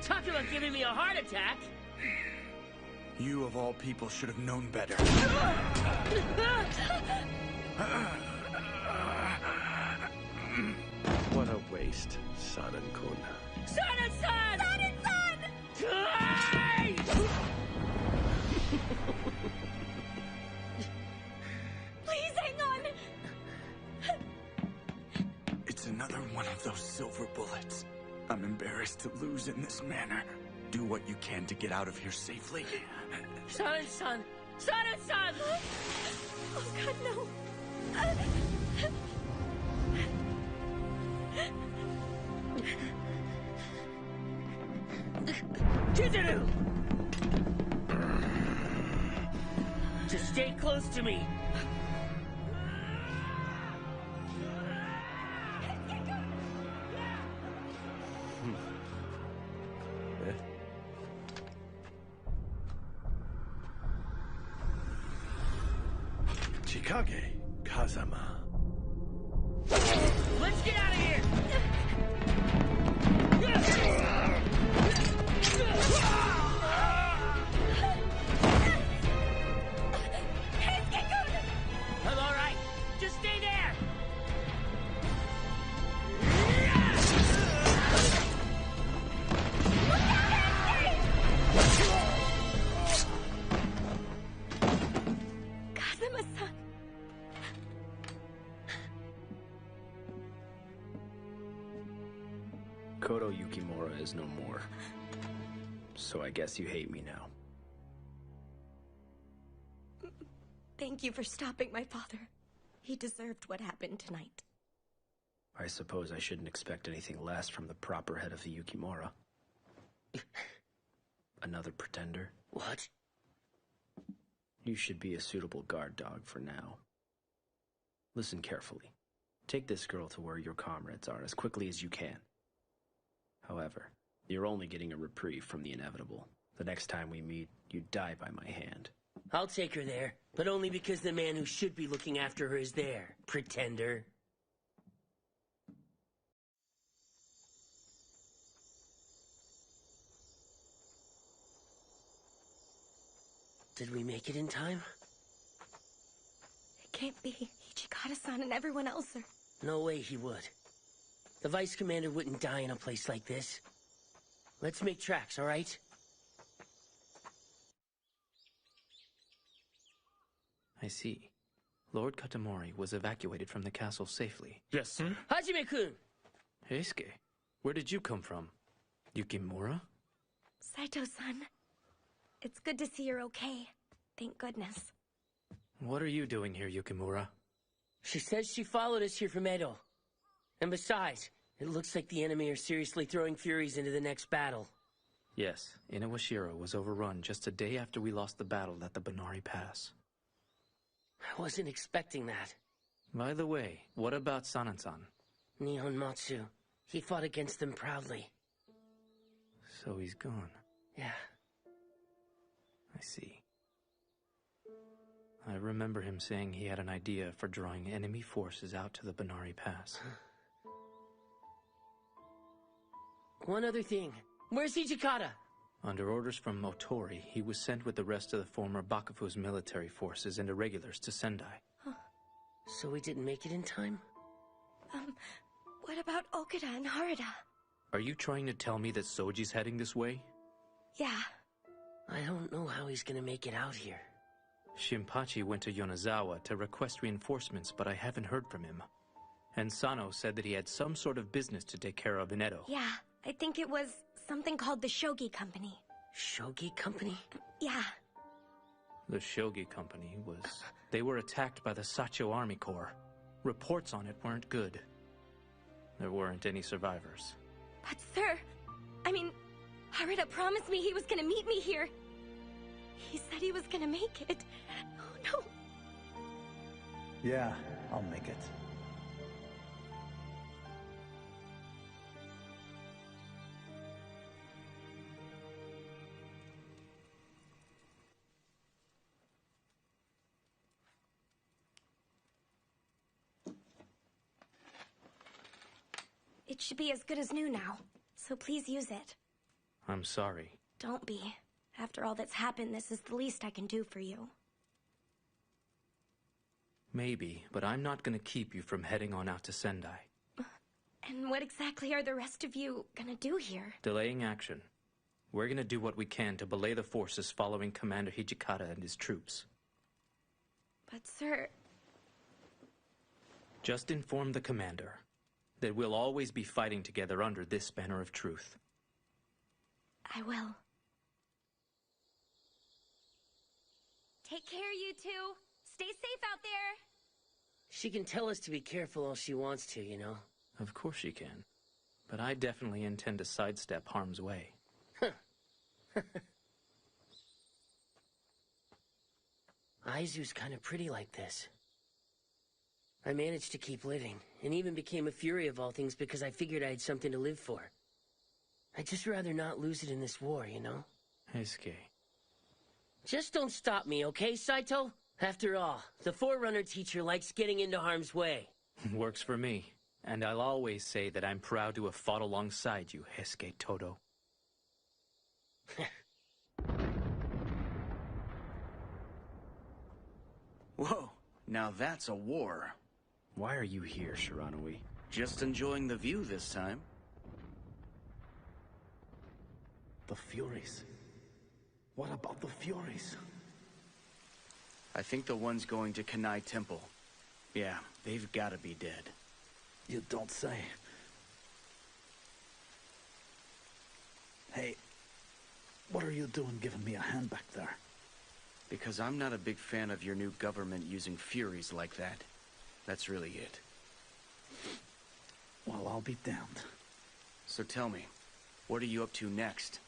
Talk about giving me a heart attack! You, of all people, should have known better. What a waste, Sanan-kun. Sanan-san! Sanan-san! Please hang on! It's another one of those silver bullets. I'm embarrassed to lose in this manner. Do what you can to get out of here safely. Sanan-san! Sanan-san! Oh god, no! Chizuru! Just stay close to me. Chikage Kazama. Let's get out of here! I'm all right. Just stay there. Kazama-san. Koto Yukimura is no more. So I guess you hate me now. Thank you for stopping my father. He deserved what happened tonight. I suppose I shouldn't expect anything less from the proper head of the Yukimura. Another pretender? What? You should be a suitable guard dog for now. Listen carefully. Take this girl to where your comrades are as quickly as you can. However, you're only getting a reprieve from the inevitable. The next time we meet, you die by my hand. I'll take her there, but only because the man who should be looking after her is there, pretender. Did we make it in time? It can't be. Hijikata-san and everyone else are... No way he would. The Vice Commander wouldn't die in a place like this. Let's make tracks, all right? I see. Lord Katamori was evacuated from the castle safely. Yes, sir. Hajime-kun! Heisuke, where did you come from? Yukimura? Saito-san. It's good to see you're okay. Thank goodness. What are you doing here, Yukimura? She says she followed us here from Edo. And besides, it looks like the enemy are seriously throwing Furies into the next battle. Yes, Inawashiro was overrun just a day after we lost the battle at the Banari Pass. I wasn't expecting that. By the way, what about Sanan-san? Nihon Matsu. He fought against them proudly. So he's gone. Yeah. I see. I remember him saying he had an idea for drawing enemy forces out to the Banari Pass. One other thing. Where's Hijikata? Under orders from Motori, he was sent with the rest of the former Bakufu's military forces and irregulars to Sendai. Huh. So we didn't make it in time? What about Okada and Harada? Are you trying to tell me that Soji's heading this way? Yeah. I don't know how he's gonna make it out here. Shinpachi went to Yonezawa to request reinforcements, but I haven't heard from him. And Sano said that he had some sort of business to take care of in Edo. Yeah, I think it was something called the Shogi Company. Shogi Company? Yeah. The Shogi Company was... They were attacked by the Sacho Army Corps. Reports on it weren't good. There weren't any survivors. But sir, I mean, Harada promised me he was gonna meet me here. He said he was gonna make it. Oh no. Yeah, I'll make it. It should be as good as new now, so please use it. I'm sorry. Don't be. After all that's happened, this is the least I can do for you. Maybe, but I'm not gonna keep you from heading on out to Sendai. And what exactly are the rest of you gonna do here? Delaying action. We're gonna do what we can to belay the forces following Commander Hijikata and his troops. But sir... Just inform the commander that we'll always be fighting together under this banner of truth. I will. Take care, you two. Stay safe out there. She can tell us to be careful all she wants to, you know. Of course she can. But I definitely intend to sidestep harm's way. Aizu's kind of pretty like this. I managed to keep living, and even became a Fury of all things because I figured I had something to live for. I'd just rather not lose it in this war, you know? Heisuke. Just don't stop me, okay, Saito? After all, the Forerunner teacher likes getting into harm's way. Works for me. And I'll always say that I'm proud to have fought alongside you, Heisuke Todo. Whoa, now that's a war. Why are you here, Shiranui? Just enjoying the view this time. The Furies. What about the Furies? I think the ones going to Kanai Temple. Yeah, they've gotta be dead. You don't say. Hey, what are you doing giving me a hand back there? Because I'm not a big fan of your new government using Furies like that. That's really it. Well, I'll be damned. So tell me, what are you up to next?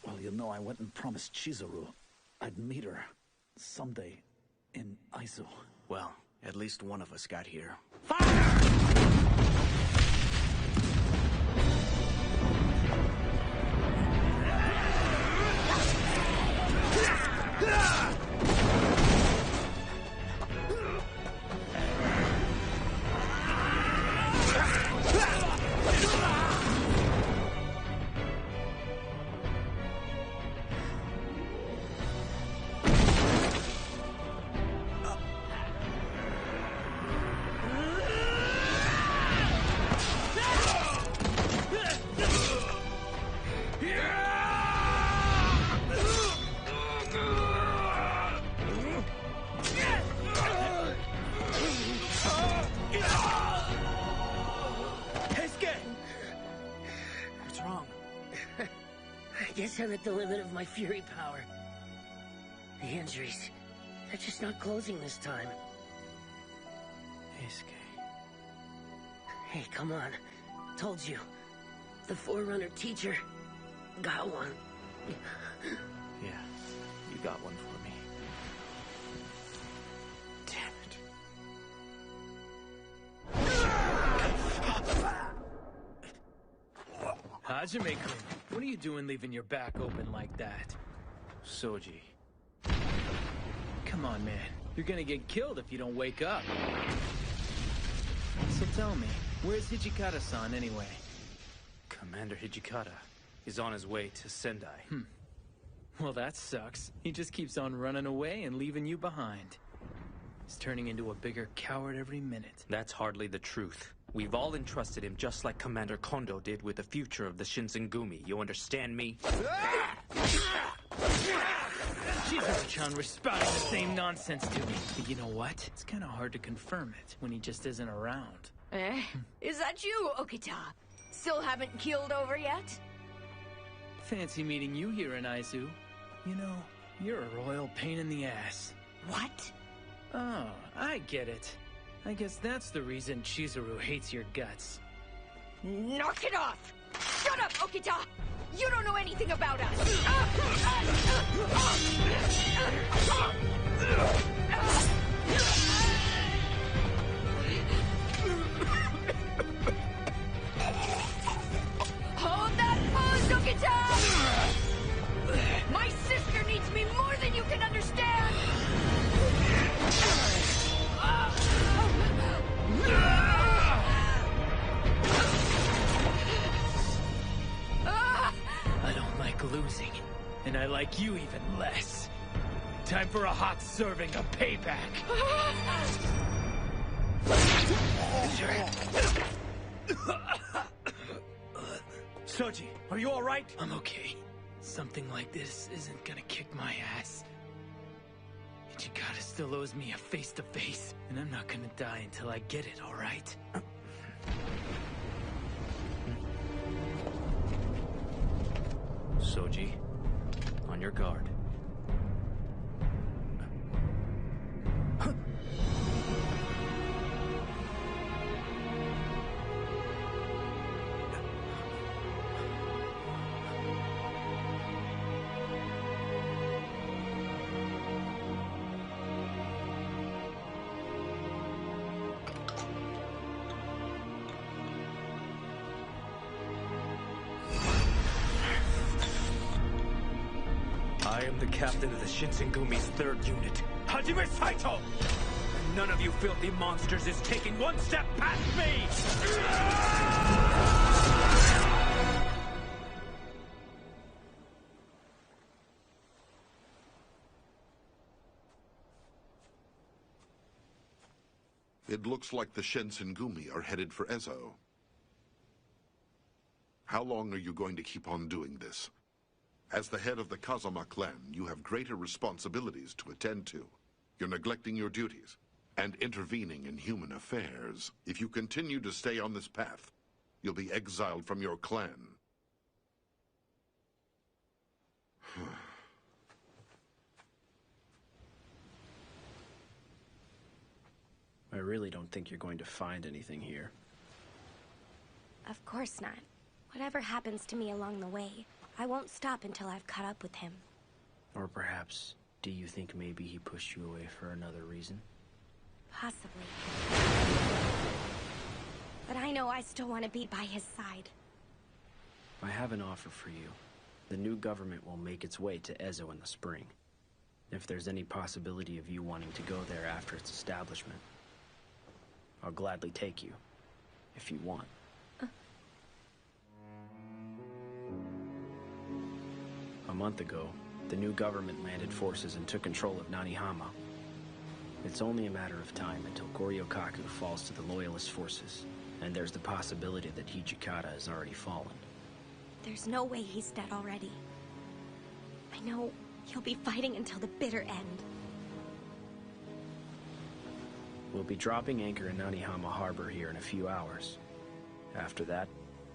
Well, you know, I went and promised Chizuru I'd meet her someday in Aizu. Well, at least one of us got here. I'm at the limit of my Fury power. The injuries, they're just not closing this time. Heisuke. Hey, come on. Told you. The Forerunner teacher got one. Yeah, you got one for me. Hajime-kun, what are you doing leaving your back open like that? Soji. Come on, man. You're gonna get killed if you don't wake up. So tell me, where's Hijikata-san anyway? Commander Hijikata is on his way to Sendai. Well, that sucks. He just keeps on running away and leaving you behind. He's turning into a bigger coward every minute. That's hardly the truth. We've all entrusted him just like Commander Kondo did with the future of the Shinsengumi. You understand me? Chizuru-chan was spouting the same nonsense to me. But you know what? It's kind of hard to confirm it when he just isn't around. Eh? Is that you, Okita? Still haven't keeled over yet? Fancy meeting you here in Aizu. You know, you're a royal pain in the ass. What? Oh, I get it. I guess that's the reason Chizuru hates your guts. Knock it off! Shut up, Okita! You don't know anything about us! Hold that pose, Okita! My sister needs me more than you can understand! I don't like losing, and I like you even less. Time for a hot serving of payback. Soji, are you alright? I'm okay. Something like this isn't gonna kick my ass. Hijikata still owes me a face-to-face, and I'm not gonna die until I get it, alright? Soji, on your guard. I am the captain of the Shinsengumi's 3rd unit, Hajime Saito! And none of you filthy monsters is taking one step past me! It looks like the Shinsengumi are headed for Ezo. How long are you going to keep on doing this? As the head of the Kazama clan, you have greater responsibilities to attend to. You're neglecting your duties and intervening in human affairs. If you continue to stay on this path, you'll be exiled from your clan. I really don't think you're going to find anything here. Of course not. Whatever happens to me along the way, I won't stop until I've caught up with him. Or perhaps, do you think maybe he pushed you away for another reason? Possibly. But I know I still want to be by his side. I have an offer for you. The new government will make its way to Ezo in the spring. If there's any possibility of you wanting to go there after its establishment, I'll gladly take you, if you want. A month ago, the new government landed forces and took control of Nanihama. It's only a matter of time until Goryokaku falls to the Loyalist forces, and there's the possibility that Hijikata has already fallen. There's no way he's dead already. I know he'll be fighting until the bitter end. We'll be dropping anchor in Nanihama Harbor here in a few hours. After that,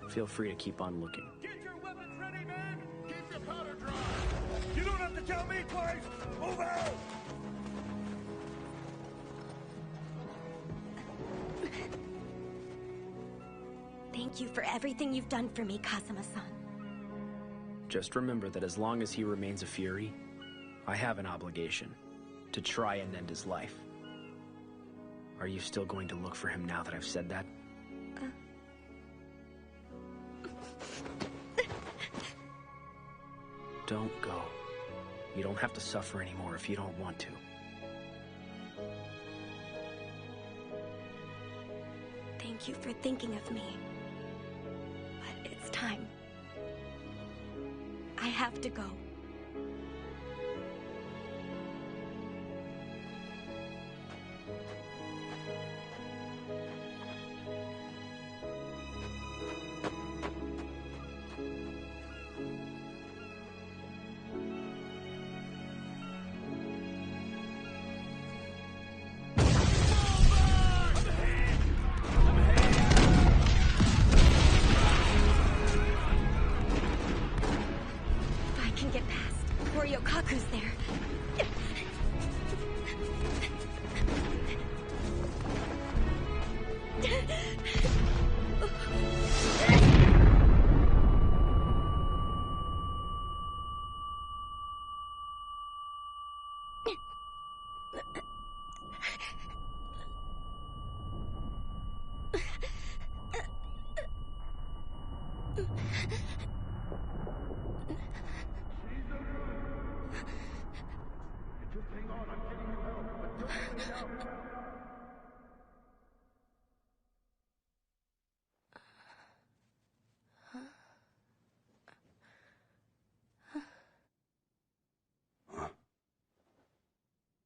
feel free to keep on looking. Get your weapons ready, men! Keep your powder dry! You don't have to tell me twice! Move out! Thank you for everything you've done for me, Kazama-san. Just remember that as long as he remains a Fury, I have an obligation to try and end his life. Are you still going to look for him now that I've said that? Don't go. You don't have to suffer anymore if you don't want to. Thank you for thinking of me. But it's time. I have to go. Kaku's there.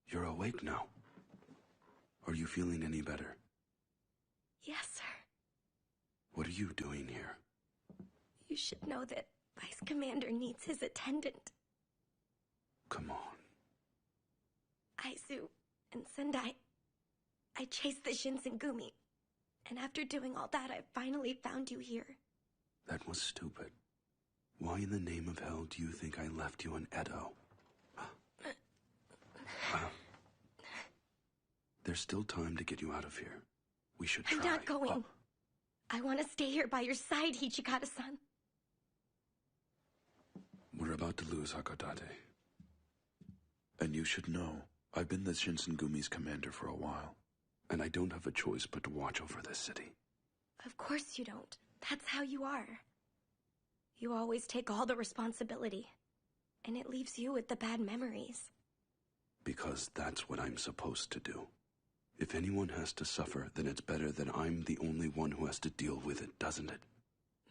You're awake now. Are you feeling any better? Yes, sir. What are you doing here? You should know that Vice Commander needs his attendant. Come on. Aizu and Sendai. I chased the Shinsengumi. And after doing all that, I finally found you here. That was stupid. Why in the name of hell do you think I left you in Edo? There's still time to get you out of here. We should try. I'm not going. I want to stay here by your side, Hijikata-san. We're about to lose Hakodate. And you should know, I've been the Shinsengumi's commander for a while, and I don't have a choice but to watch over this city. Of course you don't. That's how you are. You always take all the responsibility, and it leaves you with the bad memories. Because that's what I'm supposed to do. If anyone has to suffer, then it's better that I'm the only one who has to deal with it, doesn't it?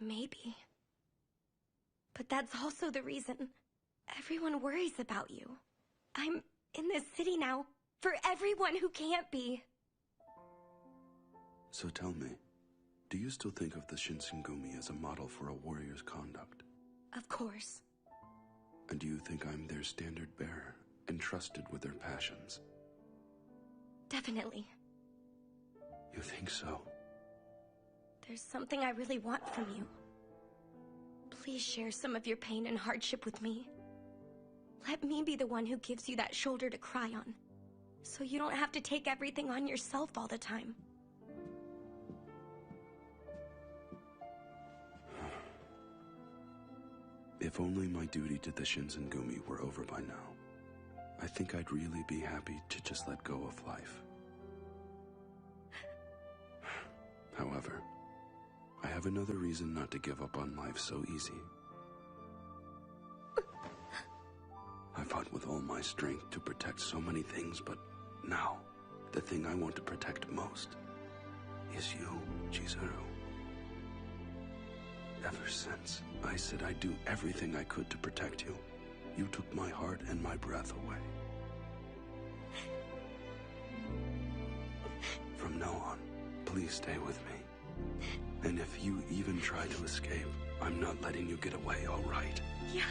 Maybe. But that's also the reason everyone worries about you. I'm in this city now for everyone who can't be. So tell me, do you still think of the Shinsengumi as a model for a warrior's conduct? Of course. And do you think I'm their standard bearer, entrusted with their passions? Definitely. You think so? There's something I really want from you. Please share some of your pain and hardship with me. Let me be the one who gives you that shoulder to cry on, so you don't have to take everything on yourself all the time. If only my duty to the Shinsengumi were over by now. I think I'd really be happy to just let go of life. However, I have another reason not to give up on life so easy. I fought with all my strength to protect so many things, but now, the thing I want to protect most is you, Chizuru. Ever since I said I'd do everything I could to protect you, you took my heart and my breath away. From now on, please stay with me. And if you even try to escape, I'm not letting you get away, all right? Yeah.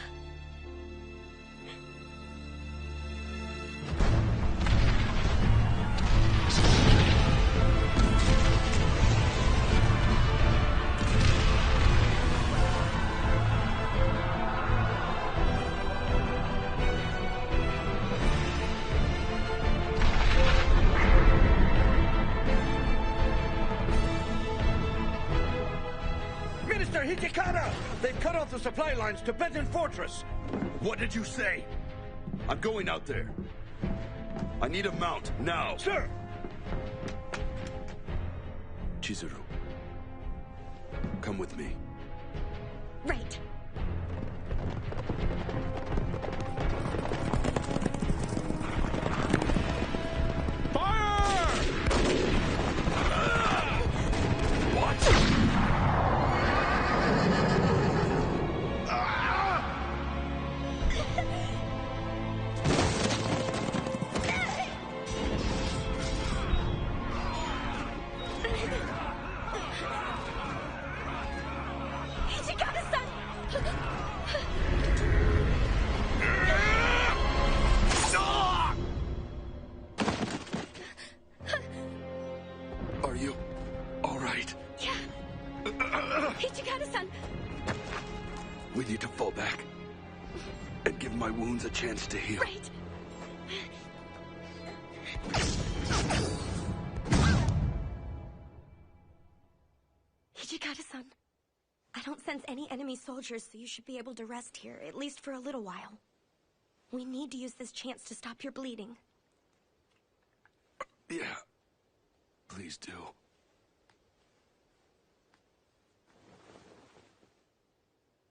Minister Hijikata! They've cut off the supply lines to Benton Fortress! What did you say? I'm going out there. I need a mount, now. Sir! Chizuru, come with me. Right. Are you all right? Yeah. Hijikata-san. We need to fall back and give my wounds a chance to heal. Right. Hijikata-san, I don't sense any enemy soldiers, so you should be able to rest here, at least for a little while. We need to use this chance to stop your bleeding. Yeah. Please do.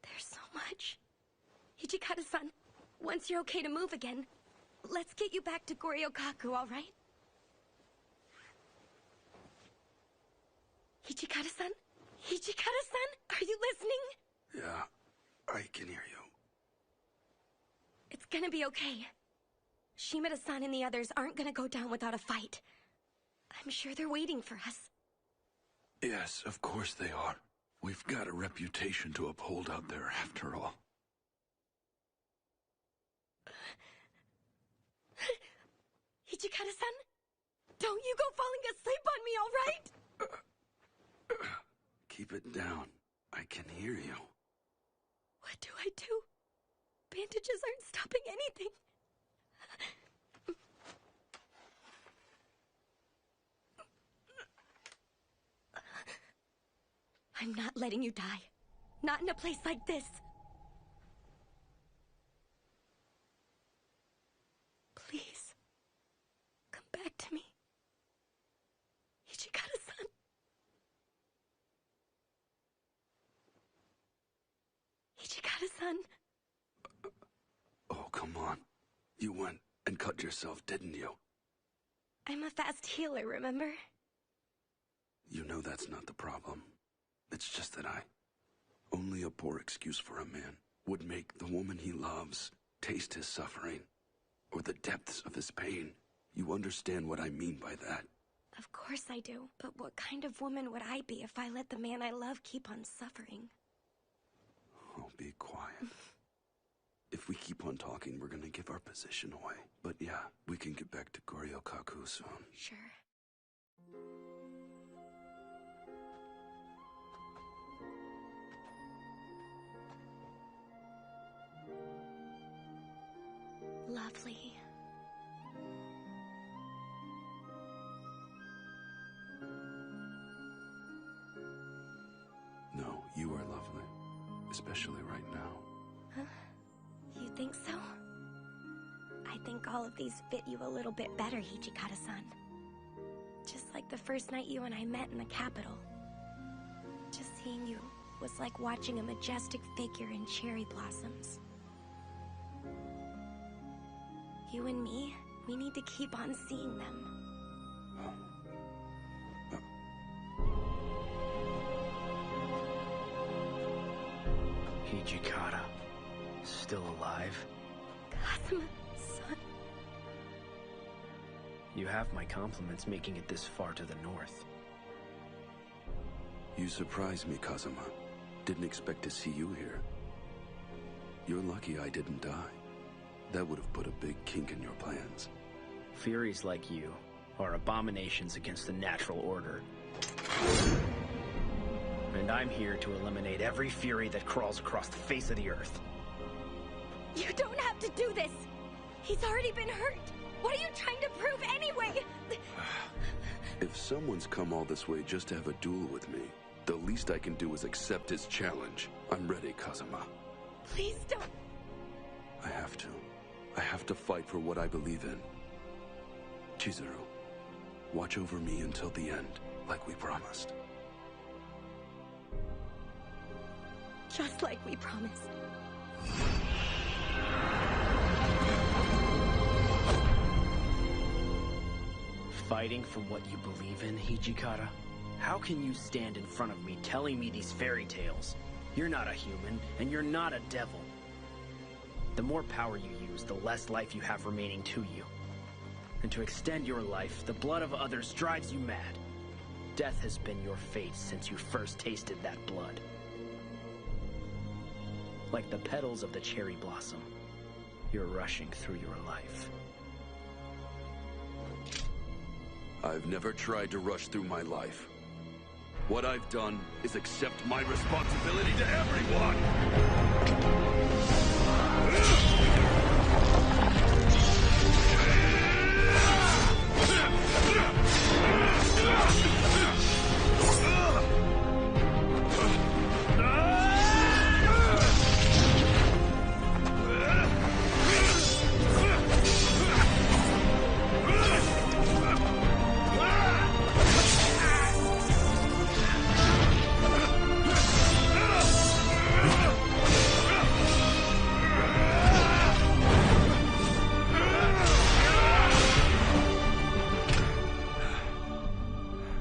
There's so much. Hijikata-san, once you're okay to move again, let's get you back to Goryokaku, all right? Hijikata-san? Hijikata-san? Are you listening? Yeah, I can hear you. It's gonna be okay. Shimada-san and the others aren't gonna go down without a fight. I'm sure they're waiting for us. Yes, of course they are. We've got a reputation to uphold out there, after all. Hijikata-san? Don't you go falling asleep on me, all right? Keep it down. I can hear you. What do I do? Bandages aren't stopping anything. I'm not letting you die. Not in a place like this. Please. Come back to me. Hijikata-san. Hijikata-san. Oh, come on. You went and cut yourself, didn't you? I'm a fast healer, remember? You know that's not the problem. It's just that only a poor excuse for a man would make the woman he loves taste his suffering, or the depths of his pain. You understand what I mean by that? Of course I do. But what kind of woman would I be if I let the man I love keep on suffering? Oh, be quiet. If we keep on talking, we're gonna give our position away. But yeah, we can get back to Goryokaku soon. Sure. Lovely. No, you are lovely. Especially right now. Huh? You think so? I think all of these fit you a little bit better, Hijikata-san. Just like the first night you and I met in the capital. Just seeing you was like watching a majestic figure in cherry blossoms. You and me, we need to keep on seeing them. Hijikata, still alive? Kazuma-san. You have my compliments making it this far to the north. You surprised me, Kazuma. Didn't expect to see you here. You're lucky I didn't die. That would have put a big kink in your plans. Furies like you are abominations against the natural order. And I'm here to eliminate every Fury that crawls across the face of the earth. You don't have to do this! He's already been hurt! What are you trying to prove anyway? If someone's come all this way just to have a duel with me, the least I can do is accept his challenge. I'm ready, Kazuma. Please don't. I have to. I have to fight for what I believe in. Chizuru, watch over me until the end, like we promised. Just like we promised. Fighting for what you believe in, Hijikata? How can you stand in front of me telling me these fairy tales? You're not a human, and you're not a devil. The more power you use, the less life you have remaining to you. And to extend your life, the blood of others drives you mad. Death has been your fate since you first tasted that blood. Like the petals of the cherry blossom, you're rushing through your life. I've never tried to rush through my life. What I've done is accept my responsibility to everyone!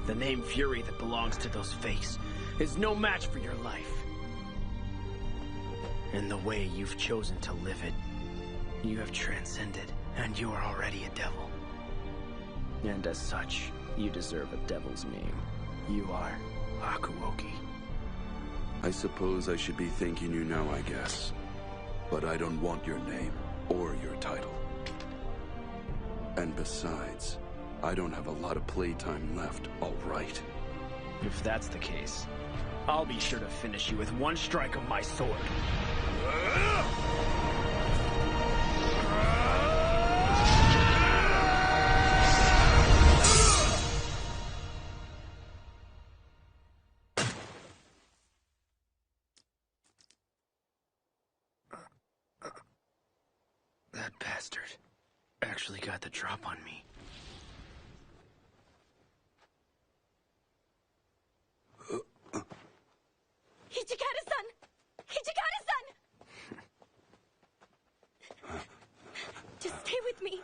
The name Fury that belongs to those Fates is no match for your life. In the way you've chosen to live it, you have transcended, and you are already a devil. And as such, you deserve a devil's name. You are Hakuoki. I suppose I should be thanking you now, I guess. But I don't want your name or your title. And besides, I don't have a lot of playtime left, all right? If that's the case, I'll be sure to finish you with one strike of my sword. That bastard actually got the drop on me. Hijikata-san! Hijikata-san! Just stay with me.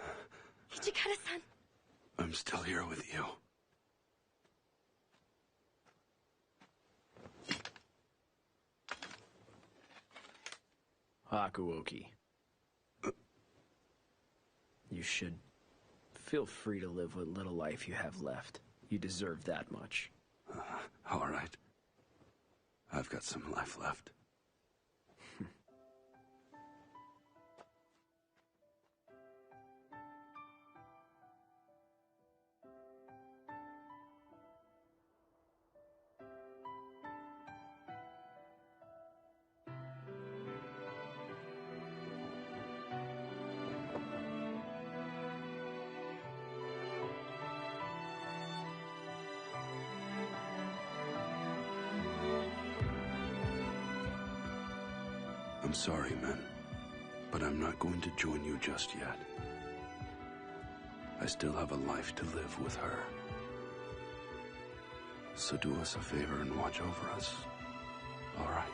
Hijikata-san. I'm still here with you. Hakuoki. You should feel free to live what little life you have left. You deserve that much. All right. I've got some life left. I'm sorry, men, but I'm not going to join you just yet. I still have a life to live with her. So do us a favor and watch over us. All right?